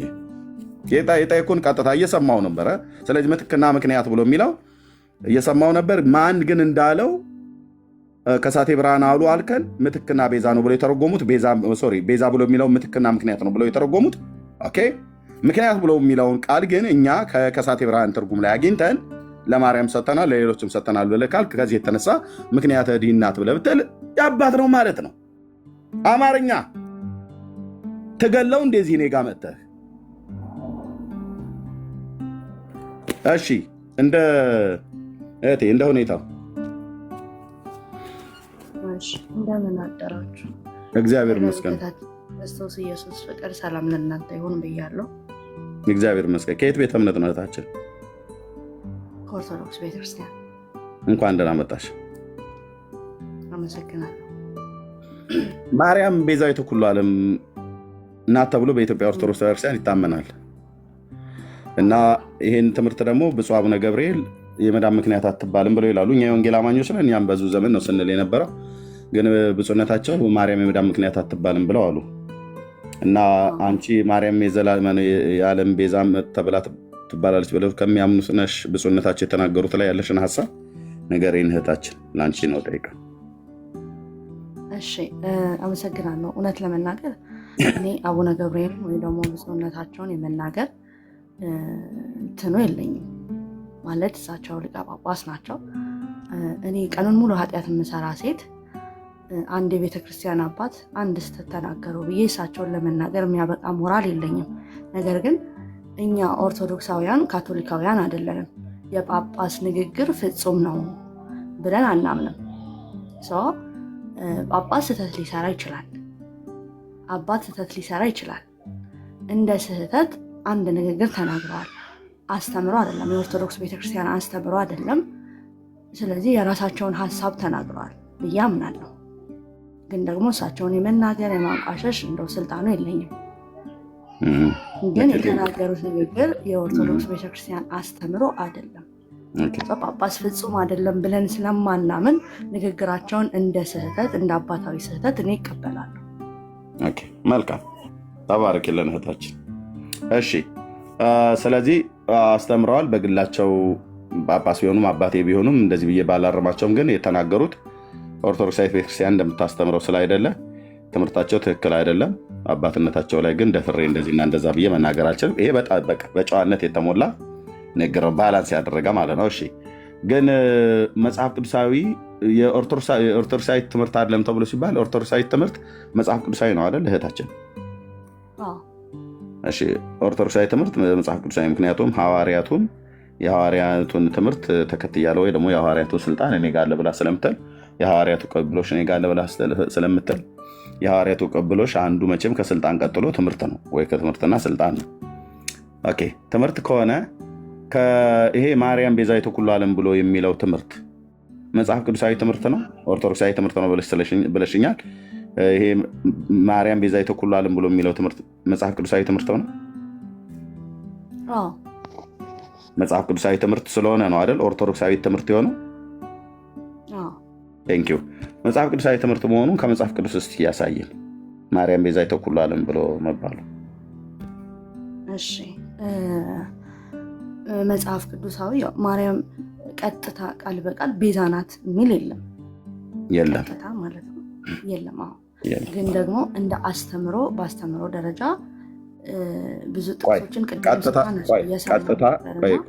የጠየኩህን ቀጥታ እየሰማው ነበረ። ስለዚህ ምትክና ምክንያት ብሎ የሚለው እየሰማው ነበር። ማን ግን እንዳለው ከሳቴ ብርሃን አሉ አልከን። ምትክና ቤዛ ነው ብሎ የተረጎሙት ቤዛ ብሎ የሚለው ምትክና ምክንያት ነው ብሎ የተረጎሙት። ኦኬ ምክንያት ብሎ የሚለውን ቃል ግን እኛ ከሳቴ ብርሃን ትርጉም ላይ አግኝተን ለማርያም ሰጠናል፣ ለሌሎችም ሰጠናል ብለህ ካልክ ከዚህ የተነሳ ምክንያት ድህናት ብለህ ብትል ያባት ነው ማለት ነው። አማርኛ ትገለው እንደዚህ እኔ ጋ መጥተህ እሺ፣ እንደ እህቴ እንደ ሁኔታው እንደምን አደራችሁ? እግዚአብሔር ይመስገን። ክርስቶስ ኢየሱስ ፍቅር ሰላም ለእናንተ ይሁን ብያለሁ። እግዚአብሔር ይመስገን። ከየት ቤተ እምነት ነው እህታችን? ከኦርቶዶክስ ቤተክርስቲያን። እንኳን ደህና መጣሽ። አመሰግናለሁ። ማርያም ቤዛዊተ ኩሉ ዓለም እናት ተብሎ በኢትዮጵያ ኦርቶዶክስ ቤተክርስቲያን ይታመናል እና ይህን ትምህርት ደግሞ ብፁዕ አቡነ ገብርኤል የመዳን ምክንያት አትባልም ብለው ይላሉ። እኛ የወንጌል አማኞች ነን፣ እኛም በዙ ዘመን ነው ስንል የነበረው። ግን ብፁዕነታቸው ማርያም የመዳን ምክንያት አትባልም ብለው አሉ እና አንቺ ማርያም የዓለም ቤዛ ተብላ ትባላለች ብለው ከሚያምኑት ነሽ? ብፁዕነታቸው የተናገሩት ላይ ያለሽን ሀሳብ ንገሪን እህታችን፣ ለአንቺ ነው ጠይቀ። እሺ አመሰግናለሁ። እውነት ለመናገር እኔ አቡነ ገብርኤል ወይ ደግሞ ብፁዕነታቸውን የመናገር እንትኑ የለኝም። ማለት እሳቸው ሊቀ ጳጳስ ናቸው። እኔ ቀኑን ሙሉ ኃጢአት የምሰራ ሴት አንድ የቤተ ክርስቲያን አባት አንድ ስህተት ተናገሩ ብዬ እሳቸውን ለመናገር የሚያበቃ ሞራል የለኝም። ነገር ግን እኛ ኦርቶዶክሳውያን ካቶሊካውያን አይደለንም። የጳጳስ ንግግር ፍጹም ነው ብለን አናምንም። ጳጳስ ስህተት ሊሰራ ይችላል፣ አባት ስህተት ሊሰራ ይችላል። እንደ ስህተት አንድ ንግግር ተናግረዋል። አስተምሮ አይደለም፣ የኦርቶዶክስ ቤተክርስቲያን አስተምሮ አይደለም። ስለዚህ የራሳቸውን ሀሳብ ተናግረዋል ብዬ አምናለሁ። ግን ደግሞ እሳቸውን የመናገር የማንቋሸሽ እንደው ስልጣኑ የለኝም። ግን የተናገሩት ንግግር የኦርቶዶክስ ቤተክርስቲያን አስተምሮ አይደለም። ጳጳስ ፍጹም አይደለም ብለን ስለማናምን ንግግራቸውን እንደ ስህተት እንደ አባታዊ ስህተት እኔ ይቀበላለሁ። መልካም ተባረክልን እህታችን። እሺ ስለዚህ አስተምረዋል። በግላቸው ጳጳስ ቢሆኑም አባቴ ቢሆኑም እንደዚህ ብዬ ባላረማቸውም ግን የተናገሩት ኦርቶዶክሳዊት ቤተክርስቲያን እንደምታስተምረው ስላይደለ ትምህርታቸው ትክክል አይደለም። አባትነታቸው ላይ ግን ደፍሬ እንደዚህና እንደዛ ብዬ መናገር አልችልም። ይሄ በጣም በጨዋነት የተሞላ ንግግር ነው፣ ባላንስ ያደረገ ማለት ነው። እሺ ግን መጽሐፍ ቅዱሳዊ የኦርቶዶክሳዊ ትምህርት አይደለም ተብሎ ሲባል ኦርቶዶክሳዊ ትምህርት መጽሐፍ ቅዱሳዊ ነው አይደል እህታችን? እሺ ኦርቶዶክሳዊ ትምህርት መጽሐፍ ቅዱሳዊ፣ ምክንያቱም የሐዋርያቱን ትምህርት ተከትያለሁ ወይ ደግሞ የሐዋርያቱ ስልጣን እኔ ጋር አለ ብላ ስለምትል የሐዋርያቱ ቅብብሎሽ እኔ ጋር አለ ብላ ስለምትል የሐዋርያቱ ቅብብሎሽ አንዱ መቼም ከስልጣን ቀጥሎ ትምህርት ነው ወይ ከትምህርትና ስልጣን ነው። ኦኬ ትምህርት ከሆነ ይሄ ማርያም ቤዛዊተ ኩሉ ዓለም ብሎ የሚለው ትምህርት መጽሐፍ ቅዱሳዊ ትምህርት ነው ኦርቶዶክሳዊ ትምህርት ነው ብለሽኛል። ይሄ ማርያም ቤዛዊተ ኩሉ ዓለም ብሎ የሚለው ትምህርት መጽሐፍ ቅዱሳዊ ትምህርት ነው። መጽሐፍ ቅዱሳዊ ትምህርት ስለሆነ ነው አይደል ኦርቶዶክሳዊ ትምህርት የሆነው። ቴንኪው። መጽሐፍ ቅዱሳዊ ትምህርት መሆኑን ከመጽሐፍ ቅዱስ እስቲ ያሳየን፣ ማርያም ቤዛዊተ ኩሉ ዓለም ብሎ መባሉ። እሺ መጽሐፍ ቅዱሳዊ ማርያም ቀጥታ ቃል በቃል ቤዛ ናት የሚል የለም ቀጥታ ማለት ነው የለም። ግን ደግሞ እንደ አስተምሮ በአስተምሮ ደረጃ ብዙ ጥቅሶችን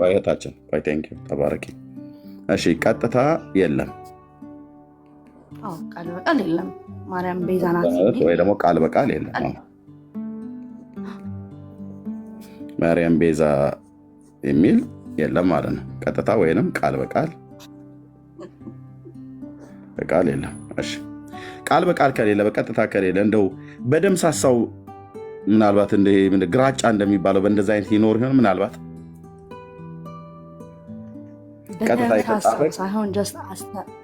እህታችን ተባረኪ። እሺ ቀጥታ የለም፣ ቃል በቃል የለም። ማርያም ቤዛ ናት ወይ ደግሞ ቃል በቃል የለም። ማርያም ቤዛ የሚል የለም ማለት ነው። ቀጥታ ወይንም ቃል በቃል የለም። እሺ ቃል በቃል ከሌለ በቀጥታ ከሌለ እንደው በደምሳሳው ምናልባት እንደ ግራጫ እንደሚባለው በእንደዛ አይነት ይኖር ይሆን? ምናልባት ቀጥታ በተሳሳው ሳይሆን ጀስት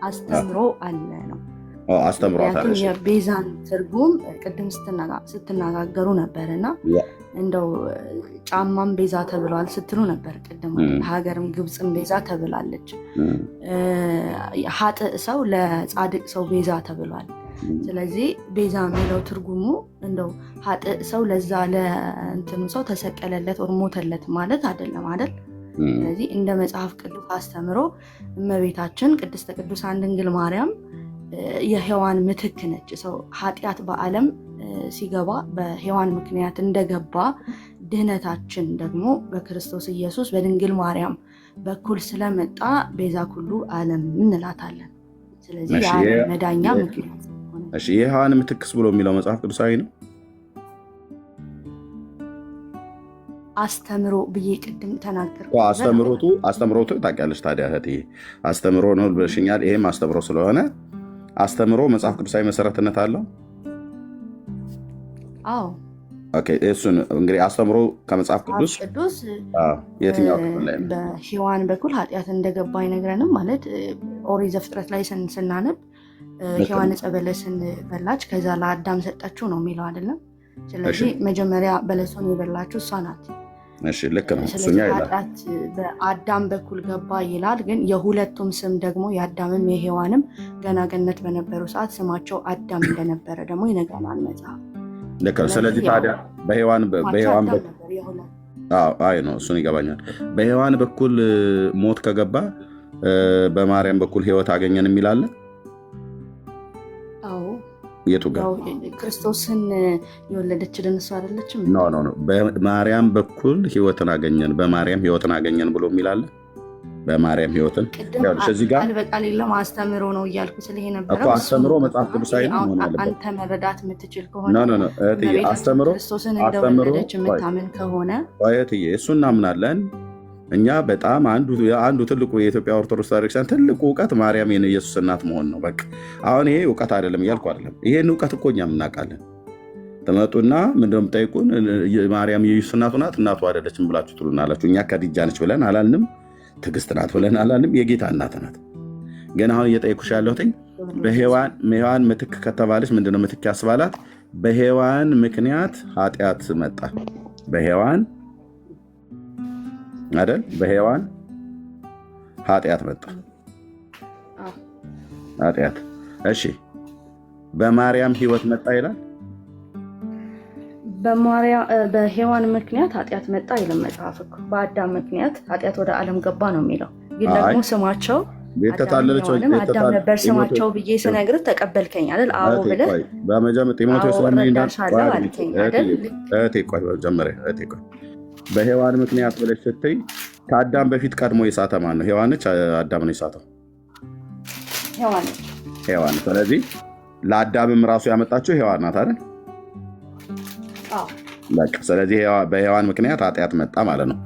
አስተምሮ አለ ነው። አስተምሯታል። የቤዛን ትርጉም ቅድም ስትናጋገሩ ነበር እና እንደው ጫማም ቤዛ ተብለዋል ስትሉ ነበር ቅድም። ሀገርም ግብፅም ቤዛ ተብላለች። ሀጥእ ሰው ለጻድቅ ሰው ቤዛ ተብሏል። ስለዚህ ቤዛ የሚለው ትርጉሙ እንደው ሀጥእ ሰው ለዛ ለእንትኑ ሰው ተሰቀለለት ወር ሞተለት ማለት አይደለም አይደል? ስለዚህ እንደ መጽሐፍ ቅዱስ አስተምሮ እመቤታችን ቅድስተ ቅዱሳን ድንግል ማርያም የሔዋን ምትክ ነች። ሰው ኃጢአት በዓለም ሲገባ በሔዋን ምክንያት እንደገባ ድህነታችን ደግሞ በክርስቶስ ኢየሱስ በድንግል ማርያም በኩል ስለመጣ ቤዛ ኩሉ ዓለም እንላታለን። ስለዚህ የዓለም መዳኛ ምክንያት። የሔዋን ምትክስ ብሎ የሚለው መጽሐፍ ቅዱሳዊ ነው? አስተምሮ ብዬ ቅድም ተናገር። አስተምሮቱ ታውቂያለሽ ታዲያ እህቴ፣ አስተምሮ ነው ብለሽኛል። ይሄም አስተምሮ ስለሆነ አስተምሮ መጽሐፍ ቅዱሳዊ መሰረትነት አለው? አዎ። ኦኬ፣ እሱን እንግዲህ አስተምሮ ከመጽሐፍ ቅዱስ የትኛው ክፍል ላይ ነው? በሔዋን በኩል ኃጢአት እንደገባ አይነግረንም ማለት ኦሪት ዘፍጥረት ላይ ስናነብ ሔዋን ዕፀ በለስን በላች ከዛ ለአዳም ሰጠችው ነው የሚለው አይደለም? ስለዚህ መጀመሪያ በለሱን የበላችው እሷ ናት። እሺ ልክ ነው። ስለዚህ ኃጢአት በአዳም በኩል ገባ ይላል። ግን የሁለቱም ስም ደግሞ የአዳምም የሔዋንም ገና ገነት በነበሩ ሰዓት ስማቸው አዳም እንደነበረ ደግሞ ይነግረናል መጽሐፍ። ልክ ነው። ስለዚህ ታዲያ በሔዋን አይ ነው እሱን ይገባኛል። በሔዋን በኩል ሞት ከገባ በማርያም በኩል ሕይወት አገኘን የሚላለ የቱ ጋር? ክርስቶስን የወለደችልን እሱ አይደለችም? ኖ በማርያም በኩል ሕይወትን አገኘን፣ በማርያም ሕይወትን አገኘን ብሎ የሚላለ በማርያም ሕይወትን ቃል በቃል የለም አስተምሮ ነው እያልኩ ስለሄ ነበረ። አስተምሮ መጽሐፍ ቅዱሳዊ ነው መሆን ያለበት። አንተ መረዳት የምትችል ከሆነ አስተምሮ ክርስቶስን እንደወለደች የምታምን ከሆነ እሱ እናምናለን እኛ። በጣም አንዱ ትልቁ የኢትዮጵያ ኦርቶዶክስ ቤተክርስቲያን ትልቁ እውቀት ማርያም የኢየሱስ እናት መሆን ነው። በቃ አሁን ይሄ እውቀት አይደለም እያልኩ አይደለም። ይሄን እውቀት እኮ እኛም እናውቃለን። ትመጡና ምንድን ነው የምጠይቁን? ማርያም የኢየሱስ እናቱ ናት እናቱ አይደለችም ብላችሁ ትሉናላችሁ። እኛ ከድጃ ነች ብለን አላልንም፣ ትዕግስት ናት ብለን አላልንም። የጌታ እናት ናት። ግን አሁን እየጠየኩሽ ያለሁት በሔዋን ምትክ ከተባለች ምንድነው ምትክ ያስባላት? በሔዋን ምክንያት ኃጢአት መጣ። በሔዋን አይደል? በሔዋን ኃጢአት መጣ። ኃጢአት እሺ፣ በማርያም ሕይወት መጣ ይላል። በሔዋን ምክንያት ኃጢአት መጣ ይላል መጽሐፍ እኮ። በአዳም ምክንያት ኃጢአት ወደ ዓለም ገባ ነው የሚለው። ግን ደግሞ ስማቸው አዳም ነበር ስማቸው ብዬ ስነግርህ ተቀበልከኝ አይደል? አዎ ብለህ በሔዋን ምክንያት ብለሽ ስትይ ከአዳም በፊት ቀድሞ የሳተ ማን ነው? ሔዋን ነች? አዳም ነው የሳተው? ሔዋን። ስለዚህ ለአዳምም ራሱ ያመጣችው ሔዋን ናት አይደል? በቃ ስለዚህ በሔዋን ምክንያት ኃጢአት መጣ ማለት ነው።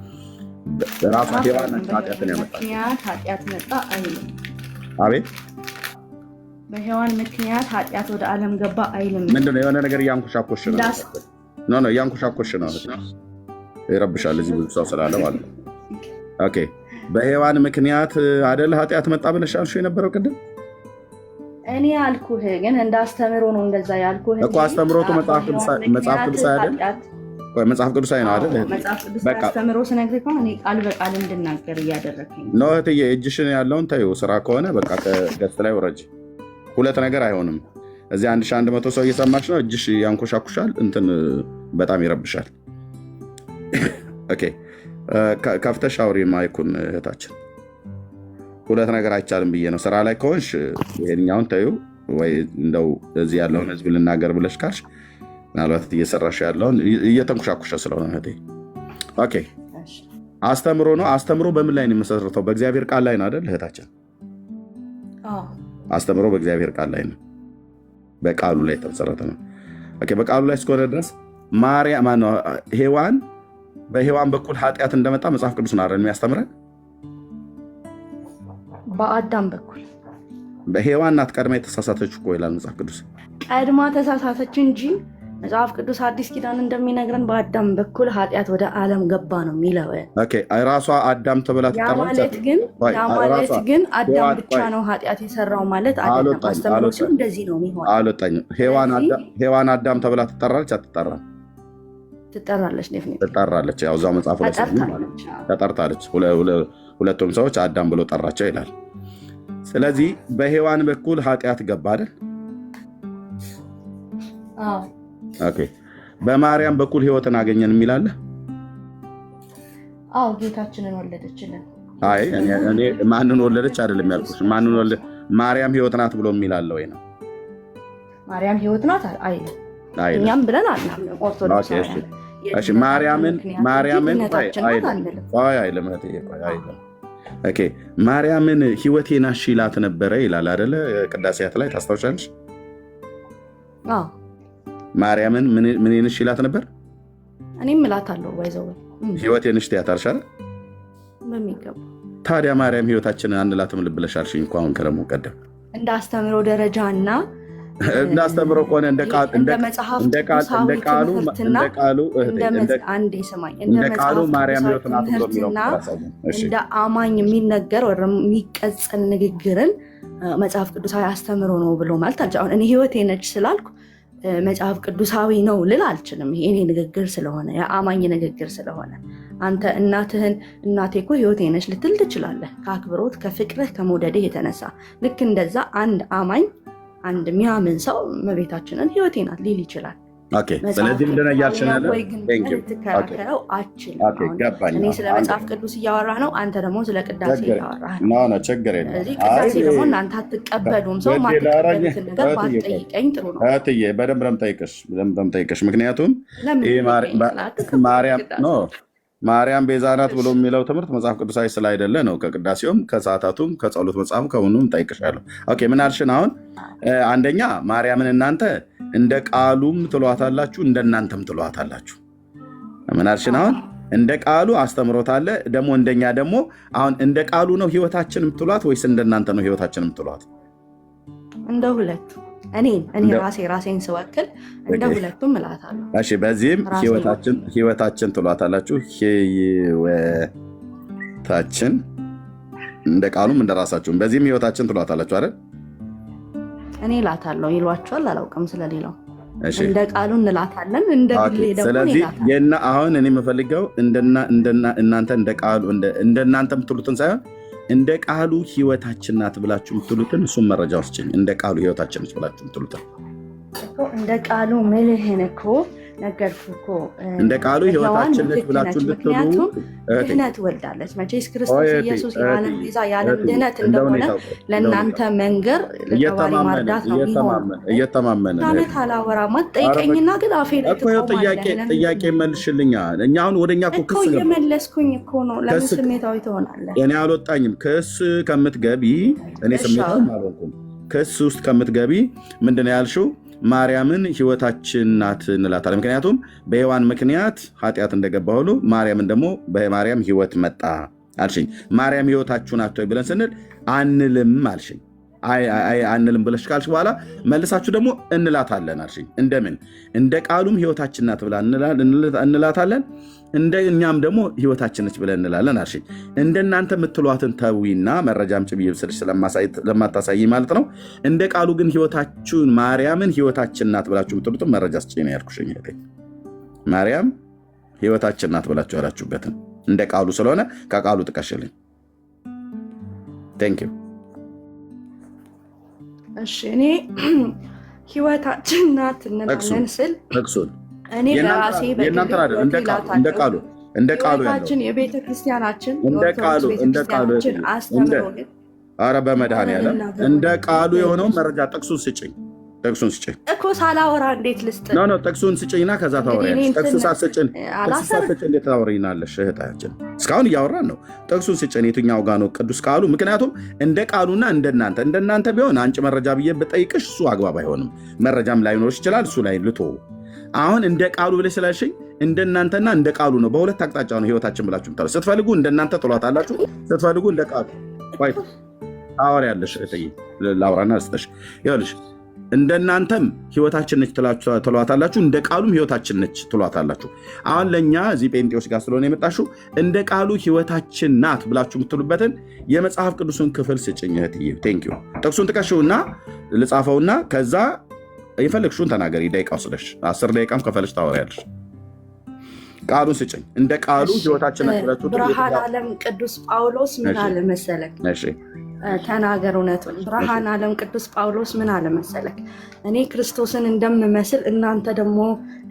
ራሷ ሔዋን ነች ኃጢአትን ያመጣችው። ኃጢአት መጣ አይልም። አቤት፣ በሔዋን ምክንያት ኃጢአት ወደ ዓለም ገባ አይልም። ምንድነው? የሆነ ነገር እያንኮሻኮሽ ነው። እያንኮሻኮሽ ነው። ይረብሻል። እዚህ ብዙ ሰው ስላለ ማለት ነው። ኦኬ፣ በሔዋን ምክንያት አይደል ኃጢአት መጣ ብለሽ አልሽው የነበረው ቅድም? እኔ ያልኩህ ግን እንደ አስተምሮ ነው እንደዛ ያልኩህ እኮ። አስተምሮቱ መጽሐፍ ቅዱሳዊ አይደል? መጽሐፍ ቅዱሳዊ ነው አይደል? መጽሐፍ ቅዱሳዊ አስተምሮ ስነግርህ ከሆነ እኔ ቃል በቃል እንድናገር እያደረግኝ ነው። እህትዬ እጅሽን ያለውን ተይው። ስራ ከሆነ በቃ ከገጽ ላይ ወረጅ። ሁለት ነገር አይሆንም። እዚህ 1100 ሰው እየሰማች ነው። እጅሽ ያንኮሻኩሻል፣ እንትን በጣም ይረብሻል። ኦኬ፣ ከፍተሽ አውሪ ማይኩን እህታችን። ሁለት ነገር አይቻልም ብዬ ነው። ስራ ላይ ከሆንሽ ይሄኛውን ተይው፣ ወይ እንደው እዚህ ያለውን ህዝብ ልናገር ብለሽ ካልሽ ምናልባት እየሰራሽ ያለውን እየተንኮሻኩሻ ስለሆነ እህቴ። ኦኬ፣ አስተምሮ ነው። አስተምሮ በምን ላይ ነው የሚመሰረተው? በእግዚአብሔር ቃል ላይ ነው አይደል እህታችን? አስተምሮ በእግዚአብሔር ቃል ላይ ነው፣ በቃሉ ላይ የተመሰረተ ነው። ኦኬ፣ በቃሉ ላይ እስከሆነ ድረስ ማርያም ሔዋን በሔዋን በኩል ኃጢአት እንደመጣ መጽሐፍ ቅዱስ ነው አይደል የሚያስተምረን? በአዳም በኩል በሔዋን ናት ቀድማ የተሳሳተችው እኮ ይላል መጽሐፍ ቅዱስ። ቀድማ ተሳሳተች እንጂ መጽሐፍ ቅዱስ አዲስ ኪዳን እንደሚነግረን በአዳም በኩል ኃጢአት ወደ ዓለም ገባ ነው የሚለው። ራሷ አዳም ተብላ ትጠራለች። ያ ማለት ግን አዳም ብቻ ነው ኃጢአት የሰራው ማለት አይደለም። አስተምሮ ሲሆን እንደዚህ ነው የሚሆነው። አልወጣኝም። ሔዋን አዳም ተብላ ትጠራለች አትጠራም? ትጠራለች። ትጠራለች። ያው እዛው መጽሐፍ ላይ ተጠርታለች። ሁለቱም ሰዎች አዳም ብሎ ጠራቸው ይላል። ስለዚህ በሔዋን በኩል ኃጢአት ገባ አይደል? ኦኬ። በማርያም በኩል ህይወትን አገኘን የሚላለ? አዎ ጌታችንን ወለደችልን። አይ እኔ ማንን ወለደች አይደለም ያልኩሽ። ማንን ወለደ? ማርያም ህይወት ናት ብሎ የሚላለ ወይ ነው? ማርያም ህይወት ናት አይደል? እኛም ብለን አናምንም ኦርቶዶክስ። እሺ ማርያምን ኦኬ ማርያምን ህይወቴ ናሽ ይላት ነበረ ይላል አይደለ? ቅዳሴያት ላይ ታስታውሻለሽ? አዎ ማርያምን ምን ይንሽ ይላት ነበር? እኔም እላታለሁ ወይዘው ህይወቴ ነሽ ትያታልሻል በሚገባ። ታዲያ ማርያም ህይወታችንን አንላትም ልብለሽ አልሽኝ እኮ አሁን ከረሙ ቀደም። እንደ አስተምሮ ደረጃና እንደ አስተምሮ ከሆነ እንደ ቃሉ ማርያም ህይወት ናት ብሎ የሚለው እንደ አማኝ የሚነገር ወይ የሚቀጸል ንግግርን መጽሐፍ ቅዱሳዊ አስተምሮ ነው ብሎ ማለት አልችልም። አሁን እኔ ህይወቴ ነች ስላልኩ መጽሐፍ ቅዱሳዊ ነው ልል አልችልም። ይሄ እኔ ንግግር ስለሆነ የአማኝ ንግግር ስለሆነ አንተ እናትህን እናቴ እኮ ህይወቴ ነች ልትል ትችላለህ፣ ከአክብሮት ከፍቅርህ ከመውደድህ የተነሳ። ልክ እንደዛ አንድ አማኝ አንድ የሚያምን ሰው እመቤታችንን ህይወቴ ናት ሊል ይችላል። ስለዚህ ምንድን ነው እያልሽ ያለው? ልትከራከረው አችልም። እኔ ስለ መጽሐፍ ቅዱስ እያወራ ነው፣ አንተ ደግሞ ስለ ቅዳሴ እያወራህ ነው። ችግር የለም። ስለዚህ ቅዳሴ ደግሞ እናንተ አትቀበሉም። ሰው ማትቀበሉትን ነገር ባትጠይቀኝ ጥሩ ነው። በደንብ ነው የምጠይቅሽ። ምክንያቱም ማርያም ቤዛ ናት ብሎ የሚለው ትምህርት መጽሐፍ ቅዱሳዊ ስላይደለ ነው። ከቅዳሴውም ከሰዓታቱም ከጸሎት መጽሐፉ ከሁሉም ጠይቅሻለሁ። ምን አልሽን? አሁን አንደኛ ማርያምን እናንተ እንደ ቃሉም ትሏታላችሁ እንደ እናንተም ትሏታላችሁ። ምን አልሽን? አሁን እንደ ቃሉ አስተምሮት አለ፣ ደግሞ እንደኛ ደግሞ አሁን እንደ ቃሉ ነው ህይወታችን የምትሏት ወይስ እንደ እናንተ ነው ህይወታችን የምትሏት? እንደ ሁለቱ እኔ ራሴን ስወክል እንደ ሁለቱም እላታለሁ። እሺ በዚህም ህይወታችን ትሏታላችሁ። ህይወታችን እንደ ቃሉም እንደ ራሳችሁም በዚህም ህይወታችን ትሏታላችሁ አይደል? እኔ እላታለሁ። ይሏቸዋል፣ አላውቅም ስለሌላው። እንደ ቃሉ እንላታለን፣ እንደ ግሌ ደግሞ ስለዚህ አሁን እኔ የምፈልገው እናንተ እንደ ቃሉ እንደናንተ የምትሉትን ሳይሆን እንደ ቃሉ ህይወታችን ናት ብላችሁ የምትሉትን እሱም መረጃ ውስጭኝ። እንደ ቃሉ ህይወታችን ነች ብላችሁ የምትሉትን እንደ ቃሉ ምልህን እኮ ነገርኩህ እኮ እንደ ቃሉ ህይወታችን ነች ብላችሁ እንድትሉ ድህነት ወልዳለች። መቼስ ክርስቶስ ኢየሱስ የዓለም ቤዛ የዓለም ድህነት እንደሆነ ለእናንተ መንገር ለተባሪ ማርዳት ነው የሚሆነው። እየተማመነ ታነት አላወራማ ጠይቀኝና ግን አፌ ላይ ጥያቄ መልሽልኛ። እኛ አሁን ወደኛ እኮ እየመለስኩኝ እኮ ነው። ለምን ስሜታዊ ትሆናለህ? እኔ አልወጣኝም። ክስ ከምትገቢ እኔ ስሜታዊ አልሆንኩም። ክስ ውስጥ ከምትገቢ ምንድን ነው ያልሽው? ማርያምን ህይወታችን ናት እንላታለን። ምክንያቱም በሔዋን ምክንያት ኃጢአት እንደገባ ሁሉ ማርያምን ደግሞ በማርያም ህይወት መጣ አልሽኝ። ማርያም ህይወታችሁ ናት ብለን ስንል አንልም አልሽኝ። አንልም ብለሽ ካልሽ በኋላ መልሳችሁ ደግሞ እንላታለን አልሽኝ። እንደምን እንደ ቃሉም ህይወታችን ናት ብላ እንላታለን፣ እንደ እኛም ደግሞ ህይወታችን ነች ብለን እንላለን አልሽኝ። እንደናንተ የምትሏትን ተዊና መረጃም ጭብዬ ስልሽ ስለማታሳይ ማለት ነው። እንደ ቃሉ ግን ህይወታችሁን ማርያምን ህይወታችን ናት ብላችሁ የምትሉትን መረጃ ስጭ ነው ያልኩሽኝ። ማርያም ህይወታችን ናት ብላችሁ ያላችሁበትን እንደ ቃሉ ስለሆነ ከቃሉ ጥቀሽልኝ። ቴንክ ዩ። እሺ እኔ ህይወታችን ናት እንላለን ስል እኔ በራሴ እንደ ቃሉ የቤተ ክርስቲያናችን አስተምሮ ግን ኧረ በመድኃኒዓለም እንደ ቃሉ የሆነውን መረጃ ጥቅሱን ስጭኝ እኮ ሳላወራ እንዴት ልስጥ? ጥቅሱን ስጭኝና ከዛ ታወሪያለሽ። ጥቅስ ሳትስጭን እንዴት ታወሪናለሽ? እህታችን እስካሁን እያወራን ነው። ጥቅሱን ስጭን። የትኛው ጋ ነው ቅዱስ ቃሉ? ምክንያቱም እንደ ቃሉና እንደናንተ ቢሆን አንቺ መረጃ ብዬ ብጠይቅሽ እሱ አግባብ አይሆንም። መረጃም ላይኖርሽ ይችላል። እሱ ላይ ልቶ አሁን እንደ ቃሉ ብለሽ ስላልሽኝ እንደናንተና እንደ ቃሉ ነው። በሁለት አቅጣጫ ነው ህይወታችን ብላችሁ ምታሉ። ስትፈልጉ እንደናንተ ትሏታላችሁ፣ ስትፈልጉ እንደ ቃሉ አወር ያለሽ ላውራና ስተሽ ይኸውልሽ፣ እንደናንተም ህይወታችን ነች ትሏታላችሁ፣ እንደ ቃሉም ህይወታችን ነች ትሏታላችሁ። አሁን ለእኛ እዚህ ጴንጤዎች ጋር ስለሆነ የመጣችሁ እንደ ቃሉ ህይወታችን ናት ብላችሁ የምትሉበትን የመጽሐፍ ቅዱስን ክፍል ስጭኝ እህትዬ። ቴንኪዩ። ጥቅሱን ጥቀሽውና ልጻፈውና ከዛ የፈለግሽውን ተናገሪ። ደቂቃ ወስደሽ 10 ደቂቃም ከፈለሽ ታወሪያለሽ። ቃሉን ስጭኝ። እንደ ቃሉ ህይወታችን ናት ብላችሁ ብርሃን ዓለም ቅዱስ ጳውሎስ ምን አለ መሰለክ? ተናገር እውነቱን። ብርሃን ዓለም ቅዱስ ጳውሎስ ምን አለ መሰለክ? እኔ ክርስቶስን እንደምመስል እናንተ ደግሞ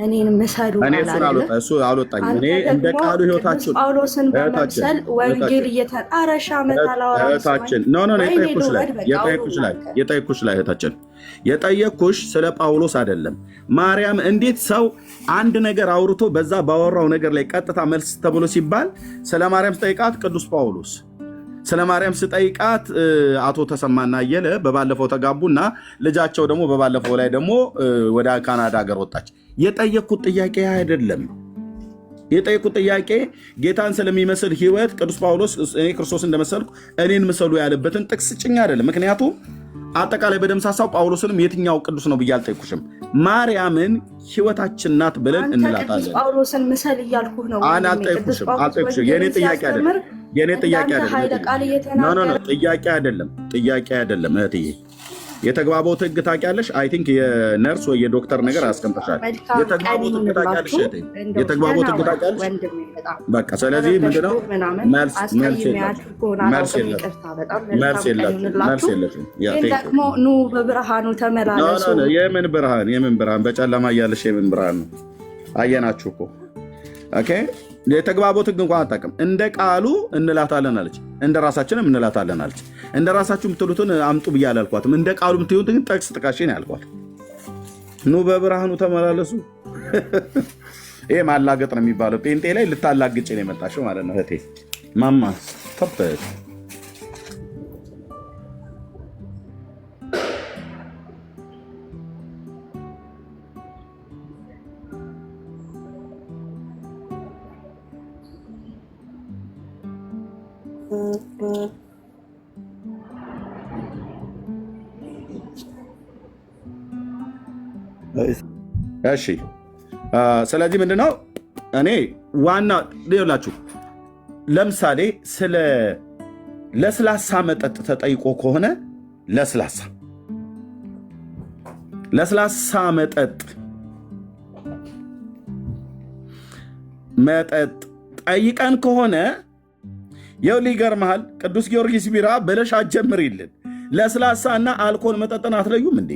እኔን ምሰሉ አላለ። እሱ አልወጣኝም። እኔ እንደ ቃሉ ህይወታችን ጳውሎስን በመምሰል ወንጌል እየተጣረሻ መታላወራታችን የጠየኩሽ ላይ እህታችን የጠየኩሽ ስለ ጳውሎስ አይደለም። ማርያም እንዴት ሰው አንድ ነገር አውርቶ በዛ ባወራው ነገር ላይ ቀጥታ መልስ ተብሎ ሲባል ስለ ማርያም ስጠይቃት ቅዱስ ጳውሎስ፣ ስለ ማርያም ስጠይቃት አቶ ተሰማና አየለ በባለፈው ተጋቡና ልጃቸው ደግሞ በባለፈው ላይ ደግሞ ወደ ካናዳ ሀገር ወጣች። የጠየኩት ጥያቄ አይደለም። የጠየኩት ጥያቄ ጌታን ስለሚመስል ህይወት ቅዱስ ጳውሎስ እኔ ክርስቶስ እንደመሰልኩ እኔን ምሰሉ ያለበትን ጥቅስ ጭኝ አይደለም። ምክንያቱም አጠቃላይ በደምሳሳው ጳውሎስንም የትኛው ቅዱስ ነው ብዬ አልጠይኩሽም። ማርያምን ህይወታችን ናት ብለን እንላታለን። ጳውሎስን ምሰል እያልኩህ ነው። አልጠይኩሽም። የኔ ጥያቄ አይደለም። ጥያቄ አይደለም እህትዬ። የተግባቦት ህግ ታውቂያለሽ? አይ ቲንክ የነርስ ወይ የዶክተር ነገር አስቀምጠሻል። የተግባቦት ህግ ታውቂያለሽ? የተግባቦት ህግ ታውቂያለሽ? በቃ ስለዚህ ምንድነው መልስ የለሽም። ደግሞ ኑ በብርሃኑ ተመላለሱ። የምን ብርሃን? በጨለማ እያለሽ የምን ብርሃን ነው? አየናችሁ እኮ። ኦኬ የተግባቦት ህግ እንኳን አታውቅም። እንደ ቃሉ እንላታለን አለች፣ እንደ ራሳችንም እንላታለን አለች። እንደ ራሳችሁ የምትሉትን አምጡ ብዬ አላልኳትም። እንደ ቃሉ የምትሉትን ጠቅስ ጥቀሽን ያልኳት። ኑ በብርሃኑ ተመላለሱ። ይሄ ማላገጥ ነው የሚባለው። ጴንጤ ላይ ልታላግጭ ነው የመጣሽው ማለት ነው እህቴ። ማማ ተበት እሺ ስለዚህ ምንድነው እኔ ዋና ሌላችሁ ለምሳሌ ስለ ለስላሳ መጠጥ ተጠይቆ ከሆነ ለስላሳ መጠጥ ጠይቀን ከሆነ ይኸውልህ ይገርምሃል፣ ቅዱስ ጊዮርጊስ ቢራ ብለሽ አትጀምሪልን። ለስላሳና አልኮል መጠጥን አትለዩም እንዴ?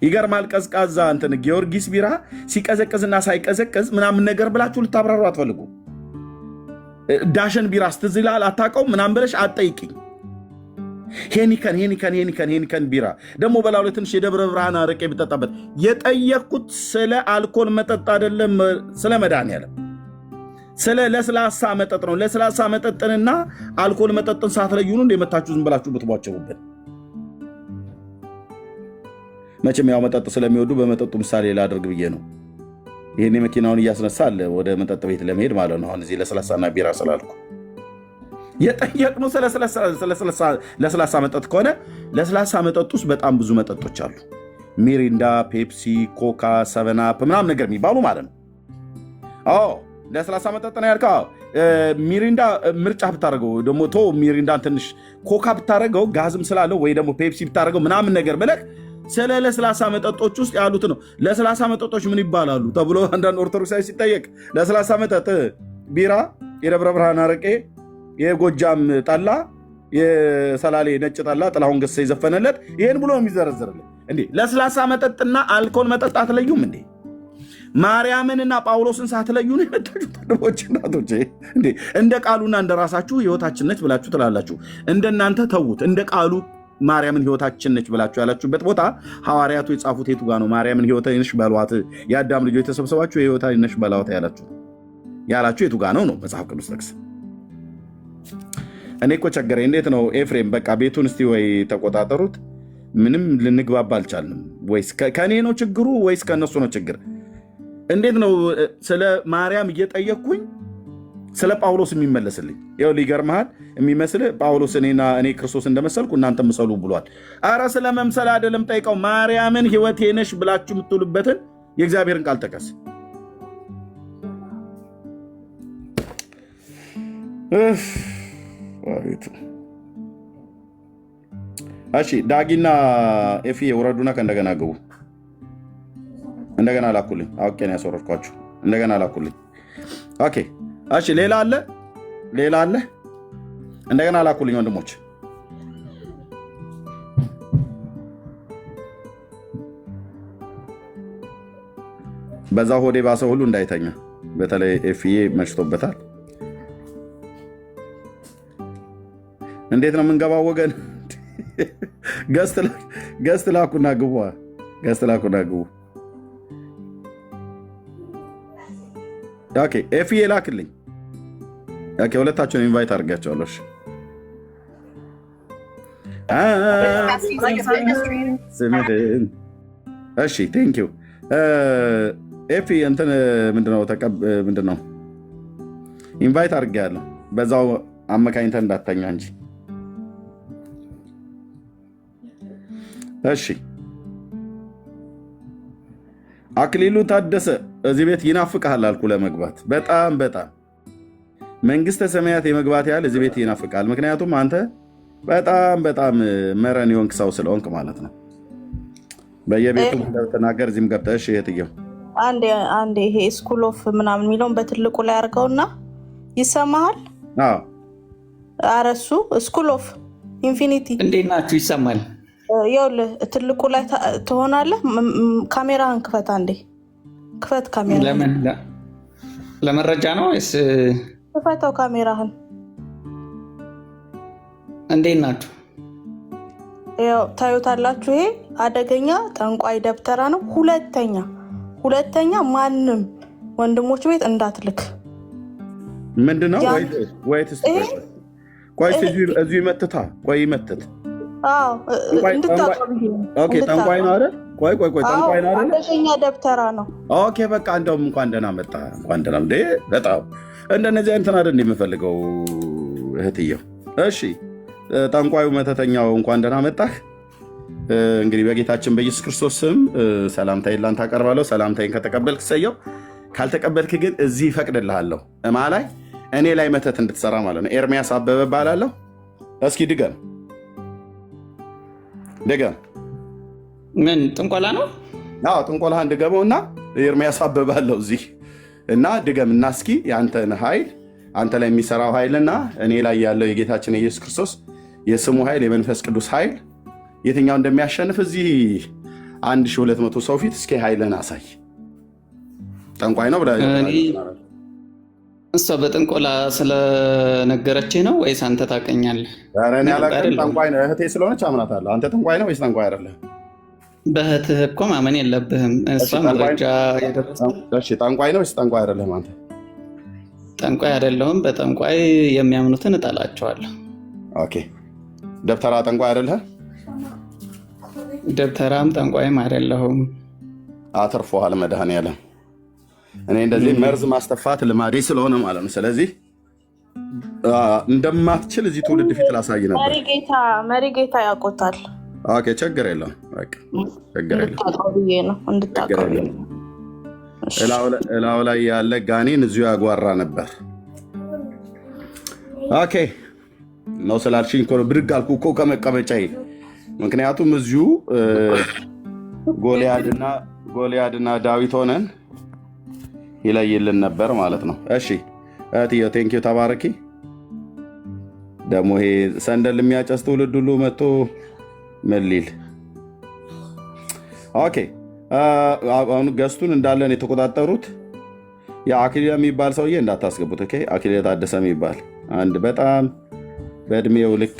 ይገርማል። ቀዝቃዛ እንትን ጊዮርጊስ ቢራ ሲቀዘቅዝና ሳይቀዘቅዝ ምናምን ነገር ብላችሁ ልታብራሩ አትፈልጉ። ዳሸን ቢራ ስትዝላል አታውቀው ምናምን ብለሽ አትጠይቅኝ። ሄኒከን ቢራ ደግሞ በላው ላይ ትንሽ የደብረ ብርሃን አረቄ ብጠጣበት። የጠየቅኩት ስለ አልኮል መጠጥ አይደለም፣ ስለ መድኃኒዓለም ስለ ለስላሳ መጠጥ ነው። ለስላሳ መጠጥንና አልኮል መጠጥን ሳትለዩ ነው እንደመታችሁ ዝም ብላችሁ ብትቧቸሩብን። መቼም ያው መጠጥ ስለሚወዱ በመጠጡ ምሳሌ ላድርግ ብዬ ነው። ይሄኔ መኪናውን እያስነሳል ወደ መጠጥ ቤት ለመሄድ ማለት ነው። አሁን እዚህ ለስላሳና ቢራ ስላልኩ የጠየቅነው ለስላሳ መጠጥ ከሆነ ለስላሳ መጠጥ ውስጥ በጣም ብዙ መጠጦች አሉ። ሚሪንዳ፣ ፔፕሲ፣ ኮካ፣ ሰቨናፕ ምናምን ነገር የሚባሉ ማለት ነው። ለስላሳ መጠጥ ነው ያልከው። ሚሪንዳ ምርጫ ብታደርገው ደግሞ ሚሪንዳን ትንሽ ኮካ ብታደርገው ጋዝም ስላለው ወይ ደግሞ ፔፕሲ ብታደርገው ምናምን ነገር ብለህ ስለ ለስላሳ መጠጦች ውስጥ ያሉት ነው። ለስላሳ መጠጦች ምን ይባላሉ ተብሎ አንዳንድ ኦርቶዶክሳዊ ሲጠየቅ ለስላሳ መጠጥ ቢራ፣ የደብረ ብርሃን አረቄ፣ የጎጃም ጠላ፣ የሰላሌ ነጭ ጠላ ጥላሁን ገሰሰ የዘፈነለት ይህን ብሎ የሚዘረዝርልን እንዴ? ለስላሳ መጠጥና አልኮል መጠጥ አትለዩም እንዴ? ማርያምንና ጳውሎስን ሳትለዩ ነው የመጣችሁት ወንድሞቼ እናቶቼ። እንዴ እንደ ቃሉና እንደ ራሳችሁ ህይወታችን ነች ብላችሁ ትላላችሁ። እንደናንተ ተዉት። እንደ ቃሉ ማርያምን ህይወታችን ነች ብላችሁ ያላችሁበት ቦታ ሐዋርያቱ የጻፉት የቱ ጋር ነው? ማርያምን ህይወታችን ነች በሏት፣ የአዳም ልጆች የተሰብሰባችሁ የህይወታችን ነች በሏት ያላችሁ የቱ ጋር ነው መጽሐፍ ቅዱስ ጥቅስ? እኔ እኮ ቸገረኝ። እንዴት ነው ኤፍሬም? በቃ ቤቱን እስቲ ወይ ተቆጣጠሩት። ምንም ልንግባባ አልቻልንም። ወይስ ከእኔ ነው ችግሩ ወይስ ከእነሱ ነው ችግር? እንዴት ነው ስለ ማርያም እየጠየቅኩኝ ስለ ጳውሎስ የሚመለስልኝ? ይኸው ሊገርምሃል የሚመስልህ ጳውሎስ እኔ ክርስቶስ እንደመሰልኩ እናንተ ምሰሉ ብሏል። አረ ስለ መምሰል አይደለም ጠይቀው። ማርያምን ሕይወቴ ነሽ ብላችሁ የምትውሉበትን የእግዚአብሔርን ቃል ጥቀስ። እሺ ዳጊና ኤፊ ውረዱና ከእንደገና ግቡ። እንደገና ላኩልኝ። አውቄ ነው ያስወረድኳችሁ። እንደገና ላኩልኝ። ኦኬ እሺ። ሌላ አለ? እንደገና ላኩልኝ ወንድሞች። በዛ ሆዴ ባሰ ሁሉ እንዳይተኛ። በተለይ ኤፍዬ መሽቶበታል። እንዴት ነው የምንገባው ወገን? ገስት ላኩና ግቡ። ኦኬ ኤፍዬ ላክልኝ። ኦኬ ሁለታችሁን ኢንቫይት አድርጋቸዋለሁ። እሺ ቴንክ ዩ ኤፊ። እንትን ምንድነው ኢንቫይት አድርጌያለሁ። በዛው አመካኝተን እንዳተኛ እንጂ። እሺ አክሊሉ ታደሰ እዚህ ቤት ይናፍቃል አልኩ ለመግባት። በጣም መንግስተ ሰማያት የመግባት ያህል እዚህ ቤት ይናፍቃል። ምክንያቱም አንተ በጣም መረን የሆንክ ሰው ስለሆንክ ማለት ነው። በየቤቱ እንደተናገር እዚህም ገብተህ እሺ እህትየው አንዴ ይሄ ስኩል ኦፍ ምናምን የሚለውን በትልቁ ላይ አድርገውና ይሰማሃል? አረሱ ስኩል ኦፍ ኢንፊኒቲ እንዴት ናችሁ? ይሰማል? ይኸውልህ ትልቁ ላይ ትሆናለህ። ካሜራህን ክፈት፣ አንዴ ክፈት ካሜራ። ለምን ለመረጃ ነው ወይስ? ክፈተው ካሜራህን። እንዴት ናችሁ? ያው ታዩታላችሁ። ይሄ አደገኛ ጠንቋይ ደብተራ ነው። ሁለተኛ ማንም ወንድሞች ቤት እንዳትልክ። ምንድነው? ቆይ እዚሁ ይመትታ። ቆይ ይመትት። ጠንቋይ ነው አይደል? ቆይ ጠንቋይ ነው አይደል? አደገኛ ደብተራ ነው። ኦኬ በቃ እንደውም እንኳን ደህና መጣ። እንኳን ደህና እንደ በጣም እንደነዚህ አይነት አይደል የምፈልገው እህትየው። እሺ ጠንቋዩ መተተኛው እንኳን ደህና መጣህ። እንግዲህ በጌታችን በኢየሱስ ክርስቶስ ስም ሰላምታዬን ላንተ አቀርባለሁ። ሰላምታዬን ከተቀበልክ ሰየው፣ ካልተቀበልክ ግን እዚህ እፈቅድልሃለሁ። ላይ እኔ ላይ መተት እንድትሰራ ማለት ነው። ኤርሚያስ አበበ እባላለሁ። እስኪ ድገም። ምን ጥንቆላ ነው? አዎ ጥንቆላህን ድገመው እና ኤርሚያስ አበበ አለው እዚህ እና ድገም እና እስኪ የአንተን ኃይል፣ አንተ ላይ የሚሰራው ኃይልና እኔ ላይ ያለው የጌታችን የኢየሱስ ክርስቶስ የስሙ ኃይል፣ የመንፈስ ቅዱስ ኃይል የትኛው እንደሚያሸንፍ እዚህ 1200 ሰው ፊት እስኪ ኃይልን አሳይ። ጠንቋይ ነው ብላ እሷ በጥንቆላ ስለነገረችህ ነው ወይስ አንተ ታውቀኛለህ? ጠንቋይ ነው እህቴ ስለሆነች አምናታለሁ። አንተ ጠንቋይ ነው ወይስ ጠንቋይ አይደለህ? በእህትህ እኮ ማመን የለብህም። እሷ መረጃ ጠንቋይ ነው ወይስ ጠንቋይ አይደለህም? አንተ ጠንቋይ አይደለሁም። በጠንቋይ የሚያምኑትን እጠላቸዋለሁ። ኦኬ ደብተራ ጠንቋይ አይደለህ? ደብተራም ጠንቋይም አይደለሁም። አትርፎሃል መድኃኔዓለም። እኔ እንደዚህ መርዝ ማስተፋት ልማዴ ስለሆነ ማለት ነው። ስለዚህ እንደማትችል እዚህ ትውልድ ፊት ላሳይ ነበር። መሪ ጌታ ያውቆታል። ኦኬ ችግር የለም። እላው ላይ ያለ ጋኔን እዚሁ ያጓራ ነበር። ኦኬ ነው ስላልሽኝ እኮ ነው ብድግ አልኩ እኮ ከመቀመጫዬ። ምክንያቱም እዚሁ ጎልያድና ዳዊት ሆነን ይለይልን ነበር ማለት ነው። እሺ እህትዬ ቴንኪው ተባረኪ። ደግሞ ይሄ ሰንደል የሚያጨስ ትውልድ ሁሉ መጥቶ ምን ሊል። ኦኬ አሁን ገስቱን እንዳለን የተቆጣጠሩት የአክሊል የሚባል ሰውዬ እንዳታስገቡት። ኦኬ አክሊል ታደሰ የሚባል አንድ በጣም በእድሜው ልክ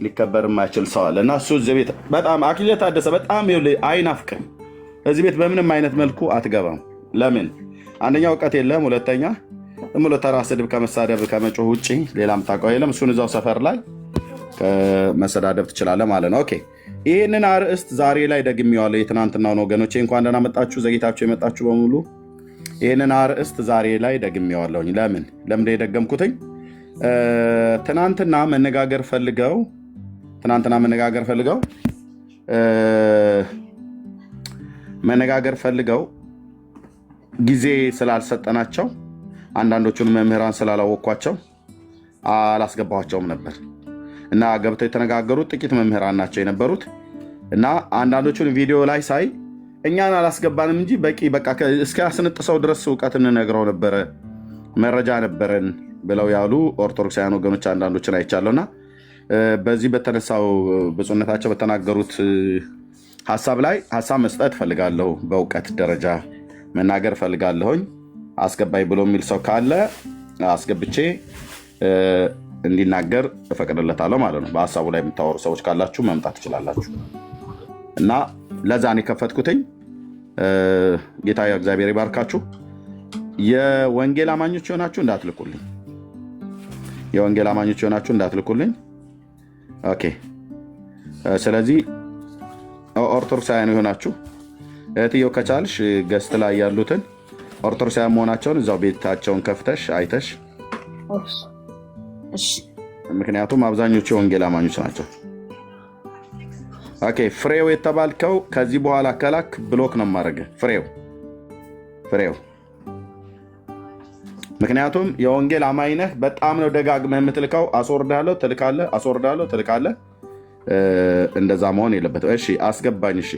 ሊከበር የማይችል ሰው አለ እና እሱ እዚህ ቤት በጣም አክሊል ታደሰ በጣም አይናፍቅም። እዚህ ቤት በምንም አይነት መልኩ አትገባም። ለምን? አንደኛ እውቀት የለም፣ ሁለተኛ እምሎ ተራ ስድብ ከመሳደብ ከመጮህ ውጭ ሌላ የምታውቀው የለም። እሱን እዛው ሰፈር ላይ መሰዳደብ ትችላለህ ማለት ነው። ኦኬ ይህንን አርዕስት ዛሬ ላይ ደግሜዋለሁ። የትናንትናውን ወገኖቼ እንኳን ደህና መጣችሁ፣ ዘግይታችሁ የመጣችሁ በሙሉ ይህንን አርዕስት ዛሬ ላይ ደግሜዋለሁኝ። ለምን የደገምኩትኝ? ትናንትና መነጋገር ፈልገው ጊዜ ስላልሰጠናቸው አንዳንዶቹን መምህራን ስላላወቅኳቸው አላስገባቸውም ነበር እና ገብተው የተነጋገሩት ጥቂት መምህራን ናቸው የነበሩት እና አንዳንዶቹን ቪዲዮ ላይ ሳይ እኛን አላስገባንም እንጂ በቃ እስከ አስነጥሰው ድረስ እውቀት እንነግረው ነበረ፣ መረጃ ነበረን ብለው ያሉ ኦርቶዶክሳውያን ወገኖች አንዳንዶችን አይቻለሁና በዚህ በተነሳው ብፁዕነታቸው በተናገሩት ሀሳብ ላይ ሀሳብ መስጠት እፈልጋለሁ። በእውቀት ደረጃ መናገር እፈልጋለሁኝ። አስገባኝ ብሎ የሚል ሰው ካለ አስገብቼ እንዲናገር እፈቅድለታለሁ ማለት ነው። በሀሳቡ ላይ የምታወሩ ሰዎች ካላችሁ መምጣት ትችላላችሁ እና ለዛን የከፈትኩትኝ። ጌታ እግዚአብሔር ይባርካችሁ። የወንጌል አማኞች የሆናችሁ እንዳትልኩልኝ። ኦኬ። ስለዚህ ኦርቶዶክሳውያን የሆናችሁ እህትየው ከቻልሽ ገስት ላይ ያሉትን ኦርቶዶክሳውያን መሆናቸውን እዛው ቤታቸውን ከፍተሽ አይተሽ፣ ምክንያቱም አብዛኞቹ የወንጌል አማኞች ናቸው። ኦኬ። ፍሬው የተባልከው ከዚህ በኋላ ከላክ ብሎክ ነው የማደርገው። ፍሬው ምክንያቱም የወንጌል አማኝ ነህ። በጣም ነው ደጋግመህ የምትልከው። አስወርዳለሁ ትልካለህ። እንደዛ መሆን የለበትም። እሺ አስገባኝ። እሺ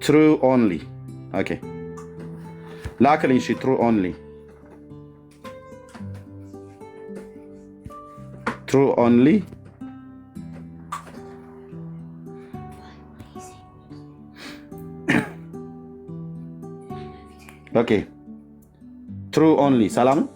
ትሩ ኦንሊ። ኦኬ ላክልኝ። እሺ ትሩ ኦንሊ ኦኬ ትሩ ኦንሊ። ሰላም ነው።